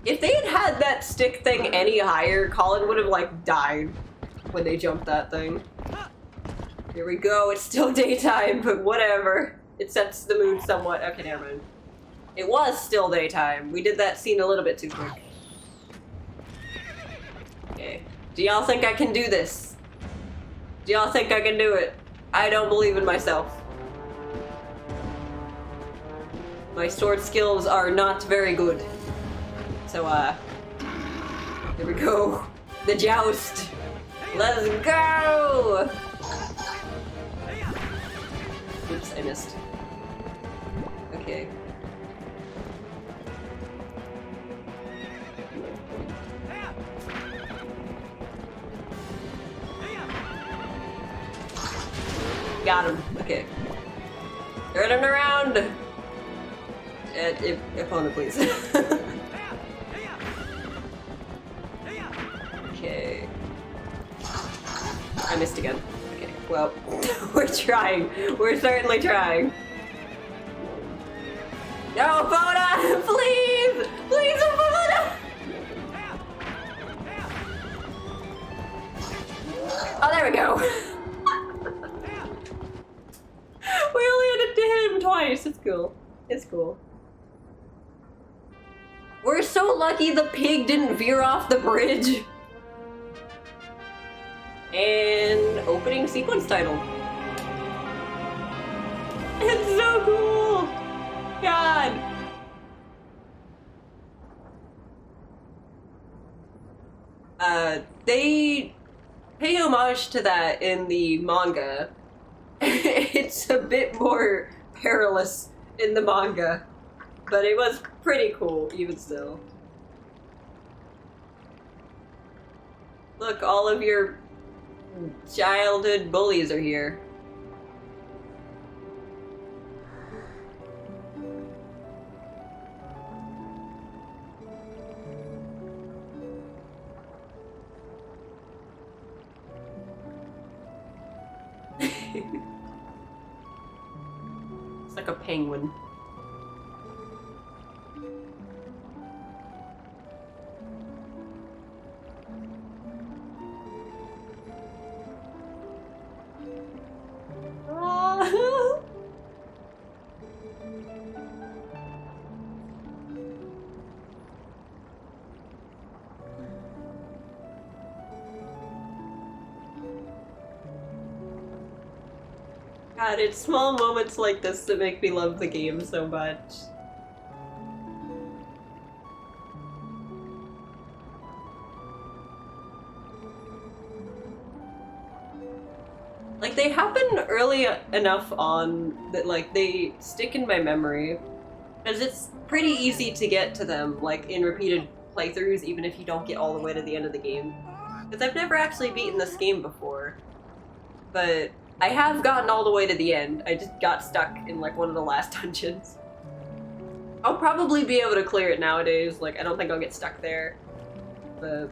If they had had that stick thing any higher, Colin would have, like, died when they jumped that thing. Here we go. It's still daytime, but whatever. It sets the mood somewhat. Okay, never mind. It was still daytime. We did that scene a little bit too quick. Okay. Do y'all think I can do this? Do y'all think I can do it? I don't believe in myself. My sword skills are not very good. So, here we go. The joust. Let's go! Oops, I missed. Okay. Got him. Okay. Turn him around! Opponent, please. Okay. I missed again. Okay, well, we're trying. We're certainly trying. No, Bona! Please! Please, Bona! Oh, there we go. We only had to hit him twice. It's cool. It's cool. We're so lucky the pig didn't veer off the bridge. And opening sequence title. It's so cool. God. They pay homage to that in the manga. It's a bit more perilous in the manga, but it was pretty cool, even still. Look, all of your childhood bullies are here. It's like a penguin. God, it's small moments like this that make me love the game so much. Like, they happen early enough on that, like, they stick in my memory. Because it's pretty easy to get to them, like, in repeated playthroughs, even if you don't get all the way to the end of the game. Because I've never actually beaten this game before. But I have gotten all the way to the end. I just got stuck in, like, one of the last dungeons. I'll probably be able to clear it nowadays. Like, I don't think I'll get stuck there. But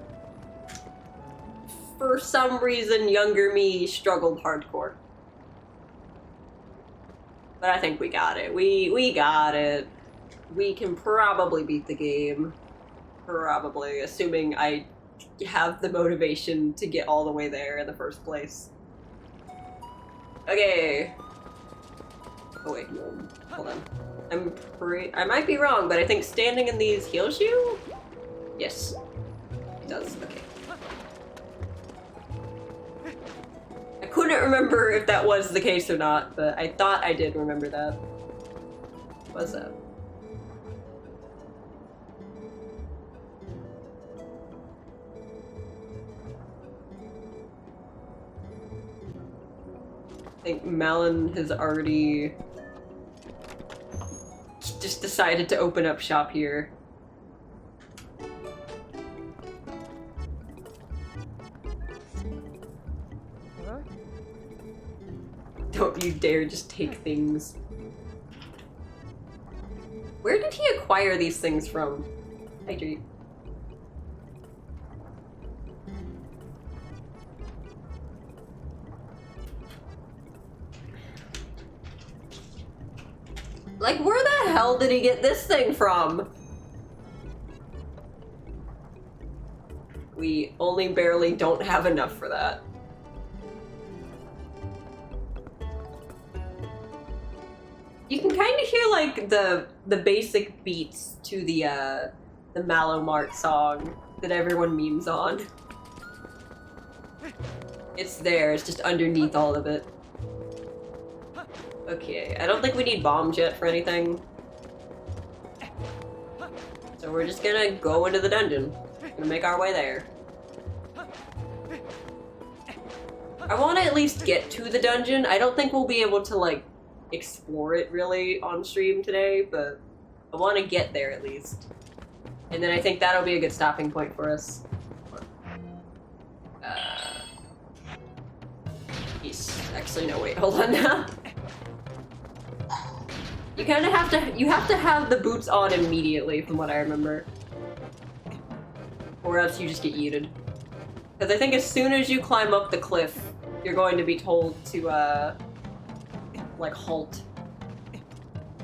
for some reason, younger me struggled hardcore. But I think we got it. We got it. We can probably beat the game. Probably, assuming I have the motivation to get all the way there in the first place. Okay. Oh wait, no. Hold on. I might be wrong, but I think standing in these heals you? Yes. It does, okay. I couldn't remember if that was the case or not, but I thought I did remember that. What's that? I think Malin has already just decided to open up shop here. Don't you dare just take things. Where did he acquire these things from? Hydrate. Like, where the hell did he get this thing from? We only barely don't have enough for that. You can kind of hear, like, the basic beats to the Mallow Mart song that everyone memes on. It's there, it's just underneath all of it. Okay, I don't think we need bombs yet for anything. So we're just gonna go into the dungeon. Gonna make our way there. I want to at least get to the dungeon. I don't think we'll be able to, like, explore it really on stream today, but I want to get there at least. And then I think that'll be a good stopping point for us. Yes. Actually, no, wait, hold on now. You kind of have to have the boots on immediately, from what I remember. Or else you just get yeeted. Because I think as soon as you climb up the cliff, you're going to be told to, like, halt.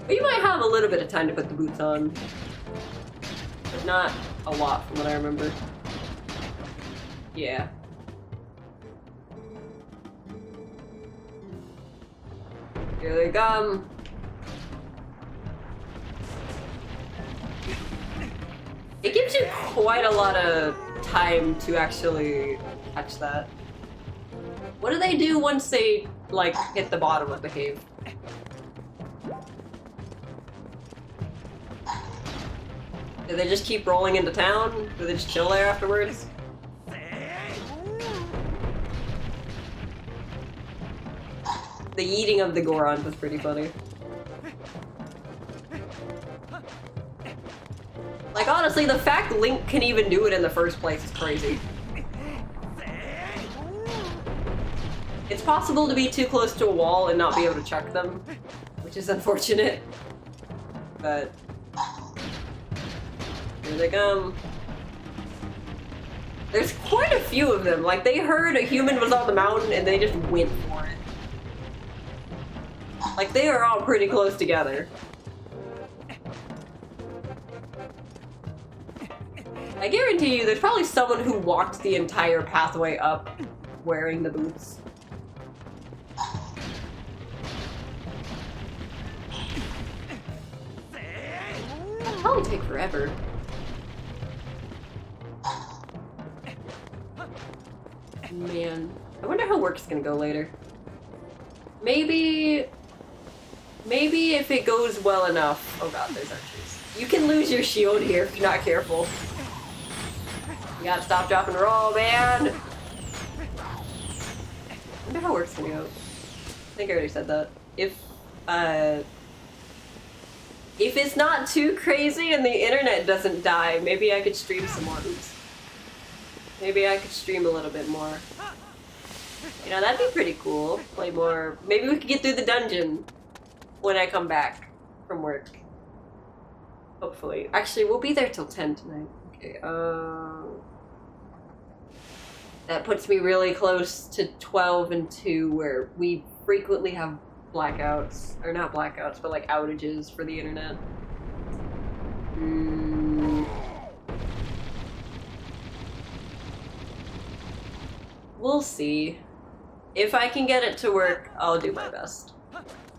But you might have a little bit of time to put the boots on. But not a lot, from what I remember. Yeah. Here they come. It gives you quite a lot of time to actually catch that. What do they do once they, like, hit the bottom of the cave? Do they just keep rolling into town? Do they just chill there afterwards? The yeeting of the Gorons was pretty funny. Like, honestly, the fact Link can even do it in the first place is crazy. It's possible to be too close to a wall and not be able to chuck them, which is unfortunate. But here they come. There's quite a few of them. Like, they heard a human was on the mountain and they just went for it. Like, they are all pretty close together. I guarantee you there's probably someone who walked the entire pathway up wearing the boots. That'll probably take forever. Man, I wonder how work's gonna go later. Maybe if it goes well enough. Oh god, there's archers. You can lose your shield here if you're not careful. You gotta stop, drop, and roll, man! I wonder how work's gonna go. I think I already said that. If it's not too crazy and the internet doesn't die, maybe I could stream some more. Oops. Maybe I could stream a little bit more. You know, that'd be pretty cool. Play more. Maybe we could get through the dungeon when I come back from work. Hopefully. Actually, we'll be there till 10 tonight. Okay, that puts me really close to 12 and 2, where we frequently have blackouts. Or not blackouts, but like outages for the internet. We'll see. If I can get it to work, I'll do my best.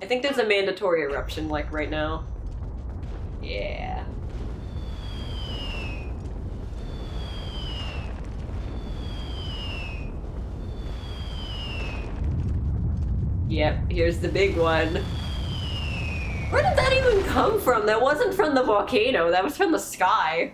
I think there's a mandatory eruption, like, right now. Yeah. Yep, here's the big one. Where did that even come from? That wasn't from the volcano, that was from the sky.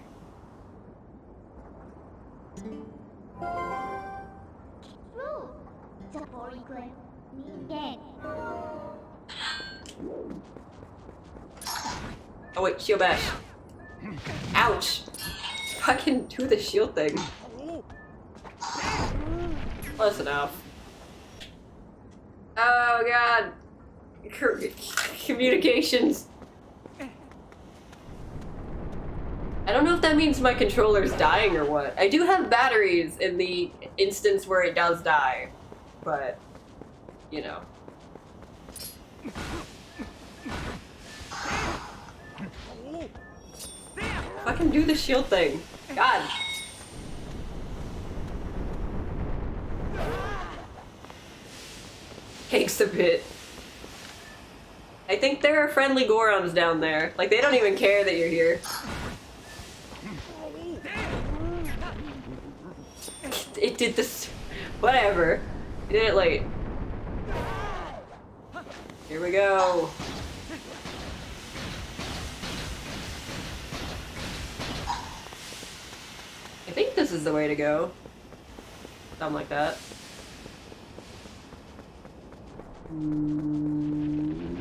Oh wait, shield bash. Ouch! Fucking do the shield thing. Close enough. Oh god. Communications. I don't know if that means my controller's dying or what. I do have batteries in the instance where it does die, but, you know. Fucking do the shield thing. God. Takes a bit. I think there are friendly Gorons down there. Like, they don't even care that you're here. It did this. Whatever. It did it late. Here we go. I think this is the way to go. Something like that.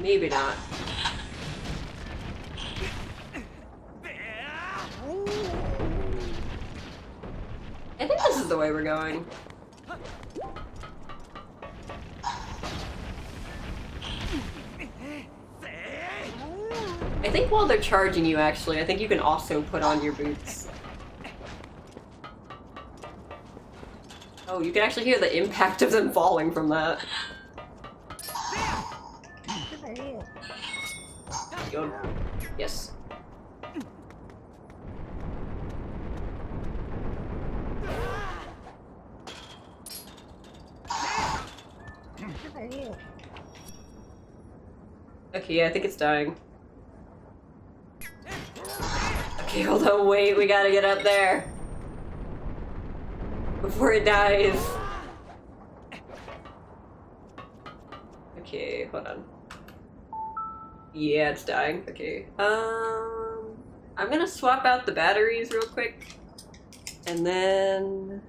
Maybe not. I think this is the way we're going. I think while they're charging you, actually, I think you can also put on your boots. Oh, you can actually hear the impact of them falling from that. Yes. Okay, yeah, I think it's dying. Okay, hold on, wait, we gotta get up there. Before it dies. Okay, hold on. Yeah, it's dying. Okay. I'm gonna swap out the batteries real quick. And then...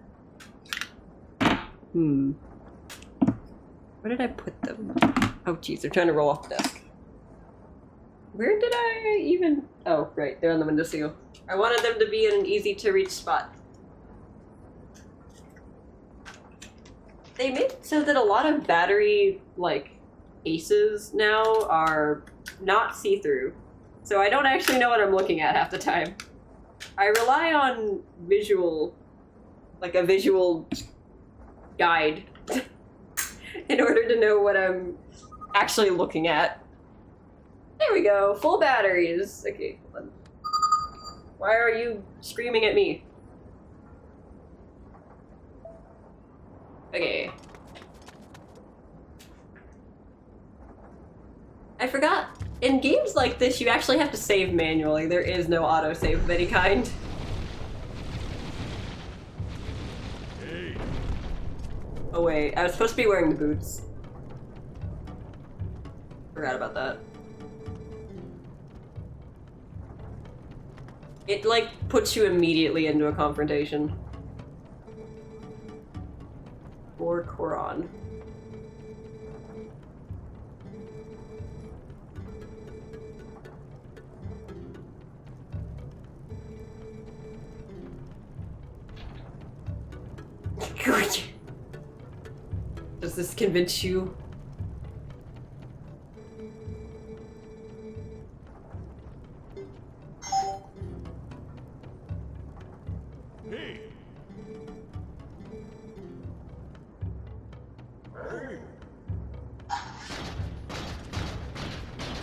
Where did I put them? Oh, jeez, they're trying to roll off the desk. Where did I even... Oh, right, they're on the windowsill. I wanted them to be in an easy-to-reach spot. They make it so that a lot of battery, like, cases now are not see-through. So I don't actually know what I'm looking at half the time. I rely on visual, like a visual guide in order to know what I'm actually looking at. There we go, full batteries. Okay, hold on. Why are you screaming at me? Okay. I forgot. In games like this, you actually have to save manually. There is no autosave of any kind. Oh wait, I was supposed to be wearing the boots. Forgot about that. It, like, puts you immediately into a confrontation. Or Quran. Good. Does this convince you?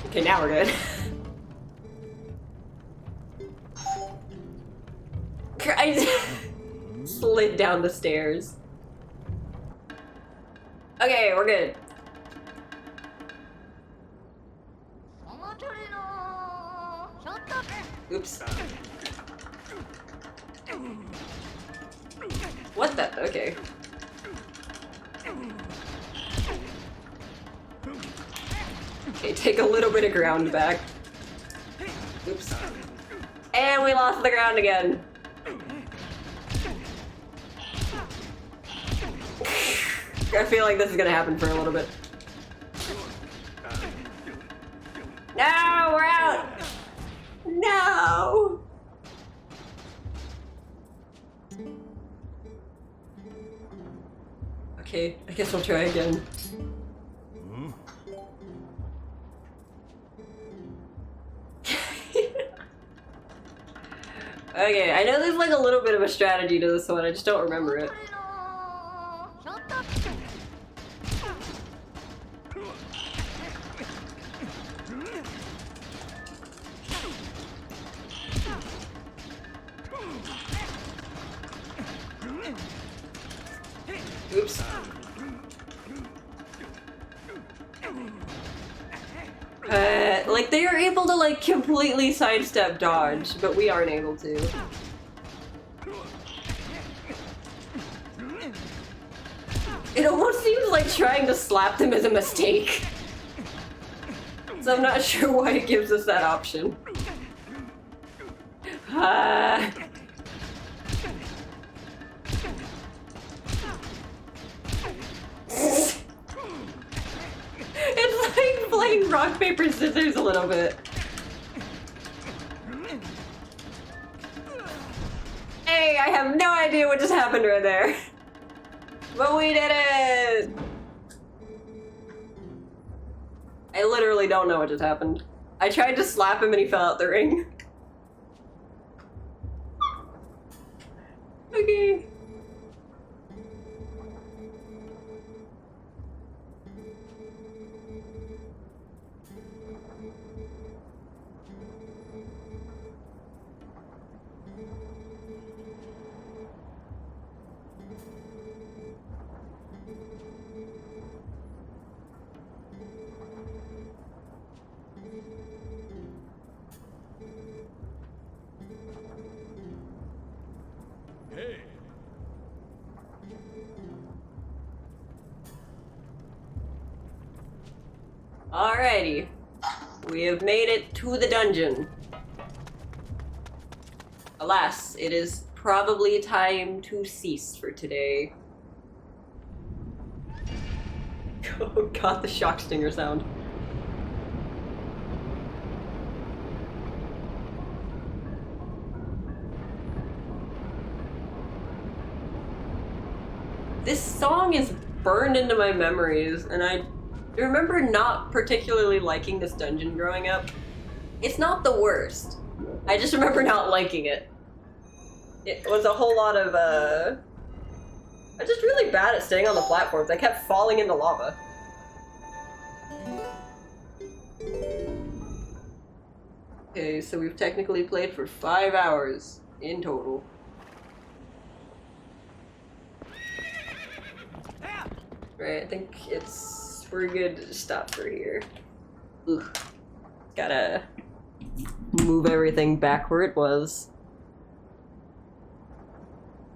Okay, now we're good. I slid down the stairs. Okay, we're good. Oops. What the? Okay. Okay, take a little bit of ground back. Oops. And we lost the ground again. I feel like this is gonna happen for a little bit. No, we're out! No! Okay, I guess I'll try again. Okay, I know there's like a little bit of a strategy to this one, I just don't remember it. Oops. Like they are able to like completely sidestep dodge, but we aren't able to. It almost seems like trying to slap them is a mistake. So I'm not sure why it gives us that option. It's like playing rock, paper, scissors a little bit. Hey, I have no idea what just happened right there. But we did it! I literally don't know what just happened. I tried to slap him and he fell out the ring. Okay. Alrighty. We have made it to the dungeon. Alas, it is probably time to cease for today. Oh god, the shock stinger sound. This song is burned into my memories, and I remember not particularly liking this dungeon growing up. It's not the worst. I just remember not liking it. It was a whole lot of, I'm just really bad at staying on the platforms. I kept falling into lava. Okay, so we've technically played for 5 hours in total. Right, I think we're good to stop for here. Ugh. Gotta move everything back where it was.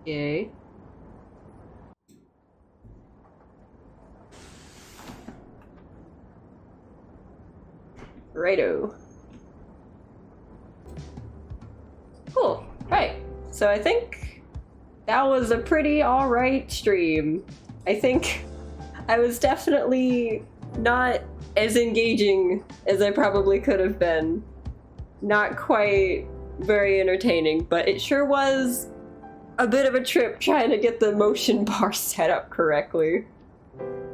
Yay. Righto. Cool. Right. So I think that was a pretty alright stream. I think I was definitely not as engaging as I probably could have been. Not quite very entertaining, but it sure was a bit of a trip trying to get the motion bar set up correctly.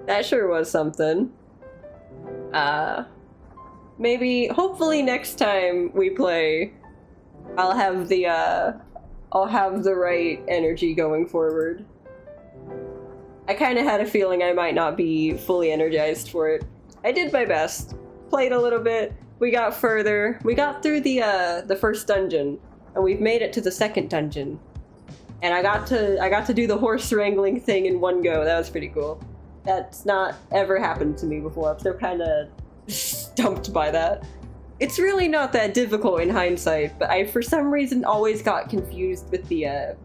That sure was something. Maybe, hopefully next time we play, I'll have the right energy going forward. I kind of had a feeling I might not be fully energized for it. I did my best. Played a little bit. We got further. We got through the first dungeon, and we've made it to the second dungeon. And I got to do the horse wrangling thing in one go. That was pretty cool. That's not ever happened to me before. I'm still kind of stumped by that. It's really not that difficult in hindsight, but I, for some reason, always got confused with the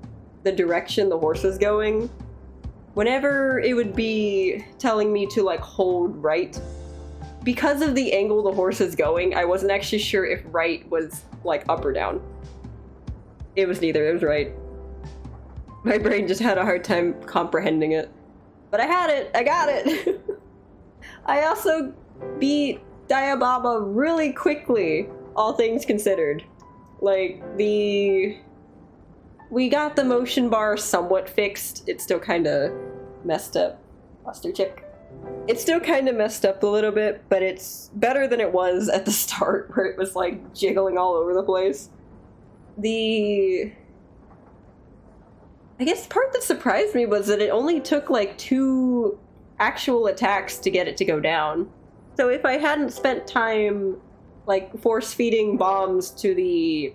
direction the horse was going. Whenever it would be telling me to, like, hold right, because of the angle the horse is going, I wasn't actually sure if right was, like, up or down. It was neither. It was right. My brain just had a hard time comprehending it. But I had it! I got it! I also beat Diababa really quickly, all things considered. Like, we got the motion bar somewhat fixed. It's still kinda messed up. Lost your chick. It's still kinda messed up a little bit, but it's better than it was at the start, where it was like jiggling all over the place. I guess the part that surprised me was that it only took like 2 actual attacks to get it to go down. So if I hadn't spent time like force-feeding bombs to the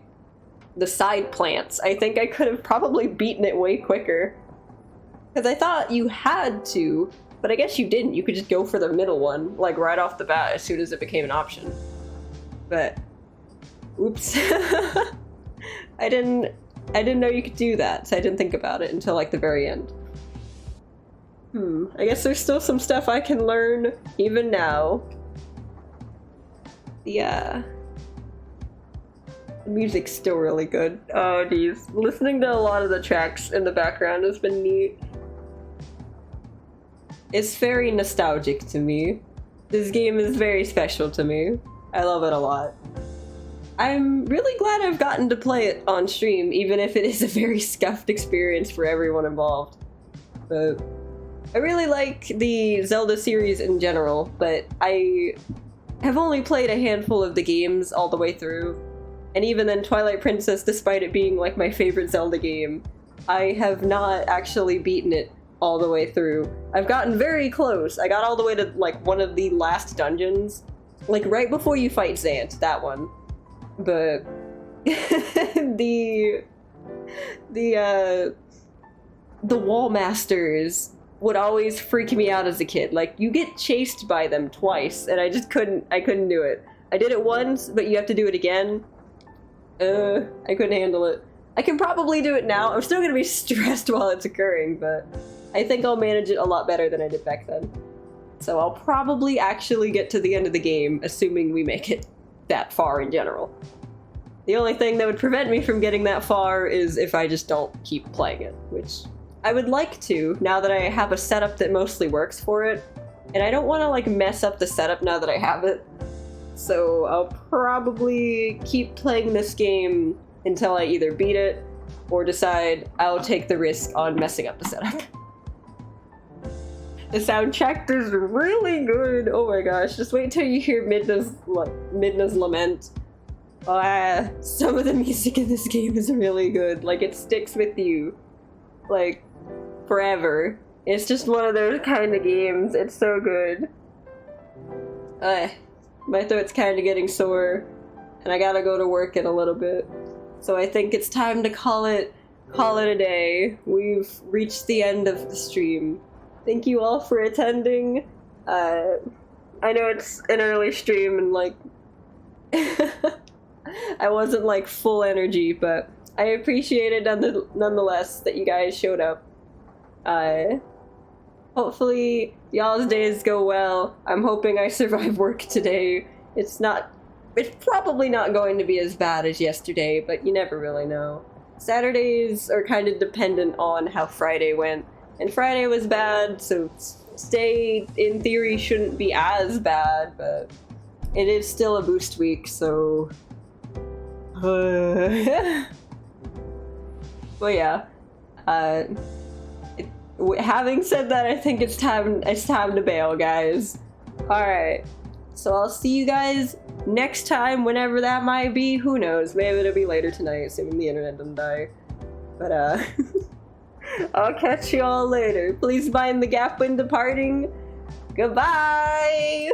side plants, I think I could have probably beaten it way quicker. Because I thought you had to, but I guess you didn't. You could just go for the middle one, like right off the bat as soon as it became an option. But, oops. I didn't know you could do that, so I didn't think about it until like the very end. I guess there's still some stuff I can learn even now. Yeah. The music's still really good. Oh geez. Listening to a lot of the tracks in the background has been neat. It's very nostalgic to me. This game is very special to me. I love it a lot. I'm really glad I've gotten to play it on stream, even if it is a very scuffed experience for everyone involved. But I really like the Zelda series in general, but I have only played a handful of the games all the way through. And even then, Twilight Princess, despite it being like my favorite Zelda game, I have not actually beaten it all the way through. I've gotten very close. I got all the way to like one of the last dungeons, like right before you fight Zant, that one. But the wall masters would always freak me out as a kid. Like, you get chased by them twice, and I couldn't do it. I did it once, but you have to do it again. I couldn't handle it. I can probably do it now. I'm still gonna be stressed while it's occurring, but I think I'll manage it a lot better than I did back then. So I'll probably actually get to the end of the game, assuming we make it that far in general. The only thing that would prevent me from getting that far is if I just don't keep playing it, which I would like to, now that I have a setup that mostly works for it, and I don't want to like mess up the setup now that I have it. So I'll probably keep playing this game until I either beat it or decide I'll take the risk on messing up the setup. The soundtrack is really good. Oh my gosh, just wait till you hear Midna's Lament. Some of the music in this game is really good. Like, it sticks with you, like, forever. It's just one of those kind of games. It's so good. My throat's kind of getting sore, and I gotta go to work in a little bit. So I think it's time to call it a day. We've reached the end of the stream. Thank you all for attending. I know it's an early stream and like I wasn't like full energy, but I appreciate it nonetheless that you guys showed up. Hopefully y'all's days go well. I'm hoping I survive work today. It's not it's probably not going to be as bad as yesterday, but you never really know. Saturdays are kind of dependent on how Friday went, and Friday was bad, so today, in theory, shouldn't be as bad, but it is still a boost week, so... well, yeah. Having said that, I think it's time to bail, guys. Alright, so I'll see you guys next time, whenever that might be. Who knows? Maybe it'll be later tonight, assuming the internet doesn't die. But, I'll catch you all later. Please mind the gap when departing. Goodbye!